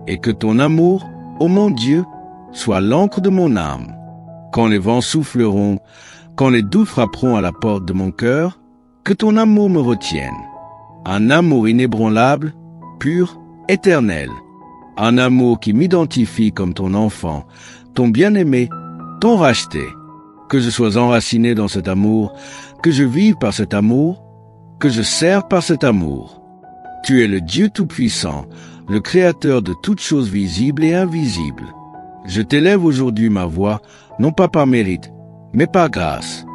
S1: Et que ton amour, ô mon Dieu, soit l'encre de mon âme. Quand les vents souffleront, quand les doutes frapperont à la porte de mon cœur, que ton amour me retienne. Un amour inébranlable, pur, éternel. Un amour qui m'identifie comme ton enfant, ton bien-aimé, ton racheté. Que je sois enraciné dans cet amour, que je vive par cet amour, que je serve par cet amour. Tu es le Dieu Tout-Puissant, le Créateur de toutes choses visibles et invisibles. Je t'élève aujourd'hui ma voix, non pas par mérite, mais par grâce.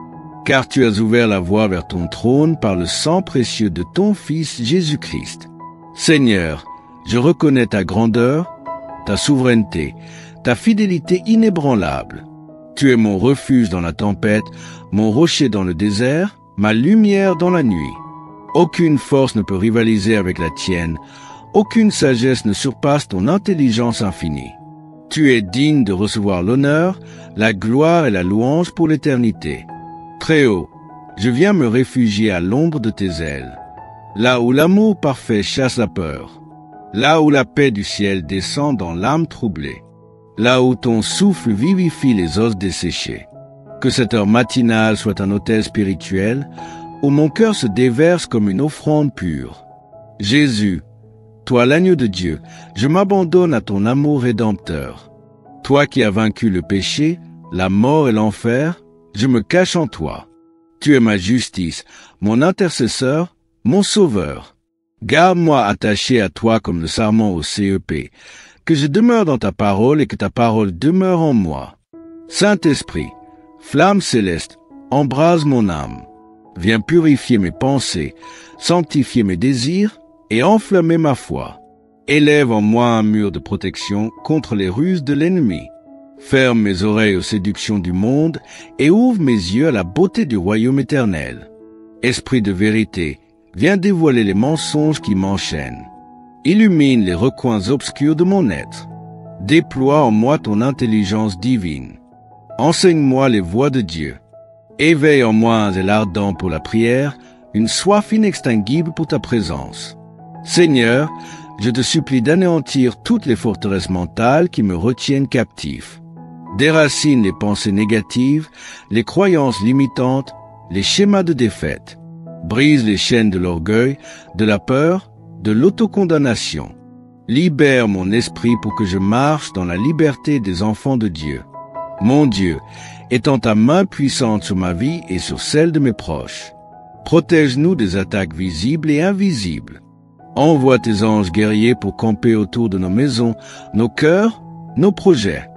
S1: Car tu as ouvert la voie vers ton trône par le sang précieux de ton Fils Jésus-Christ. Seigneur, je reconnais ta grandeur, ta souveraineté, ta fidélité inébranlable. Tu es mon refuge dans la tempête, mon rocher dans le désert, ma lumière dans la nuit. Aucune force ne peut rivaliser avec la tienne, aucune sagesse ne surpasse ton intelligence infinie. Tu es digne de recevoir l'honneur, la gloire et la louange pour l'éternité. Très haut, je viens me réfugier à l'ombre de tes ailes, là où l'amour parfait chasse la peur, là où la paix du ciel descend dans l'âme troublée, là où ton souffle vivifie les os desséchés. Que cette heure matinale soit un autel spirituel, où mon cœur se déverse comme une offrande pure. Jésus, toi l'agneau de Dieu, je m'abandonne à ton amour rédempteur. Toi qui as vaincu le péché, la mort et l'enfer, je me cache en toi. Tu es ma justice, mon intercesseur, mon sauveur. Garde-moi attaché à toi comme le sarment au CEP, que je demeure dans ta parole et que ta parole demeure en moi. Saint-Esprit, flamme céleste, embrase mon âme. Viens purifier mes pensées, sanctifier mes désirs et enflammer ma foi. Élève en moi un mur de protection contre les ruses de l'ennemi. Ferme mes oreilles aux séductions du monde et ouvre mes yeux à la beauté du royaume éternel. Esprit de vérité, viens dévoiler les mensonges qui m'enchaînent. Illumine les recoins obscurs de mon être. Déploie en moi ton intelligence divine. Enseigne-moi les voies de Dieu. Éveille en moi un zèle ardent pour la prière, une soif inextinguible pour ta présence. Seigneur, je te supplie d'anéantir toutes les forteresses mentales qui me retiennent captif. Déracine les pensées négatives, les croyances limitantes, les schémas de défaite. Brise les chaînes de l'orgueil, de la peur, de l'autocondamnation. Libère mon esprit pour que je marche dans la liberté des enfants de Dieu. Mon Dieu, étends ta main puissante sur ma vie et sur celle de mes proches. Protège-nous des attaques visibles et invisibles. Envoie tes anges guerriers pour camper autour de nos maisons, nos cœurs, nos projets.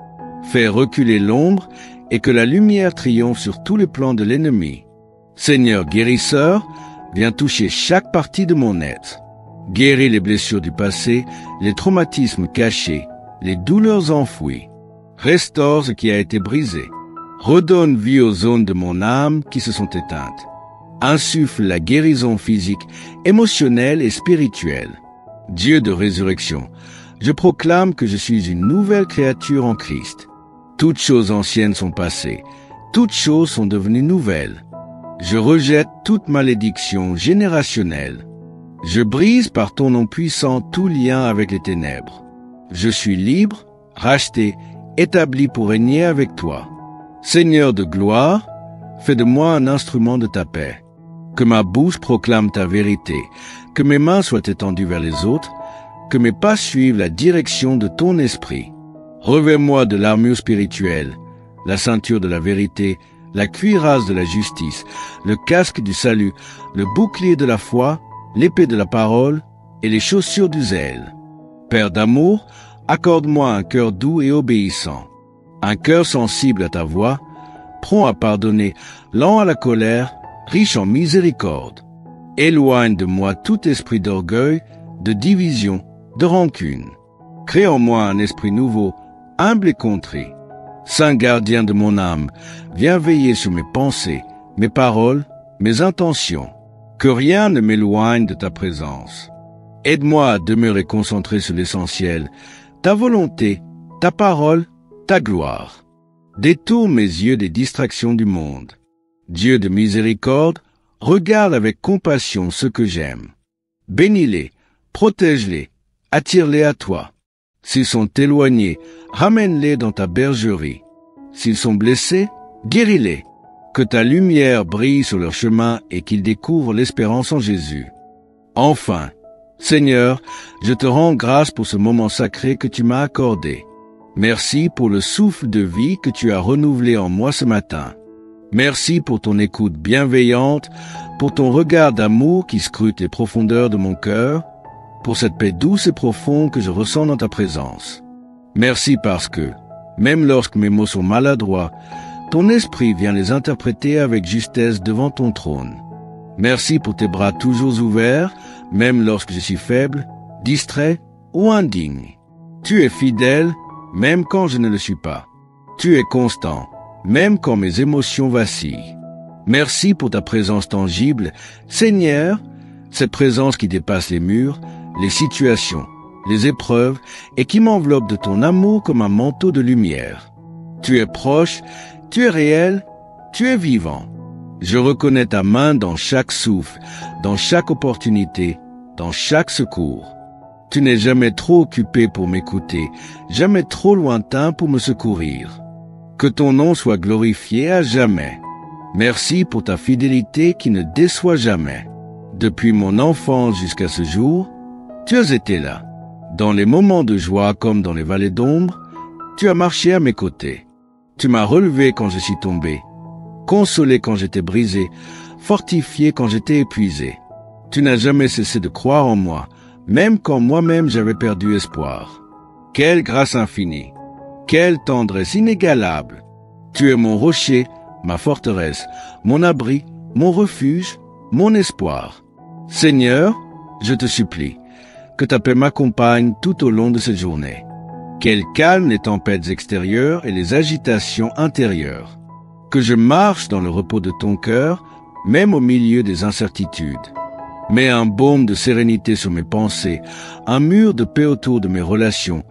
S1: Fais reculer l'ombre et que la lumière triomphe sur tous les plans de l'ennemi. Seigneur guérisseur, viens toucher chaque partie de mon être. Guéris les blessures du passé, les traumatismes cachés, les douleurs enfouies. Restaure ce qui a été brisé. Redonne vie aux zones de mon âme qui se sont éteintes. Insuffle la guérison physique, émotionnelle et spirituelle. Dieu de résurrection, je proclame que je suis une nouvelle créature en Christ. Toutes choses anciennes sont passées, toutes choses sont devenues nouvelles. Je rejette toute malédiction générationnelle. Je brise par ton nom puissant tout lien avec les ténèbres. Je suis libre, racheté, établi pour régner avec toi. Seigneur de gloire, fais de moi un instrument de ta paix. Que ma bouche proclame ta vérité, que mes mains soient étendues vers les autres, que mes pas suivent la direction de ton esprit. Revêt-moi de l'armure spirituelle, la ceinture de la vérité, la cuirasse de la justice, le casque du salut, le bouclier de la foi, l'épée de la parole et les chaussures du zèle. Père d'amour, accorde-moi un cœur doux et obéissant, un cœur sensible à ta voix, prompt à pardonner, lent à la colère, riche en miséricorde. Éloigne de moi tout esprit d'orgueil, de division, de rancune. Crée en moi un esprit nouveau, humble et contrit. Saint gardien de mon âme, viens veiller sur mes pensées, mes paroles, mes intentions. Que rien ne m'éloigne de ta présence. Aide-moi à demeurer concentré sur l'essentiel, ta volonté, ta parole, ta gloire. Détourne mes yeux des distractions du monde. Dieu de miséricorde, regarde avec compassion ceux que j'aime. Bénis-les, protège-les, attire-les à toi. S'ils sont éloignés, ramène-les dans ta bergerie. S'ils sont blessés, guéris-les. Que ta lumière brille sur leur chemin et qu'ils découvrent l'espérance en Jésus. Enfin, Seigneur, je te rends grâce pour ce moment sacré que tu m'as accordé. Merci pour le souffle de vie que tu as renouvelé en moi ce matin. Merci pour ton écoute bienveillante, pour ton regard d'amour qui scrute les profondeurs de mon cœur, pour cette paix douce et profonde que je ressens dans ta présence. Merci parce que, même lorsque mes mots sont maladroits, ton esprit vient les interpréter avec justesse devant ton trône. Merci pour tes bras toujours ouverts, même lorsque je suis faible, distrait ou indigne. Tu es fidèle, même quand je ne le suis pas. Tu es constant, même quand mes émotions vacillent. Merci pour ta présence tangible, Seigneur, cette présence qui dépasse les murs, les situations, les épreuves et qui m'enveloppe de ton amour comme un manteau de lumière. Tu es proche, tu es réel, tu es vivant. Je reconnais ta main dans chaque souffle, dans chaque opportunité, dans chaque secours. Tu n'es jamais trop occupé pour m'écouter, jamais trop lointain pour me secourir. Que ton nom soit glorifié à jamais. Merci pour ta fidélité qui ne déçoit jamais. Depuis mon enfance jusqu'à ce jour, tu as été là. Dans les moments de joie comme dans les vallées d'ombre, tu as marché à mes côtés. Tu m'as relevé quand je suis tombé, consolé quand j'étais brisé, fortifié quand j'étais épuisé. Tu n'as jamais cessé de croire en moi, même quand moi-même j'avais perdu espoir. Quelle grâce infinie! Quelle tendresse inégalable! Tu es mon rocher, ma forteresse, mon abri, mon refuge, mon espoir. Seigneur, je te supplie, que ta paix m'accompagne tout au long de cette journée. Qu'elle calme les tempêtes extérieures et les agitations intérieures. Que je marche dans le repos de ton cœur, même au milieu des incertitudes. Mets un baume de sérénité sur mes pensées, un mur de paix autour de mes relations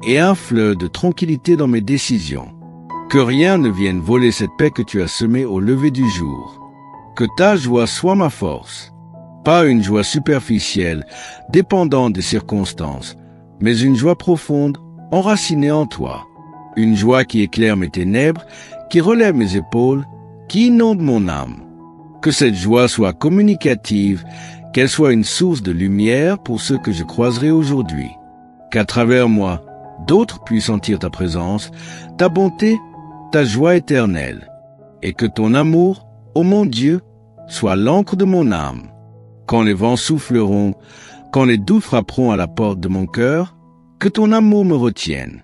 S1: et un fleuve de tranquillité dans mes décisions. Que rien ne vienne voler cette paix que tu as semée au lever du jour. Que ta joie soit ma force. Pas une joie superficielle, dépendante des circonstances, mais une joie profonde, enracinée en toi. Une joie qui éclaire mes ténèbres, qui relève mes épaules, qui inonde mon âme. Que cette joie soit communicative, qu'elle soit une source de lumière pour ceux que je croiserai aujourd'hui. Qu'à travers moi, d'autres puissent sentir ta présence, ta bonté, ta joie éternelle. Et que ton amour, ô mon Dieu, soit l'encre de mon âme. Quand les vents souffleront, quand les doutes frapperont à la porte de mon cœur, que ton amour me retienne.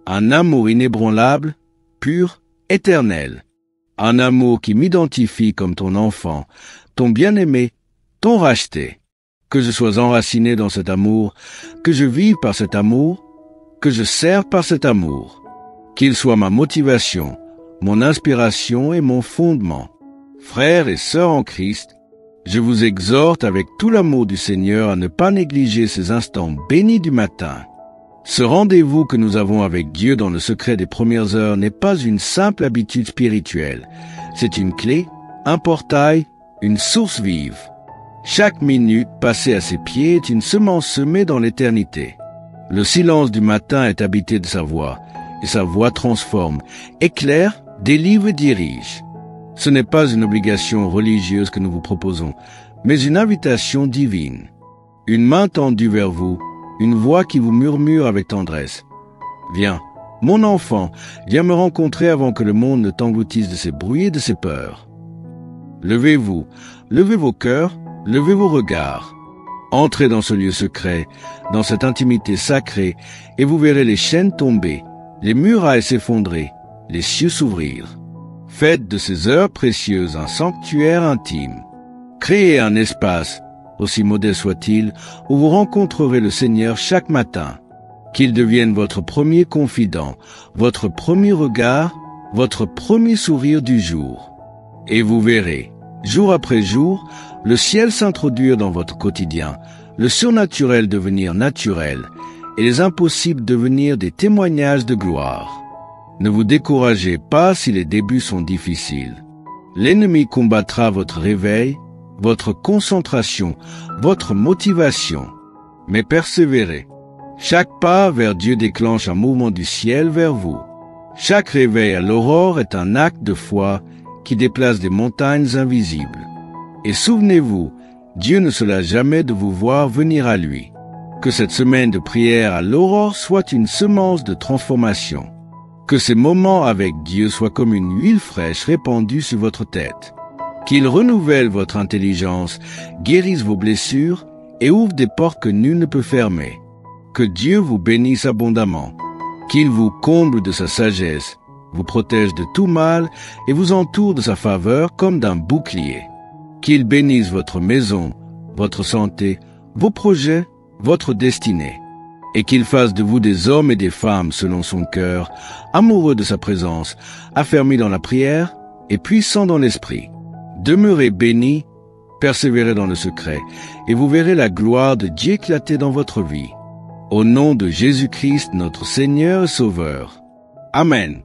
S1: Un amour inébranlable, pur, éternel. Un amour qui m'identifie comme ton enfant, ton bien-aimé, ton racheté. Que je sois enraciné dans cet amour, que je vive par cet amour, que je serve par cet amour. Qu'il soit ma motivation, mon inspiration et mon fondement. Frères et sœurs en Christ, je vous exhorte avec tout l'amour du Seigneur à ne pas négliger ces instants bénis du matin. Ce rendez-vous que nous avons avec Dieu dans le secret des premières heures n'est pas une simple habitude spirituelle. C'est une clé, un portail, une source vive. Chaque minute passée à ses pieds est une semence semée dans l'éternité. Le silence du matin est habité de sa voix, et sa voix transforme, éclaire, délivre et dirige. Ce n'est pas une obligation religieuse que nous vous proposons, mais une invitation divine. Une main tendue vers vous, une voix qui vous murmure avec tendresse. Viens, mon enfant, viens me rencontrer avant que le monde ne t'engloutisse de ses bruits et de ses peurs. Levez-vous, levez vos cœurs, levez vos regards. Entrez dans ce lieu secret, dans cette intimité sacrée, et vous verrez les chaînes tomber, les murailles s'effondrer, les cieux s'ouvrir. Faites de ces heures précieuses un sanctuaire intime. Créez un espace, aussi modeste soit-il, où vous rencontrerez le Seigneur chaque matin. Qu'il devienne votre premier confident, votre premier regard, votre premier sourire du jour. Et vous verrez, jour après jour, le ciel s'introduire dans votre quotidien, le surnaturel devenir naturel, et les impossibles devenir des témoignages de gloire. Ne vous découragez pas si les débuts sont difficiles. L'ennemi combattra votre réveil, votre concentration, votre motivation. Mais persévérez. Chaque pas vers Dieu déclenche un mouvement du ciel vers vous. Chaque réveil à l'aurore est un acte de foi qui déplace des montagnes invisibles. Et souvenez-vous, Dieu ne se lasse jamais de vous voir venir à lui. Que cette semaine de prière à l'aurore soit une semence de transformation. Que ces moments avec Dieu soient comme une huile fraîche répandue sur votre tête. Qu'il renouvelle votre intelligence, guérisse vos blessures et ouvre des portes que nul ne peut fermer. Que Dieu vous bénisse abondamment. Qu'il vous comble de sa sagesse, vous protège de tout mal et vous entoure de sa faveur comme d'un bouclier. Qu'il bénisse votre maison, votre santé, vos projets, votre destinée. et qu'il fasse de vous des hommes et des femmes selon son cœur, amoureux de sa présence, affermis dans la prière et puissants dans l'esprit. Demeurez bénis, persévérez dans le secret, et vous verrez la gloire de Dieu éclater dans votre vie. Au nom de Jésus-Christ, notre Seigneur et Sauveur. Amen.